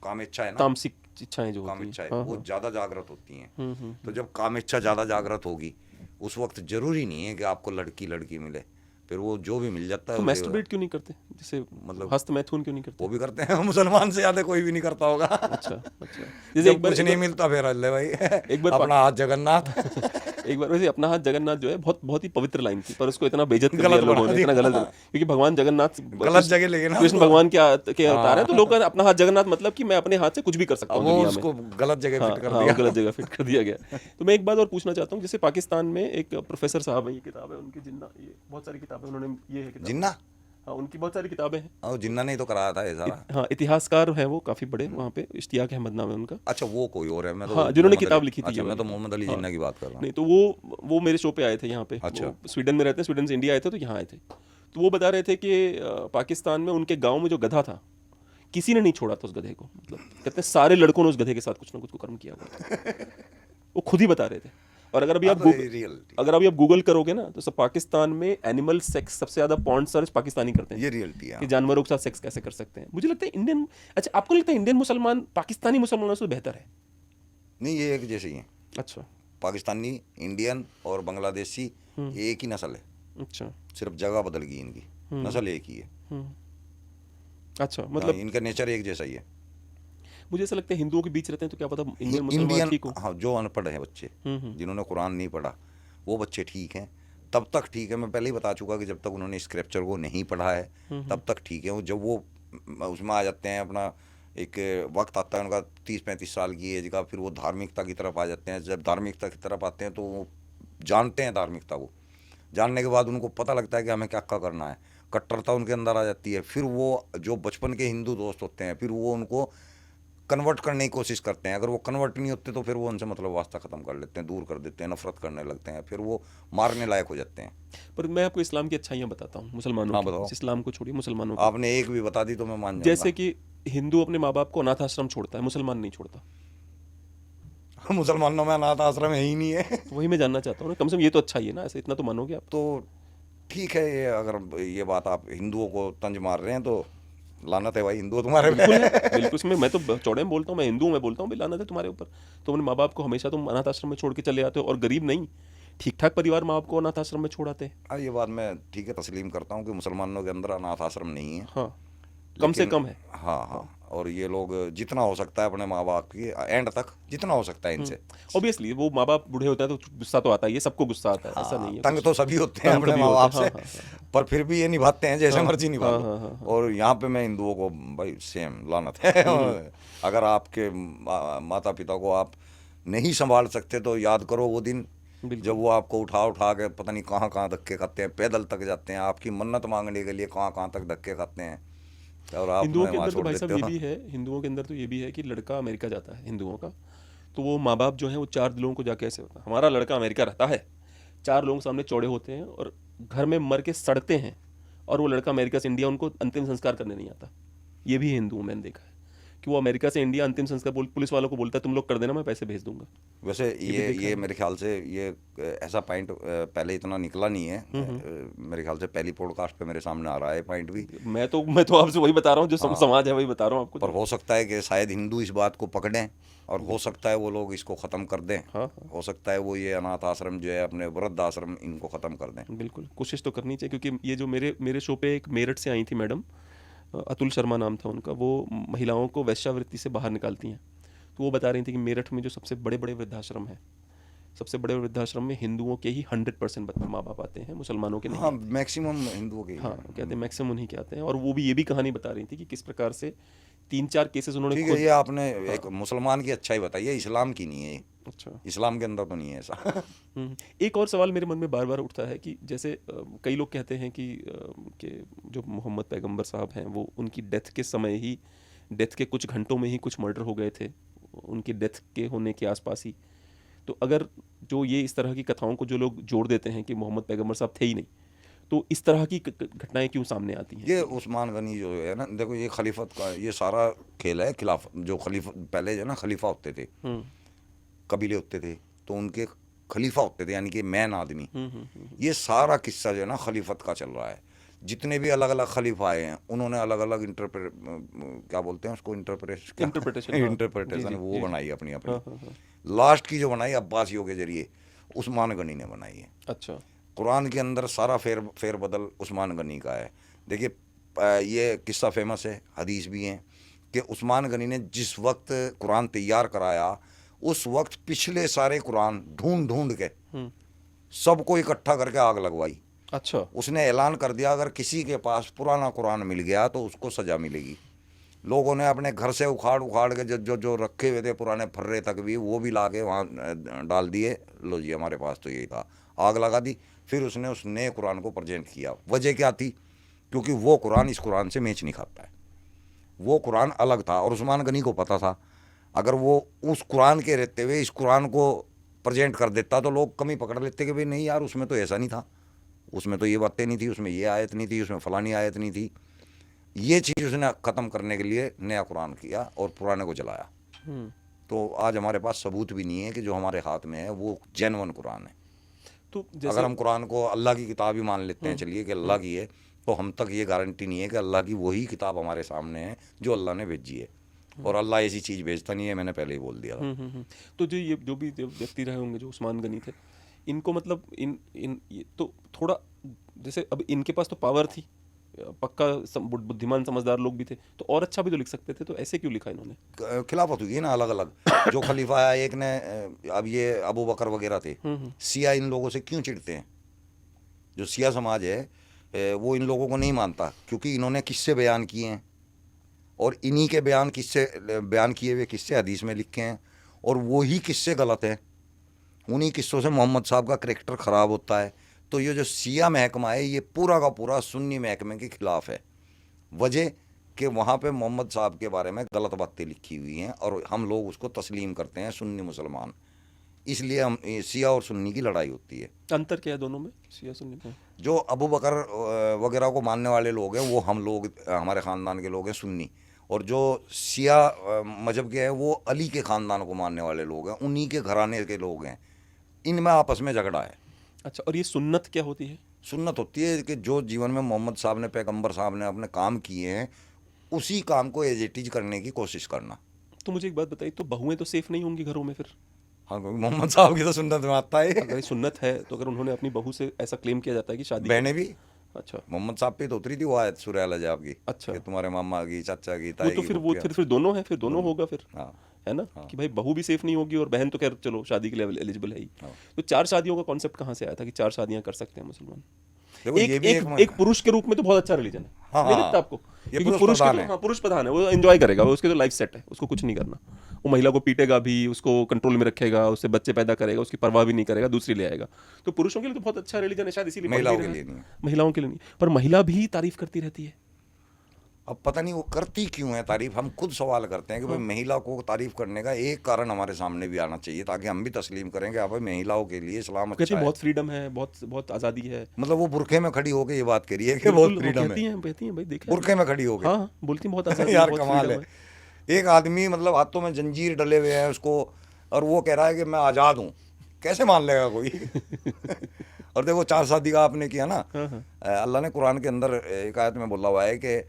काम इच्छा है ना, तामसिक इच्छाएं जो काम होती इच्छा हैं, है, वो ज़्यादा जागृत होती हैं। तो जब काम इच्छा ज़्यादा जागृत होगी, उस वक्त जरूरी नहीं है कि आपको लड़की मिले, फिर वो जो भी मिल जाता है तो उसे- मैस्टरबेट क्यों नहीं करते, जैसे मतलब- हस्तमैथुन क्यों नहीं करते? वो भी करते हैं। मुसलमान से ज्यादा कोई भी नहीं करता होगा। अच्छा अच्छा। जैसे जब एक बार कुछ नहीं मिलता फिर अल्ले भाई एक बार अपना हाथ जगन्नाथ। एक बार वैसे अपना हाथ जगन्नाथ जो है बहुत बहुत ही पवित्र लाइन थी, पर उसको इतना बेइज्जत कर दिया गलत लोगों बना ने, इतना दिया। गलत क्योंकि भगवान जगन्नाथ गलत जगह ले गए ना कृष्ण उसको। भगवान के अवतार है, तो लोग अपना हाथ जगन्नाथ मतलब कि मैं अपने हाथ से कुछ भी कर सकता हूँ वो दुनिया में। उसको गलत जगह हाँ फिट कर हाँ, दिया। वो गलत जगह फिट कर दिया गया। तो मैं एक बात और पूछना चाहता हूँ, जैसे पाकिस्तान में एक प्रोफेसर साहब है, ये किताब है उनकी जिन्ना, ये बहुत सारी किताबें उन्होंने, ये है किताब, जिन्ना, हाँ उनकी बहुत सारी किताबें हैं। और जिन्ना नहीं तो कराया था ये सारा। हाँ इतिहासकार हैं वो काफ़ी बड़े वहाँ पे, इश्तियाक अहमद नाम है उनका। अच्छा वो कोई और है, मैं तो हाँ, जिन्होंने मोहम्मद किताब अली- लिखी थी ये अच्छा मैं वाली। तो मोहम्मद अली हाँ। जिन्ना की बात कर रहा हूँ। नहीं तो वो मेरे शो पे आए थे यहाँ पे। अच्छा। वो स्वीडन में रहते हैं, स्वीडन से इंडिया आए थे तो यहाँ आए थे। तो वो बता रहे थे कि पाकिस्तान में उनके गांव में जो गधा था, किसी ने नहीं छोड़ा था उस गधे को, मतलब कहते हैं सारे लड़कों ने उस गधे के साथ कुछ ना कुछ कर्म किया हुआ था। वो खुद ही बता रहे थे। और अगर अभी आप गूगल करोगे ना तो सब पाकिस्तान में एनिमल सेक्स सबसे ज्यादा पॉर्न सर्च पाकिस्तानी करते हैं, ये रियलिटी है। कि जानवरों के साथ सेक्स कैसे कर सकते हैं। मुझे लगता है इंडियन, अच्छा आपको लगता है इंडियन मुसलमान पाकिस्तानी मुसलमानों से बेहतर है? नहीं ये एक जैसे ही है, अच्छा पाकिस्तानी, इंडियन और बांग्लादेशी ये एक ही नस्ल है, अच्छा सिर्फ जगह बदल गई इनकी, नस्ल एक ही है। अच्छा, हाँ, मतलब इनका नेचर एक जैसा ही है। मुझे ऐसा लगता है हिंदुओं के बीच रहते हैं तो क्या पता इंडियन मुसलमान ठीक हो। हाँ, जो अनपढ़ है बच्चे, जिन्होंने कुरान नहीं पढ़ा वो बच्चे ठीक हैं, तब तक ठीक है। मैं पहले ही बता चुका कि जब तक उन्होंने स्क्रिप्चर को नहीं पढ़ा है तब तक ठीक है। जब वो उसमें आ जाते हैं, अपना एक वक्त आता है उनका 30-35 साल की एज का, फिर वो धार्मिकता की तरफ आ जाते हैं। जब धार्मिकता की तरफ आते हैं तो वो जानते हैं धार्मिकता को, जानने के बाद उनको पता लगता है कि हमें क्या क्या करना है, कट्टरता उनके अंदर आ जाती है। फिर वो जो बचपन के हिंदू दोस्त होते हैं फिर वो उनको कन्वर्ट करने की कोशिश करते हैं। अगर वो कन्वर्ट नहीं होते तो फिर वो उनसे मतलब वास्ता ख़त्म कर लेते हैं, दूर कर देते हैं, नफरत करने लगते हैं, फिर वो मारने लायक हो जाते हैं। पर मैं आपको इस्लाम की अच्छाइयाँ बताता हूँ मुसलमानों हाँ, की। बताओ। इस्लाम को छोड़िए, मुसलमानों की। आपने एक भी बता दी तो मैं मान जाऊंगा। जैसे कि हिंदू अपने माँ बाप को अनाथ आश्रम छोड़ता है, मुसलमान नहीं छोड़ता। मुसलमानों में अनाथ आश्रम है ही नहीं है। तो वही मैं जानना चाहता हूँ ना, कम से कम ये तो अच्छा ही है ना, ऐसे इतना तो मानोगे आप। तो ठीक है, ये अगर ये बात आप हिंदुओं को तंज मार रहे हैं तो लानत है भाई हिंदुओं तुम्हारे बिल्कुल पे। है, बिल्कुल। इसमें मैं तो चौड़े में बोलता हूँ, मैं हिंदू हूँ, मैं बोलता हूँ लानत है तुम्हारे ऊपर। तो अपने माँ बाप को हमेशा तुम अनाथ आश्रम में छोड़ के चले आते हो, और गरीब नहीं, ठीक ठाक परिवार माँ बाप को अनाथ आश्रम में छोड़ आते हैं। हाँ, ये बात मैं ठीक है तस्लीम करता हूँ कि मुसलमानों के अंदर अनाथ आश्रम नहीं है। हाँ, कम से लेकिन- कम है। हाँ हाँ, और ये लोग जितना हो सकता है अपने माँ बाप की एंड तक जितना हो सकता है इनसे, ऑब्वियसली वो माँ बाप बूढ़े होते हैं तो गुस्सा तो आता ही है, सबको गुस्सा आता है, ऐसा नहीं है। तंग तो सभी होते हैं तंग अपने कभी माँ बाप होते से, हैं, हाँ, पर फिर भी ये निभाते हैं जैसे मर्जी निभा लो। हाँ, हाँ, और यहाँ पे मैं हिंदुओं को भाई सेम लानत है। अगर आपके माता पिता को आप नहीं संभाल सकते तो याद करो वो दिन जब वो आपको उठा उठा के पता नहीं कहाँ कहाँ धक्के खाते हैं, पैदल तक जाते हैं, आपकी मन्नत मांगने के लिए कहाँ कहाँ तक धक्के खाते हैं, और आप हिंदुओं के वहाँ अंदर तो छोड़ भाई देते साहब ये हो। भी है, हिंदुओं के अंदर तो ये भी है कि लड़का अमेरिका जाता है हिंदुओं का, तो वो माँ बाप जो है वो 4 दिलों को जाके ऐसे होता है, हमारा लड़का अमेरिका रहता है, 4 लोगों के सामने चौड़े होते हैं और घर में मर के सड़ते हैं, और वो लड़का अमेरिका से इंडिया उनको अंतिम संस्कार करने नहीं आता। ये भी हिंदुओं मैंने देखा है कि वो अमेरिका से इंडिया अंतिम संस्कार पुलिस वालों को बोलता है तुम लोग कर देना, मैं पैसे भेज दूंगा। वैसे ये मेरे ख्याल से ये ऐसा पॉइंट पहले इतना निकला नहीं है। मेरे ख्याल से पहली पॉडकास्ट पे मेरे सामने आ रहा है पॉइंट भी। मैं तो आपसे वही बता रहा हूँ जो समाज है, वही बता रहा हूँ आपको। पर हो सकता है कि शायद हिंदू इस बात को पकड़ें और हो सकता है वो लोग इसको ख़त्म कर दें। हाँ, हो सकता है वो ये अनाथ आश्रम जो है अपने वृद्ध आश्रम इनको ख़त्म कर दें। बिल्कुल कोशिश तो करनी चाहिए, क्योंकि ये जो मेरे शो पे एक मेरठ से आई थी मैडम, अतुल शर्मा नाम था उनका, वो महिलाओं को वैश्यावृत्ति से बाहर निकालती हैं। तो वो बता रही थी कि मेरठ में जो सबसे बड़े बड़े वृद्धाश्रम हैं, सबसे बड़े वृद्धाश्रम में हिंदुओं के ही 100% माँ बाप आते हैं, मुसलमानों के नहीं। हाँ, मैक्सिमम हिंदुओं के। हाँ, कहते हैं मैक्सिमम उन्हीं के आते हैं। और वो भी ये भी कहानी बता रही थी कि किस प्रकार से 3-4 केसेस उन्होंने ठीक है, ये आपने एक मुसलमान की अच्छाई बताई है, इस्लाम की नहीं है ये। अच्छा, इस्लाम के अंदर तो नहीं है ऐसा। एक और सवाल मेरे मन में बार बार उठता है कि जैसे कई लोग कहते हैं कि जो मोहम्मद पैगंबर साहब हैं वो उनकी डेथ के समय ही, डेथ के कुछ घंटों में ही कुछ मर्डर हो गए थे, उनकी डेथ के होने के आसपास ही। तो अगर जो ये इस तरह की कथाओं को जो लोग जोड़ देते हैं कि मोहम्मद पैगंबर साहब थे ही नहीं, तो इस तरह की घटनाएं क्यों सामने आती हैं? ये उस्मान गनी जो है ना, देखो ये खलीफत का ये सारा खेल है। खिलाफ जो खलीफा पहले जो ना खलीफा होते थे, कबीले होते थे, तो उनके खलीफा होते थे, यानी कि मैन आदमी। ये सारा किस्सा जो है ना खलीफत का चल रहा है। जितने भी अलग अलग खलीफा आए हैं उन्होंने अलग अलग क्या बोलते हैं उसको, इंटरप्रिटेशन वो बनाई अपनी अपनी। लास्ट की जो बनाई अब्बासियों के जरिए उस्मान गनी ने बनाई है। अच्छा, कुरान के अंदर सारा फेरबदल उस्मान गनी का है। देखिए ये किस्सा फेमस है, हदीस भी है कि उस्मान गनी ने जिस वक्त कुरान तैयार कराया उस वक्त पिछले सारे कुरान ढूंढ ढूंढ के सबको इकट्ठा करके आग लगवाई। अच्छा। उसने ऐलान कर दिया अगर किसी के पास पुराना कुरान मिल गया तो उसको सज़ा मिलेगी। लोगों ने अपने घर से उखाड़ उखाड़ के जो जो जो रखे हुए थे पुराने फर्रे तक भी वो भी ला के वहाँ डाल दिए, लो जी हमारे पास तो यही था, आग लगा दी। फिर उसने उस नए कुरान को प्रेजेंट किया। वजह क्या थी? क्योंकि वो कुरान इस कुरान से मैच नहीं खाता है, वो कुरान अलग था और उस्मान गनी को पता था अगर वो उस कुरान के रहते हुए इस कुरान को प्रेजेंट कर देता तो लोग कमी पकड़ लेते कि भाई नहीं यार उसमें तो ऐसा नहीं था, उसमें तो ये बातें नहीं थी, उसमें ये आयत नहीं थी, उसमें फलानी आयत नहीं थी। ये चीज़ उसने ख़त्म करने के लिए नया कुरान किया और पुराने को जलाया। तो आज हमारे पास सबूत भी नहीं है कि जो हमारे हाथ में है वो जेन्युइन कुरान है। तो अगर हम कुरान को अल्लाह की किताब ही मान लेते हैं चलिए कि अल्लाह की है, तो हम तक ये गारंटी नहीं है कि अल्लाह की वही किताब हमारे सामने है जो अल्लाह ने भेजी है। और अल्लाह ऐसी चीज़ भेजता नहीं है, मैंने पहले ही बोल दिया था। तो जो भी व्यक्ति रहे होंगे जो उस्मान गनी थे, इनको मतलब ये तो थोड़ा जैसे अब इनके पास तो पावर थी, पक्का बुद्धिमान समझदार लोग भी थे, तो और अच्छा भी तो लिख सकते थे, तो ऐसे क्यों लिखा इन्होंने? खिलाफत हुई है ना अलग अलग। जो खलीफा आया एक ने, अब ये अबू बकर वगैरह थे, सिया इन लोगों से क्यों चिढ़ते हैं? जो सिया समाज है वो इन लोगों को नहीं मानता क्योंकि इन्होंने किस्से बयान किए हैं और इन्हीं के बयान किए हुए किस्से हदीस में लिखे हैं और वही किस्से गलत हैं। उन्हीं किस्सों से मोहम्मद साहब का करैक्टर ख़राब होता है। तो ये जो सिया महकमा है ये पूरा का पूरा सुन्नी महकमे के ख़िलाफ़ है। वजह कि वहाँ पे मोहम्मद साहब के बारे में गलत बातें लिखी हुई हैं और हम लोग उसको तस्लीम करते हैं, सुन्नी मुसलमान। इसलिए हम सिया और सुन्नी की लड़ाई होती है। अंतर क्या है दोनों में, सिया सुन्नी में? जो अबू बकर वगैरह को मानने वाले लोग हैं वो हम लोग, हमारे ख़ानदान के लोग हैं सुन्नी, और जो सिया मजहब के हैं वो अली के ख़ानदान को मानने वाले लोग हैं, उन्हीं के घराने के लोग हैं। इनमें आपस में झगड़ा है। अच्छा, और ये सुन्नत क्या होती है? सुन्नत होती है कि जो जीवन में मोहम्मद साहब ने, पैगंबर साहब ने अपने काम किए हैं उसी काम को एज इट इज करने की कोशिश करना। तो मुझे एक बात बताइए, तो बहुएं तो सेफ नहीं होंगी घरों में फिर? हाँ, क्योंकि मोहम्मद साहब की तो सुन्नत में आता है। अगर ये सुन्नत है तो अगर उन्होंने अपनी बहू से ऐसा क्लेम किया जाता है कि शादी, बहनें भी, अच्छा, मोहम्मद साहब पे तो उतरी थी वो आयत सूरह अल अहज़ाब की, अच्छा, कि तुम्हारे मामा की, चाचा की, वो ताई तो की, फिर वो फूफिया। फिर दोनों है, फिर दोनों होगा फिर, हाँ है ना? हाँ। कि भाई बहू भी सेफ नहीं होगी और बहन तो खैर चलो शादी के लिए एलिजिबल है ही। हाँ। तो 4 शादियों का कॉन्सेप्ट कहाँ से आया था कि 4 शादियां कर सकते हैं मुसलमान? देखो एक ये भी एक पुरुष के रूप में तो बहुत अच्छा रिलीजन है, हाँ, नहीं हाँ। लगता आपको? ये क्योंकि पुरुष पुरुष प्रधान है। हाँ, पुरुष प्रधान है, वो एंजॉय करेगा, वो उसके तो लाइफ सेट है, उसको कुछ नहीं करना। वो महिला को पीटेगा भी, उसको कंट्रोल में रखेगा, उससे बच्चे पैदा करेगा, उसकी परवाह भी नहीं करेगा, दूसरी ले आएगा। तो पुरुषों के लिए तो बहुत अच्छा रिलीजन है, शायद इसीलिए महिलाओं के लिए नहीं है। महिलाओं के लिए नहीं, पर महिला भी तारीफ करती रहती है। अब पता नहीं वो करती क्यों है तारीफ। हम खुद सवाल करते हैं कि भाई महिला को तारीफ करने का एक कारण हमारे सामने भी आना चाहिए ताकि हम भी तस्लीम करें कि भाई महिलाओं के लिए इस्लाम कहती अच्छा है है। बहुत फ्रीडम है, बहुत बहुत आज़ादी है। मतलब वो बुरखे में खड़ी होकर ये बात करी है कि बहुत बिल्कुल, वो फ्रीडम कहती है। हैं भाई देख बुरखे में खड़ी होकर हाँ, बोलती हैं बहुत आज़ादी है, यार बहुत कमाल freedom है। एक आदमी मतलब हाथों में जंजीर डले हुए हैं उसको, और वो कह रहा है कि मैं आज़ाद हूँ, कैसे मान लेगा कोई? और देखो 4 शादी का आपने किया ना, अल्लाह ने कुरान के अंदर एक आयत में बोला हुआ है कि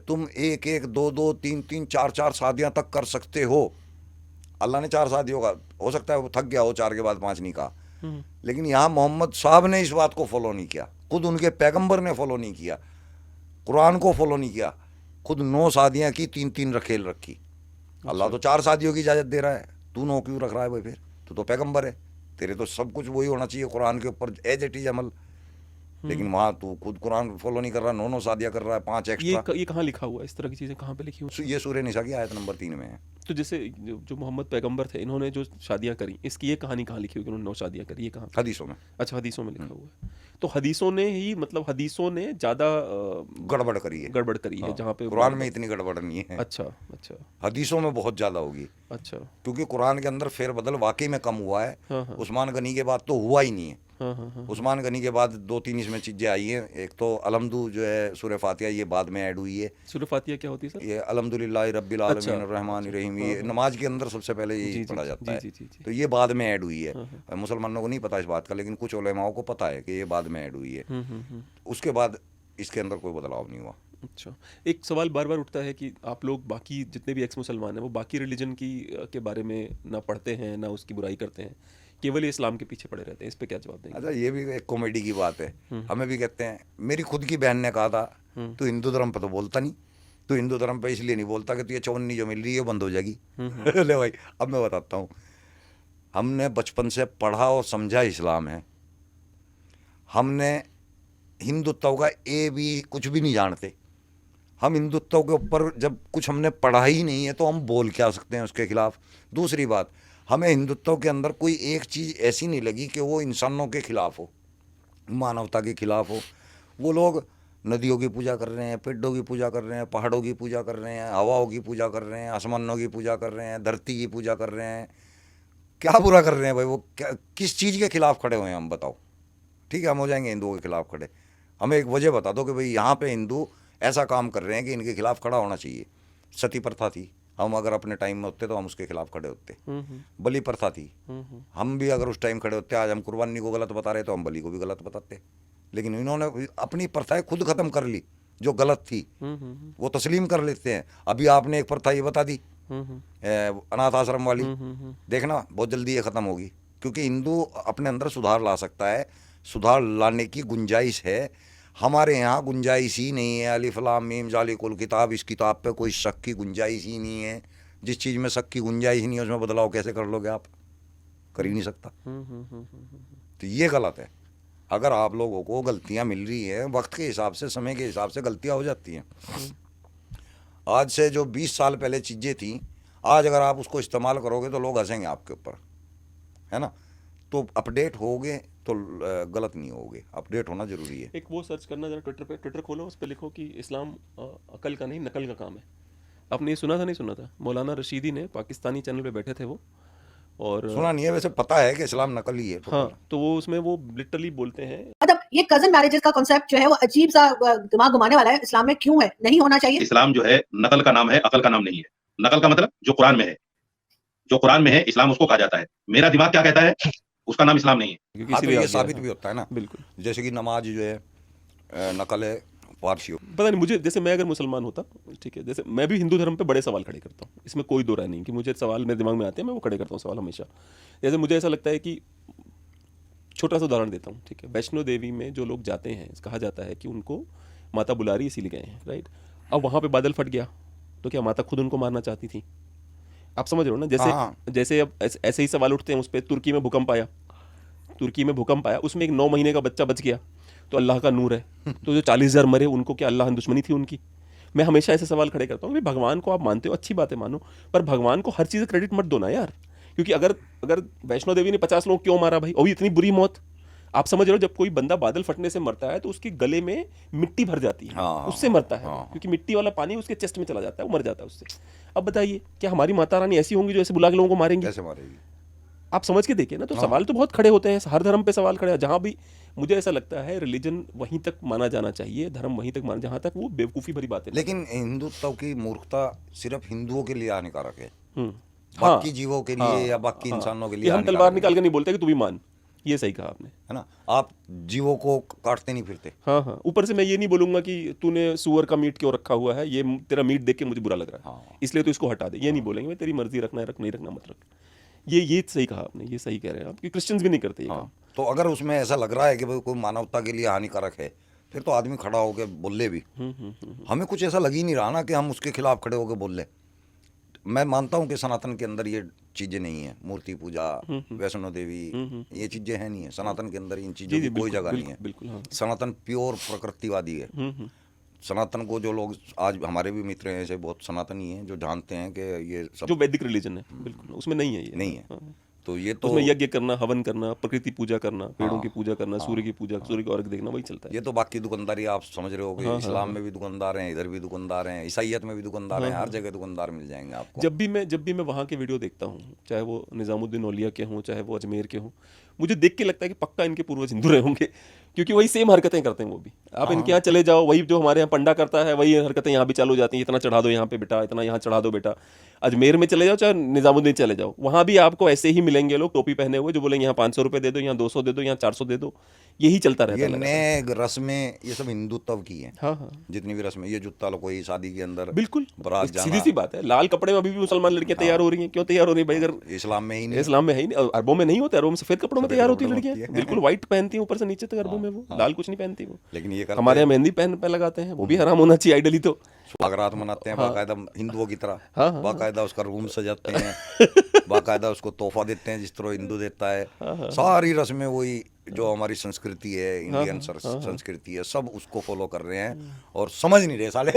तुम 1-1, 2-2, 3-3, 4-4 शादियाँ तक कर सकते हो। अल्लाह ने 4 शादियों का, हो सकता है वो थक गया हो 4 के बाद 5 नहीं कहा, लेकिन यहाँ मोहम्मद साहब ने इस बात को फॉलो नहीं किया, खुद उनके पैगंबर ने फॉलो नहीं किया, कुरान को फॉलो नहीं किया, खुद 9 शादियाँ की, 3-3 रखेल रखी। अल्लाह तो 4 शादियों की इजाज़त दे रहा है, तू 9 क्यों रख रहा है भाई? फिर तू तो पैगंबर है, तेरे तो सब कुछ वही होना चाहिए कुरान के ऊपर एज इट इज अमल। लेकिन वहाँ तू खुद कुरान फॉलो नहीं कर रहा, 9 शादियाँ कर रहा है, 5 एक्स्ट्रा। ये कहाँ लिखा हुआ है? इस तरह की चीज़ें कहाँ पे लिखी हुई? ये सूरह निसा की आयत नंबर 3 में है। तो जैसे जो मोहम्मद पैगंबर थे, इन्होंने जो शादियां करी, इसकी ये कहानी कहाँ लिखी हुई कि उन्होंने 9 शादियां करी? ये कहाँ? हदीसों में। अच्छा, हदीसों में लिखा हुआ है। तो हदीसों ने ही, मतलब हदीसों ने ज़्यादा गड़बड़ करी है, गड़बड़ करी है, जहाँ पे कुरान में इतनी गड़बड़ नहीं है। अच्छा अच्छा हदीसों में बहुत ज़्यादा होगी, अच्छा। क्योंकि कुरान के अंदर फेरबदल वाकई में कम हुआ है। हाँ हाँ उस्मान गनी के बाद तो हुआ ही नहीं है। हाँ हाँ हाँ उस्मान गनी के बाद 2-3 इसमें चीज़ें आई हैं। एक तो अलहम्दु जो है सूरह फातिहा, ये बाद में ऐड हुई है। सूरह फातिहा क्या होती है सर? ये अल्हम्दुलिल्लाह रब्बिल अच्छा, आलमीन अर्रहमानिर रहीम, ये नमाज के अंदर सबसे पहले जी यही जी पढ़ा जाता है। जी जी जी। तो ये बाद में ऐड हुई है। मुसलमानों को नहीं पता इस बात का, लेकिन कुछ उलेमाओं को पता है कि ये बाद में ऐड हुई है। उसके बाद इसके अंदर कोई बदलाव नहीं हुआ। अच्छा, एक सवाल बार बार उठता है कि आप लोग बाकी जितने भी एक्स मुसलमान हैं वो बाकी रिलीजन की के बारे में ना पढ़ते हैं ना उसकी बुराई करते हैं, केवल ये इस्लाम के पीछे पड़े रहते हैं। इस पे क्या जवाब देंगे? अच्छा, ये भी एक कॉमेडी की बात है। हमें भी कहते हैं, मेरी खुद की बहन ने कहा था तू हिंदू धर्म पर तो बोलता नहीं, तू हिंदू धर्म पे इसलिए नहीं बोलता कि तुझे चौवन्नी जो मिल रही है बंद हो जाएगी। ले भाई, अब मैं बताता हूँ। हमने बचपन से पढ़ा और समझा इस्लाम है। हमने हिंदुत्व का ए भी कुछ भी नहीं जानते। हम हिंदुत्व के ऊपर जब कुछ हमने पढ़ा ही नहीं है तो हम बोल क्या सकते हैं उसके खिलाफ। दूसरी बात, हमें हिंदुत्व के अंदर कोई एक चीज़ ऐसी नहीं लगी कि वो इंसानों के खिलाफ हो, मानवता के खिलाफ हो। वो लोग नदियों की पूजा कर रहे हैं, पेड़ों की पूजा कर रहे हैं, पहाड़ों की पूजा कर रहे हैं, हवाओं की पूजा कर रहे हैं, आसमानों की पूजा कर रहे हैं, धरती की पूजा कर रहे हैं। क्या बुरा कर रहे हैं भाई? वो क्या, किस चीज़ के खिलाफ खड़े हुए हैं हम बताओ? ठीक है, हम हो जाएंगे हिंदुओं के खिलाफ खड़े। हमें एक वजह बता दो कि भाई यहाँ पे हिंदू ऐसा काम कर रहे हैं कि इनके खिलाफ खड़ा होना चाहिए। सती प्रथा थी, हम अगर अपने टाइम में होते तो हम उसके खिलाफ खड़े होते। बलि प्रथा थी, हम भी अगर उस टाइम खड़े होते। आज हम कुर्बानी को गलत बता रहे तो हम बलि को भी गलत बताते। लेकिन इन्होंने अपनी प्रथाएं खुद खत्म कर ली जो गलत थी, वो तस्लीम कर लेते हैं। अभी आपने एक प्रथा ये बता दी अनाथ आश्रम वाली, देखना बहुत जल्दी ये खत्म होगी, क्योंकि हिंदू अपने अंदर सुधार ला सकता है। सुधार लाने की गुंजाइश है। हमारे यहाँ गुंजाइश ही नहीं है। अलिफ लाम मीम जालिकुल किताब, इस किताब पे कोई शक की गुंजाइश ही नहीं है। जिस चीज़ में शक की गुंजाइश नहीं है उसमें बदलाव कैसे कर लोगे आप? कर ही नहीं सकता। तो ये गलत है। अगर आप लोगों को गलतियाँ मिल रही हैं, वक्त के हिसाब से, समय के हिसाब से गलतियाँ हो जाती हैं। आज से जो 20 साल पहले चीज़ें थी, आज अगर आप उसको इस्तेमाल करोगे तो लोग हंसेंगे आपके ऊपर, है ना? तो अपडेट होगे तो गलत नहीं होगे। अपडेट होना जरूरी है। एक वो सर्च करना जरा ट्विटर पे, ट्विटर खोलो, उस पे लिखो कि इस्लाम अकल का नहीं नकल का काम है। आपने ये सुना था? नहीं सुना था? मौलाना रशीदी ने पाकिस्तानी चैनल पे बैठे थे वो, और सुना नहीं है, वैसे पता है कि इस्लाम नकल ही है। हाँ, तो वो उसमें वो लिटरली बोलते हैं, मतलब ये कजन मैरिजेस का कॉन्सेप्ट जो है वो अजीब सा दिमाग घुमाने वाला है। इस्लाम में क्यों है? नहीं होना चाहिए। इस्लाम जो है नकल का नाम है, अकल का नाम नहीं है। नकल का मतलब जो कुरान में है, जो कुरान में है इस्लाम उसको कहा जाता है। मेरा दिमाग क्या कहता है उसका नाम इस्लाम नहीं है। क्योंकि हाँ, तो इसीलिए ये आ गया। साबित हाँ, भी होता है ना, बिल्कुल। जैसे कि नमाज जो है नकल है पारसियों। पता नहीं, मुझे जैसे मैं अगर मुसलमान होता, ठीक है, जैसे मैं भी हिंदू धर्म पे बड़े सवाल खड़े करता हूँ, इसमें कोई दो राय नहीं कि मुझे सवाल मेरे दिमाग में आते हैं, मैं वो खड़े करता हूँ सवाल हमेशा। जैसे मुझे ऐसा लगता है कि, छोटा सा उदाहरण देता हूँ, ठीक है, वैष्णो देवी में जो लोग जाते हैं, कहा जाता है कि उनको माता बुला रही इसीलिए गए हैं, राइट? अब वहाँ पे बादल फट गया तो क्या माता खुद उनको मारना चाहती थी? आप समझ रहे हो ना? जैसे जैसे अब ऐसे ही सवाल उठते हैं उस पर। तुर्की में भूकंप आया, तुर्की में भूकंप आया, उसमें एक 9 महीने का बच्चा बच गया तो अल्लाह का नूर है। तो जो 40,000 मरे उनको क्या अल्लाह दुश्मनी थी उनकी? मैं हमेशा ऐसे सवाल खड़े करता हूँ। भगवान को आप मानते हो, अच्छी बात है, मानो, पर भगवान को हर चीज़ क्रेडिट मत दो ना यार। क्योंकि अगर अगर वैष्णो देवी ने 50 लोग क्यों मारा भाई, और भी इतनी बुरी मौत? आप समझ रहे हो, जब कोई बंदा बादल फटने से मरता है तो उसके गले में मिट्टी भर जाती है, उससे मरता है, क्योंकि मिट्टी वाला पानी उसके चेस्ट में चला जाता है, वो मर जाता है उससे। अब बताइए, क्या हमारी माता रानी ऐसी होंगी जो ऐसे बुला के लोगों को मारेंगी? कैसे मारेगी? आप समझ के देखिए ना। तो सवाल तो बहुत खड़े होते हैं, हर धर्म पे सवाल खड़े हैं। जहाँ भी मुझे ऐसा लगता है रिलीजन वहीं तक माना जाना चाहिए, धर्म वहीं तक माना, जहाँ तक वो बेवकूफ़ी भरी बातें। लेकिन हिंदुत्व की मूर्खता सिर्फ हिंदुओं के लिए हानिकारक है, हाँ, बाकी जीवों के लिए या बाकी इंसानों के लिए हम तलवार निकाल के नहीं बोलते कि तू भी मान, ये सही कहा आपने, है ना? आप जीवों को काटते नहीं फिरते। हाँ हाँ। ऊपर से मैं ये नहीं बोलूंगा कि तूने सुअर का मीट क्यों रखा हुआ है, ये तेरा मीट देख के मुझे बुरा लग रहा है, इसलिए तो इसको हटा दे, ये नहीं बोलेंगे। मैं तेरी मर्जी, रखना है रख, नहीं रखना मत रख। ये सही कहा आपने, ये सही कह रहे हैं आप, कि क्रिश्चियंस भी नहीं करते ये काम। तो अगर उसमें ऐसा लग रहा है कि भाई कोई मानवता के लिए हानिकारक है, फिर तो आदमी खड़ा होकर बोले भी। हमें कुछ ऐसा लग ही नहीं रहा ना कि हम उसके खिलाफ खड़े होकर बोल लें। मैं मानता हूं कि सनातन के अंदर ये चीजें नहीं है, मूर्ति पूजा, वैष्णो देवी, ये चीजें हैं नहीं है सनातन के अंदर। इन चीजों की कोई जगह नहीं है। बिल्कुल, हाँ। सनातन प्योर प्रकृतिवादी है। सनातन को जो लोग, आज हमारे भी मित्र हैं ऐसे बहुत सनातनी हैं जो जानते हैं कि ये सब जो वैदिक रिलीजन है, बिल्कुल उसमें नहीं है, ये नहीं है। हाँ। तो ये तो उसमें यज्ञ करना, हवन करना, प्रकृति पूजा करना, पेड़ों की पूजा करना, सूर्य की पूजा, सूर्य को अर्घ देखना, वही चलता है। ये तो बाकी दुकानदारी आप समझ रहे हो। इस्लाम में भी दुकानदार हैं, इधर भी दुकानदार हैं, ईसाइयत में भी दुकानदार हैं, हर जगह दुकानदार मिल जाएंगे आपको। जब भी मैं वहाँ के वीडियो देखता हूँ, चाहे वो निज़ामुद्दीन औलिया के हों, चाहे वो अजमेर के हों, मुझे देख के लगता है कि पक्का इनके पूर्वज हिंदू रहे होंगे, क्योंकि वही सेम हरकतें करते हैं वो भी। आप इनके यहाँ चले जाओ, वही जो हमारे यहाँ पंडा करता है वही हरकतें यहाँ भी चालू हो जाती हैं। इतना चढ़ा दो यहाँ पे बेटा, इतना यहाँ चढ़ा दो बेटा। अजमेर में चले जाओ, चाहे निज़ामुद्दीन चले जाओ, वहाँ भी आपको ऐसे ही मिलेंगे लोग टोपी पहने हुए जो बोलेंगे यहाँ 500 रुपये दे दो, यहाँ 200 दे दो, यहाँ 400 दे दो। यही चलता रहता ये है लगातार। नए रस्में ये सब हिंदुत्व की हैं। हाँ हाँ जितनी भी रस्में, ये जुत्ता लो, कोई शादी के अंदर बिल्कुल, बारात सीधी जाना, सी बात है। लाल कपड़े में अभी भी मुसलमान लड़कियां तैयार हो रही हैं। क्यों तैयार हो रही हैं भाई? अगर इस्लाम में ही नहीं। इस्लाम में है ही नहीं, अरबों में नहीं होते, अरबों में सफेद कपड़ों में सफेद तैयार होती कपड़ों है में लड़कियां, होती है। बिल्कुल व्हाइट पहनती हैं ऊपर से नीचे तक, अरबों में वो लाल कुछ नहीं पहनती वो। लेकिन ये करते हमारे यहाँ मेहंदी पहन पे लगाते हैं, वो भी हराम होना चाहिए आइडली तो। बागरात मनाते हैं बाकायदा हिंदुओं की तरह। हाँ, हाँ, बाकायदा उसका रूम सजाते हैं, बाकायदा उसको तोहफा देते हैं जिस तरह हिंदू देता है। सारी रस्में वही जो हमारी संस्कृति है, इंडियन संस्कृति है, सब उसको फॉलो कर रहे हैं और समझ नहीं रहे साले।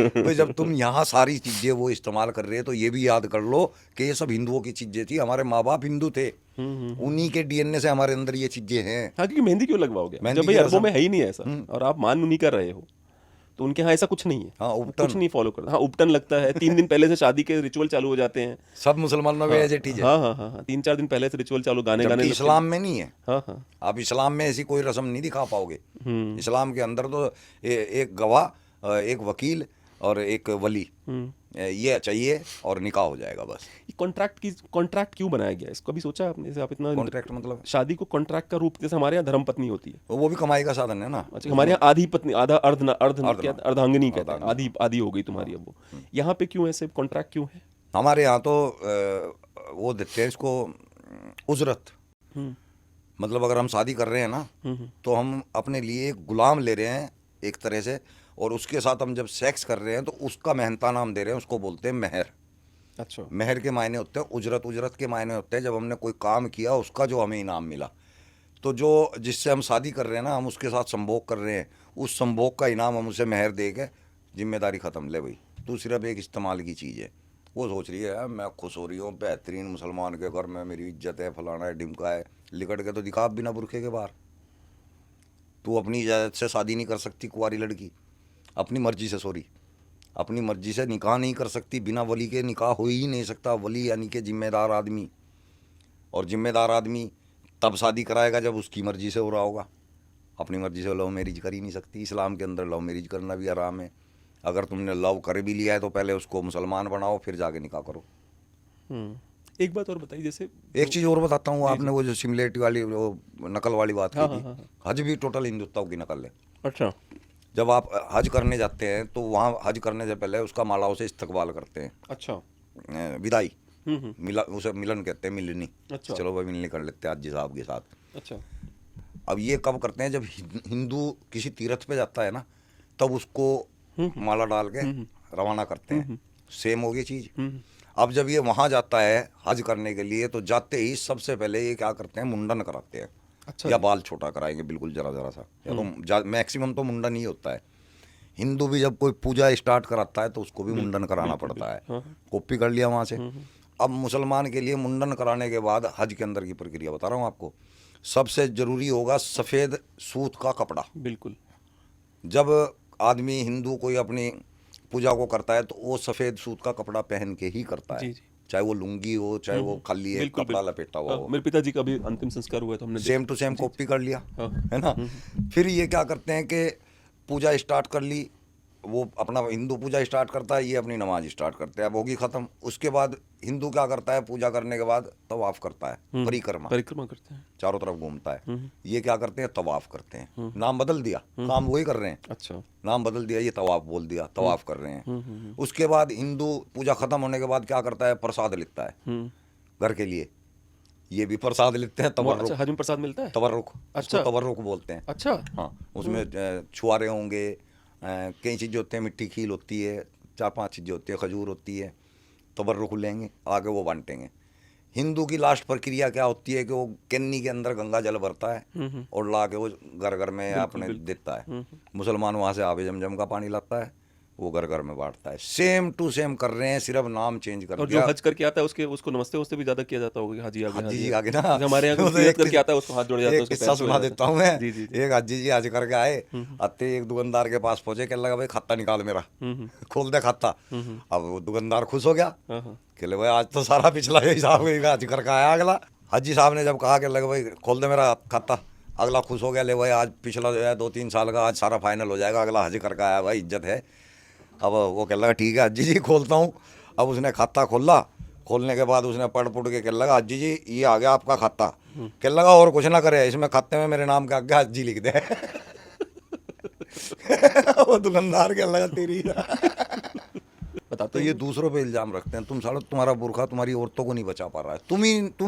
तो जब तुम यहाँ सारी चीजें वो इस्तेमाल कर रहे हैं तो ये भी याद कर लो कि ये सब हिंदुओं की चीजें थी। हमारे माँ बाप हिंदू थे, उन्हीं के डीएनए से हमारे अंदर ये चीजें हैं। हाँ, क्योंकि मेहंदी क्यों लगवाओगे मेहंदी जब भाई की अरबों रस्म। में है ही नहीं ऐसा, और आप मान नहीं कर रहे हो, तो उनके यहाँ ऐसा कुछ नहीं है। हाँ, वो उपटन। कुछ नहीं फॉलो करते। हाँ, उपटन लगता है, 3 दिन पहले से शादी के रिचुअल चालू हो जाते हैं। सब मुसलमानों में एज इट इज है। हाँ हाँ हाँ हाँ, 3-4 दिन पहले से रिचुअल चालू, गाने गाने जबकि लगते इस्लाम में नहीं है। हैं। हाँ हाँ आप इस्लाम में ऐसी कोई रस्म नहीं दिखा पाओगे। इस्लाम के अंदर तो एक गवाह, एक वकील और एक वली, ये चाहिए और निकाह हो जाएगा बस। ये कॉन्ट्रैक्ट क्यों बनाया गया? इसको भी सोचा आपने? जैसे आप इतना कॉन्ट्रैक्ट मतलब शादी को कॉन्ट्रैक्ट का रूप, जैसे हमारे यहाँ धर्म पत्नी होती है। वो भी कमाई का साधन है ना। अच्छा, हमारे यहाँ आधी पत्नी, आधा अर्धांगिनी कहते हैं, आधी हो गई तुम्हारी अब वो। यहाँ पे क्यों ऐसे कॉन्ट्रैक्ट क्यों है? हमारे यहाँ तो वो देते हैं इसको उजरत। मतलब अगर हम शादी कर रहे हैं ना तो हम अपने लिए एक गुलाम ले रहे हैं एक तरह से, और उसके साथ हम जब सेक्स कर रहे हैं तो उसका मेहनता नाम दे रहे हैं, उसको बोलते हैं मेहर। अच्छा, मेहर के मायने होते हैं उजरत, उजरत के मायने होते हैं जब हमने कोई काम किया उसका जो हमें इनाम मिला। तो जो जिससे हम शादी कर रहे हैं ना, हम उसके साथ संभोग कर रहे हैं, उस संभोग का इनाम हम उसे मेहर दे के जिम्मेदारी ख़त्म। ले भाई तू सिर्फ एक इस्तेमाल की चीज़ है। वो सोच रही है मैं खुश हो रही हूँ, बेहतरीन मुसलमान के घर में मेरी इज्जत है, फलाना है, ढिमका है, लिकट के तो दिखा बिना बुरखे के बाहर। तू अपनी इजाज़त से शादी नहीं कर सकती कुंवारी लड़की, अपनी मर्जी से, सॉरी अपनी मर्जी से निकाह नहीं कर सकती, बिना वली के निकाह हो ही नहीं सकता। वली यानी कि जिम्मेदार आदमी, और जिम्मेदार आदमी तब शादी कराएगा जब उसकी मर्जी से हो रहा होगा। अपनी मर्जी से लव मैरिज कर ही नहीं सकती। इस्लाम के अंदर लव मैरिज करना भी हराम है। अगर तुमने लव कर भी लिया है तो पहले उसको मुसलमान बनाओ, फिर जाके निकाह करो। एक बात और बताइए, जैसे एक चीज़ और बताता हूँ, आपने वो जो सिमिलरिटी वाली वो नकल वाली बात की थी, हज भी टोटल हिंदुत्व की नकल है। अच्छा, जब आप हज करने जाते हैं तो वहाँ हज करने से पहले उसका मालाओं से इस्तकबाल करते हैं, अच्छा, विदाई, उसे मिलन कहते हैं, मिलनी। अच्छा। चलो भाई मिलनी कर लेते हैं हाजी साहब के साथ। अच्छा, अब ये कब करते हैं? जब हिंदू किसी तीर्थ पे जाता है ना, तब उसको माला डाल के रवाना करते हैं। सेम हो गई चीज़। अब जब ये वहाँ जाता है हज करने के लिए, तो जाते ही सबसे पहले ये क्या करते हैं? मुंडन कराते हैं। अच्छा, या बाल छोटा कराएंगे बिल्कुल जरा जरा सा, या तो मैक्सिमम तो मुंडन ही होता है। हिंदू भी जब कोई पूजा स्टार्ट कराता है तो उसको भी मुंडन कराना पड़ता है। कॉपी कर लिया वहाँ से। अब मुसलमान के लिए मुंडन कराने के बाद हज के अंदर की प्रक्रिया बता रहा हूँ आपको। सबसे ज़रूरी होगा सफ़ेद सूत का कपड़ा। बिल्कुल। जब आदमी हिंदू कोई अपनी पूजा को करता है तो वो सफ़ेद सूत का कपड़ा पहन के ही करता है। जी, जी। चाहे वो लुंगी हो, चाहे वो खाली एक कपड़ा लपेटा हुआ हो। मेरे पिताजी का भी अंतिम संस्कार हुआ तो हमने सेम टू सेम कॉपी कर लिया, हाँ। है ना। फिर ये क्या करते हैं कि पूजा स्टार्ट कर ली, वो अपना हिंदू पूजा स्टार्ट करता है, ये अपनी नमाज स्टार्ट करते हैं। अब होगी ख़त्म। उसके बाद हिंदू क्या करता है? पूजा करने के बाद तवाफ़ करता है, परिक्रमा करते हैं, चारों तरफ घूमता है। ये क्या करते हैं? तवाफ़ करते हैं। नाम बदल दिया, काम वही कर रहे हैं। अच्छा, नाम बदल दिया, ये तवाफ़ बोल दिया, तवाफ़ कर रहे हैं। उसके बाद हिंदू पूजा ख़त्म होने के बाद क्या करता है? प्रसाद लिखता है घर के लिए। ये भी प्रसाद लिखते हैं, तबर्रुक। अच्छा, हज में प्रसाद मिलता है? तबर्रुक, अच्छा, उसको तबर्रुक बोलते हैं। अच्छा, हाँ, उसमें छुआरे होंगे, कई चीज़ें होती हैं, मिट्टी खील होती है, 4-5 चीज़ें होती है, खजूर होती है। तबर्रुक लेंगे, आगे वो बांटेंगे। हिंदू की लास्ट प्रक्रिया क्या होती है कि वो केन्नी के अंदर गंगा जल भरता है और ला के वो घर घर में अपने देता है। मुसलमान वहाँ से आबे जमजम का पानी लाता है, वो घर घर में बांटता है। सेम टू सेम कर रहे हैं, सिर्फ नाम चेंज कर और जो दिया। हज करके आता है उसको नमस्ते वस्ते भी ज्यादा किया जाता होगा कि हाजी आगे, हाजी जी आगे ना। जैसे हमारे यहाँ तो तीरथ करके आता है उसको हाथ जोड़ जाता है, एक उसके किस्सा पैर छुए सुना जाते हैं। देता हूँ मैं। जी, जी, जी। एक हाजी जी हज करके आए, आते एक दुकानदार के पास पहुंचे, कहने लगा भाई खाता निकाल मेरा, खोल दे खाता। अब वो दुकानदार खुश हो गया, कहले भाई आज तो सारा पिछला हिसाब हज करके आया अगला। हाजी साहब ने जब कहा कि लगा भाई खोल दे मेरा खाता, अगला खुश हो गया, ले भाई आज पिछला जो है 2-3 साल का आज सारा फाइनल हो जाएगा, अगला हज करके आया भाई, इज्जत है। अब वो कह लगा ठीक है हाजी जी खोलता हूँ। अब उसने खाता खोला, खोलने के बाद उसने पढ़ पुढ़ के कह लगा हाजी जी ये आ गया आपका खाता। कहने लगा और कुछ ना करे, इसमें खाते में मेरे नाम के आगे हाजी लिख दे। वो दुकानदार कहने लगा तेरी। बताते तो हैं ये दूसरों पे इल्जाम रखते हैं, तुम सालों तुम्हारा बुरखा तुम्हारी औरतों को नहीं बचा पा रहा है, तुम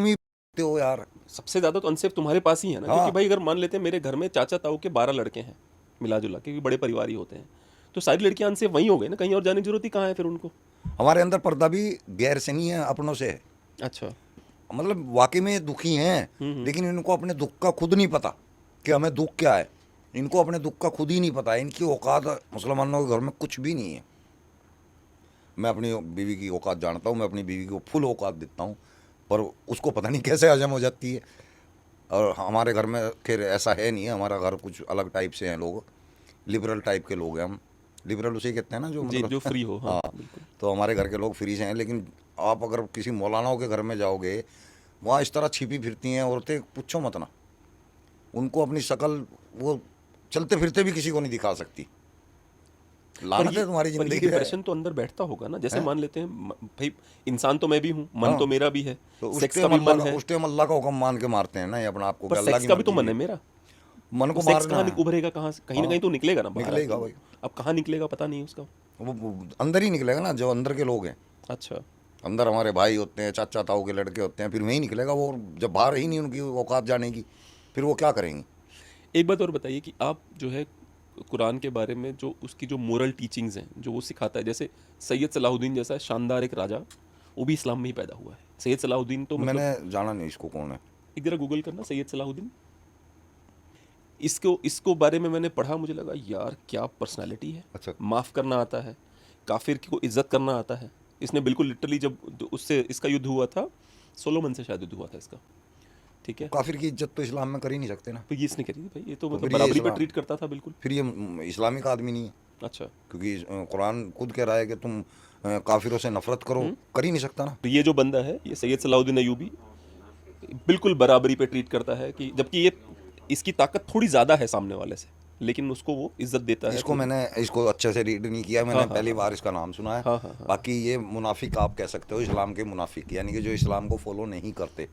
ही हो यार। सबसे ज्यादा कॉन्सेप्ट तुम्हारे पास ही है ना, हाँ। क्योंकि भाई अगर मान लेते हैं मेरे घर में चाचा ताऊ के 12 लड़के हैं मिला जुला, क्योंकि बड़े परिवार ही होते हैं, तो सारी लड़कियां अनसेफ वहीं हो गई ना, कहीं और जाने की जरूरत ही कहाँ है फिर उनको। हमारे अंदर पर्दा भी गैर से नहीं है, अपनों से है। अच्छा। मतलब वाकई में ये दुखी हैं, लेकिन इनको अपने दुख का खुद नहीं पता कि हमें दुख क्या है। इनको अपने दुख का खुद ही नहीं पता है। इनकी औकात मुसलमानों के घर में कुछ भी नहीं है। मैं अपनी बीवी की औकात जानता हूँ, मैं अपनी बीवी को फुल औकात देता हूँ, पर उसको पता नहीं कैसे हजम हो जाती है। और हमारे घर में खैर ऐसा है नहीं है, हमारा घर कुछ अलग टाइप से हैं लोग, लिबरल टाइप के लोग हैं हम। लिबरल उसे कहते हैं ना जो जी, मतलब जो फ्री हो। हाँ, हाँ, बिल्कुल। तो हमारे घर के लोग फ्री से हैं। लेकिन आप अगर किसी मौलानाओं के घर में जाओगे, वहाँ इस तरह छिपी फिरती हैं औरतें, पूछो मत ना। उनको अपनी शक्ल वो चलते फिरते भी किसी को नहीं दिखा सकती। लानत है तुम्हारी पर ये जिंदगी है। डिप्रेशन तो अंदर बैठता होगा ना, जैसे हैं? मान लेते हैं भाई इंसान तो मैं भी हूँ, मन हाँ। तो मेरा भी है, तो उस सेक्स का टाइम भी अल्लाह मन का है, उस टाइम अल्लाह का हुक्म मान के मारते हैं ना ये अपना आपको, पर कि अल्लाह सेक्स की का भी तो मर्जी मन है है। मेरा। मन को सेक्स कहाँ मारना है। उभरेगा, कहाँ से कहीं ना हाँ। कहीं तो निकलेगा ना बाहर। निकलेगा आके। भाई। अब कहाँ निकलेगा पता नहीं उसका। वो अंदर ही निकलेगा ना, जो अंदर के लोग हैं। अच्छा। अंदर हमारे भाई होते हैं, चाचा ताऊ के लड़के होते हैं, फिर वहीं निकलेगा वो। जब बाहर ही नहीं उनकी औकात जाने की, फिर वो क्या करेंगे। एक बात और बताइए कि आप जो है कुरान के बारे में जो उसकी जो मोरल टीचिंग्स हैं जो वो सिखाता है, जैसे सैयद सलाहुद्दीन जैसा शानदार एक राजा, वो भी इस्लाम में ही पैदा हुआ है। सैयद सलाहुद्दीन तो मतलब मैंने जाना नहीं इसको कौन है। एक जरा गूगल करना सैयद सलाहुद्दीन। इसको बारे में मैंने पढ़ा, मुझे लगा यार क्या पर्सनालिटी है। अच्छा। माफ़ करना आता है, काफिर को इज्जत करना आता है। इसने बिल्कुल लिटरली जब उससे इसका युद्ध हुआ था, सोलोमन से शायद युद्ध हुआ था इसका, ठीक है, काफिर की इज्जत तो इस्लाम में कर ही नहीं सकते ना। तो ये इसने करी थी भाई, ये तो मतलब फिर ये बराबरी पर इस्लाम- ट्रीट करता था बिल्कुल। फिर ये इस्लामिक आदमी नहीं है, अच्छा। क्योंकि कुरान खुद कह रहा है कि तुम काफिरों से नफरत करो। कर ही नहीं सकता ना। तो ये जो बंदा है, ये सैयद सलाहुद्दीन अयूबी, बिल्कुल बराबरी पे ट्रीट करता है कि जबकि ये इसकी ताकत थोड़ी ज़्यादा है सामने वाले से, लेकिन उसको वो इज्जत देता है। इसको मैंने इसको अच्छे से रीड नहीं किया, मैंने हाँ, पहली बार इसका नाम सुना है। हाँ, हाँ, हाँ। बाकी ये मुनाफिक आप कह सकते हो, इस्लाम के मुनाफिक, यानी कि जो इस्लाम को फॉलो नहीं करते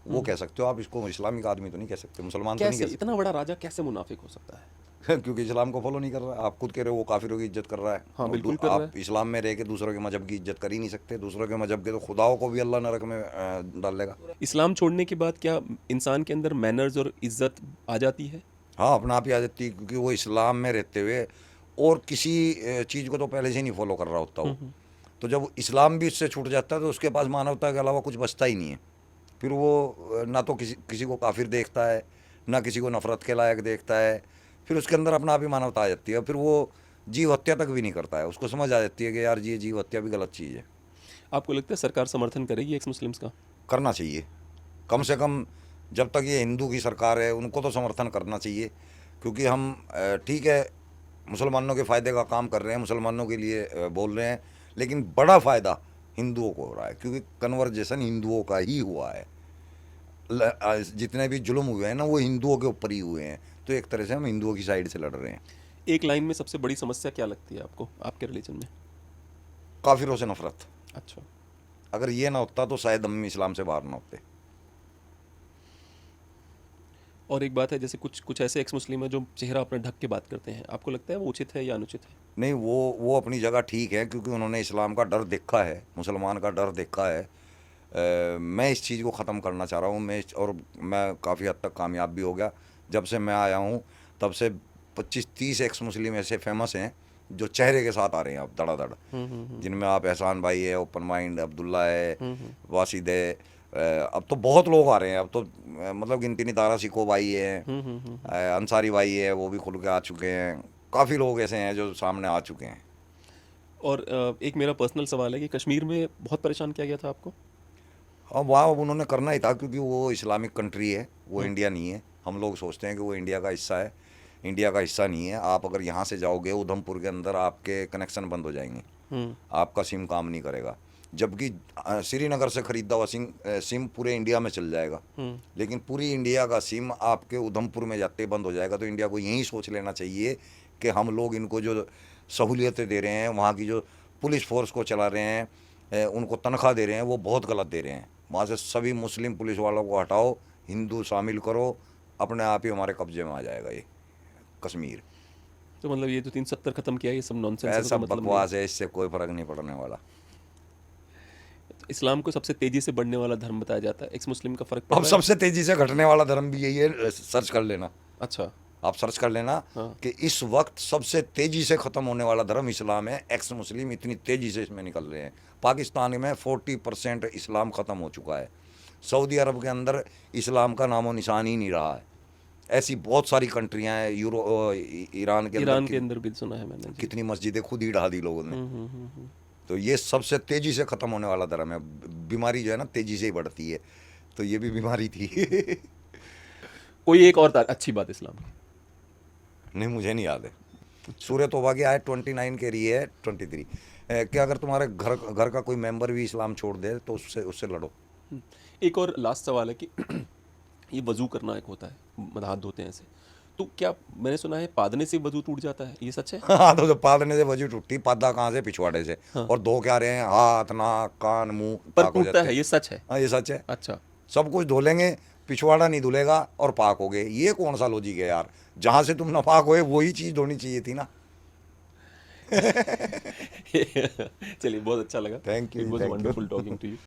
वो कह सकते हो आप। इसको इस्लामिक आदमी तो नहीं कह सकते, मुसलमान तो नहीं कैसे कह इतना बड़ा राजा कैसे मुनाफिक हो सकता है? सकते। क्योंकि इस्लाम को फॉलो नहीं कर रहा है। आप खुद कह रहे हो वो काफिरों की इज्जत कर रहा है। हाँ, और बिल्कुल कर रहा आप इस्लाम में रह के दूसरों के मजहब की इज्जत कर ही नहीं सकते। दूसरों के मजहब के तो खुदाओं को भी अल्लाह नरक में डाल देगा। इस्लाम छोड़ने के बाद क्या इंसान के अंदर मैनर्स और इज्जत आ जाती है? हाँ, अपना आप ही आ जाती है, क्योंकि वो इस्लाम में रहते हुए और किसी चीज़ को तो पहले से ही नहीं फॉलो कर रहा होता वो। तो जब इस्लाम भी इससे छूट जाता है तो उसके पास मानवता के अलावा कुछ बचता ही नहीं है। फिर वो ना तो किसी को काफिर देखता है, ना किसी को नफरत के लायक देखता है। फिर उसके अंदर अपना आप ही मानवता आ जाती है। फिर वो जीव हत्या तक भी नहीं करता है। उसको समझ आ जाती है कि यार ये जीव हत्या भी गलत चीज़ है। आपको लगता है सरकार समर्थन करेगी एक्स मुस्लिम्स का? करना चाहिए, कम से कम जब तक ये हिंदू की सरकार है उनको तो समर्थन करना चाहिए। क्योंकि हम ठीक है मुसलमानों के फ़ायदे का काम कर रहे हैं, मुसलमानों के लिए बोल रहे हैं, लेकिन बड़ा फ़ायदा हिंदुओं को हो रहा है, क्योंकि कन्वर्जेशन हिंदुओं का ही हुआ है। जितने भी जुल्म हुए हैं ना वो हिंदुओं के ऊपर ही हुए हैं। तो एक तरह से हम हिंदुओं की साइड से लड़ रहे हैं। एक लाइन में सबसे बड़ी समस्या क्या लगती है आपको आपके रिलीजन में? काफिरों से नफरत। अच्छा। अगर ये ना होता तो शायद हम इस्लाम से बाहर ना होते। और एक बात है, जैसे कुछ ऐसे एक्स मुस्लिम है जो चेहरा अपने ढक के बात करते हैं, आपको लगता है वो उचित है या अनुचित है? नहीं, वो अपनी जगह ठीक है, क्योंकि उन्होंने इस्लाम का डर देखा है, मुसलमान का डर देखा है। मैं इस चीज़ को ख़त्म करना चाह रहा हूँ। मैं काफ़ी हद तक कामयाब भी हो गया। जब से मैं आया हूँ तब से 25-30 एक्स मुस्लिम ऐसे फेमस हैं जो चेहरे के साथ आ रहे हैं अब धड़ाधड़, जिनमें आप एहसान भाई है, ओपन माइंड अब्दुल्ला है, वासिद है। अब तो बहुत लोग आ रहे हैं। अब तो मतलब गिनती नहीं, तारा सिको भाई है, अंसारी भाई है, वो भी खुल के आ चुके हैं। काफ़ी लोग ऐसे हैं जो सामने आ चुके हैं। और एक मेरा पर्सनल सवाल है कि कश्मीर में बहुत परेशान किया गया था आपको? अब वहाँ उन्होंने करना ही था, क्योंकि वो इस्लामिक कंट्री है, वो इंडिया नहीं है। हम लोग सोचते हैं कि वो इंडिया का हिस्सा है, इंडिया का हिस्सा नहीं है। आप अगर यहाँ से जाओगे उधमपुर के अंदर आपके कनेक्शन बंद हो जाएंगे, आपका सिम काम नहीं करेगा। जबकि श्रीनगर से खरीदा हुआ सिम पूरे इंडिया में चल जाएगा, लेकिन पूरी इंडिया का सिम आपके उधमपुर में जाते बंद हो जाएगा। तो इंडिया को यही सोच लेना चाहिए कि हम लोग इनको जो सहूलियतें दे रहे हैं, वहाँ की जो पुलिस फोर्स को चला रहे हैं, उनको तनख्वाह दे रहे हैं, वो बहुत गलत दे रहे हैं। वहाँ से सभी मुस्लिम पुलिस वालों को हटाओ, हिंदू शामिल करो, अपने आप ही हमारे कब्जे में आ जाएगा ये कश्मीर। तो मतलब ये जो 370 खत्म किया ये सब नॉनसेंस है, ऐसा तो मतलब नहीं बकवास है, इससे कोई फर्क नहीं पड़ने वाला। है। तो इस्लाम को सबसे तेजी से बढ़ने वाला धर्म बताया जाता है, एक्स मुस्लिम का फर्क अब पड़ रहा है? सबसे तेजी से घटने वाला धर्म भी यही है, सर्च कर लेना, अच्छा, आप सर्च कर लेना हाँ। कि इस वक्त सबसे तेजी से खत्म होने वाला धर्म इस्लाम है। एक्स मुस्लिम इतनी तेजी से इसमें निकल रहे हैं। पाकिस्तान में 40% इस्लाम खत्म हो चुका है। सऊदी अरब के अंदर इस्लाम का नामो निशान ही नहीं रहा है। ऐसी बहुत सारी कंट्रियां हैं, ईरान के ईरान के अंदर अंदर भी सुना है मैंने जी। कितनी मस्जिदें खुद ही ढा दी लोगों ने। तो ये सबसे तेजी से खत्म होने वाला धर्म है। बीमारी जो है ना तेजी से ही बढ़ती है, तो ये भी बीमारी थी। कोई एक और अच्छी बात इस्लाम की? नहीं, मुझे नहीं याद है। सूरह तौबा की आयत 29 के लिए है 23 कि अगर तुम्हारे घर का कोई मेंबर भी इस्लाम छोड़ दे तो उससे लड़ो। एक और लास्ट सवाल है कि ये वजू करना एक होता है, हाथ धोते हैं ऐसे, तो क्या मैंने सुना है पादने से वजू टूट जाता है, ये सच है? हाँ, तो पादने से वजू टूटती, पादा कहाँ से? पिछवाड़े से। हाँ। और धो क्या रहे हैं? हाथ, नाक, कान, मुंह पर पाक हो टूटता जाते है, ये सच है? हाँ, ये सच है। अच्छा। सब कुछ धो लेंगे, पिछवाड़ा नहीं धुलेगा और पाक हो गए। ये कौन सा लॉजिक है यार? जहां से तुम नापाक हुए वही चीज धोनी चाहिए थी ना। चलिए, बहुत अच्छा लगा। Thank you, it was thank you. Wonderful talking to you.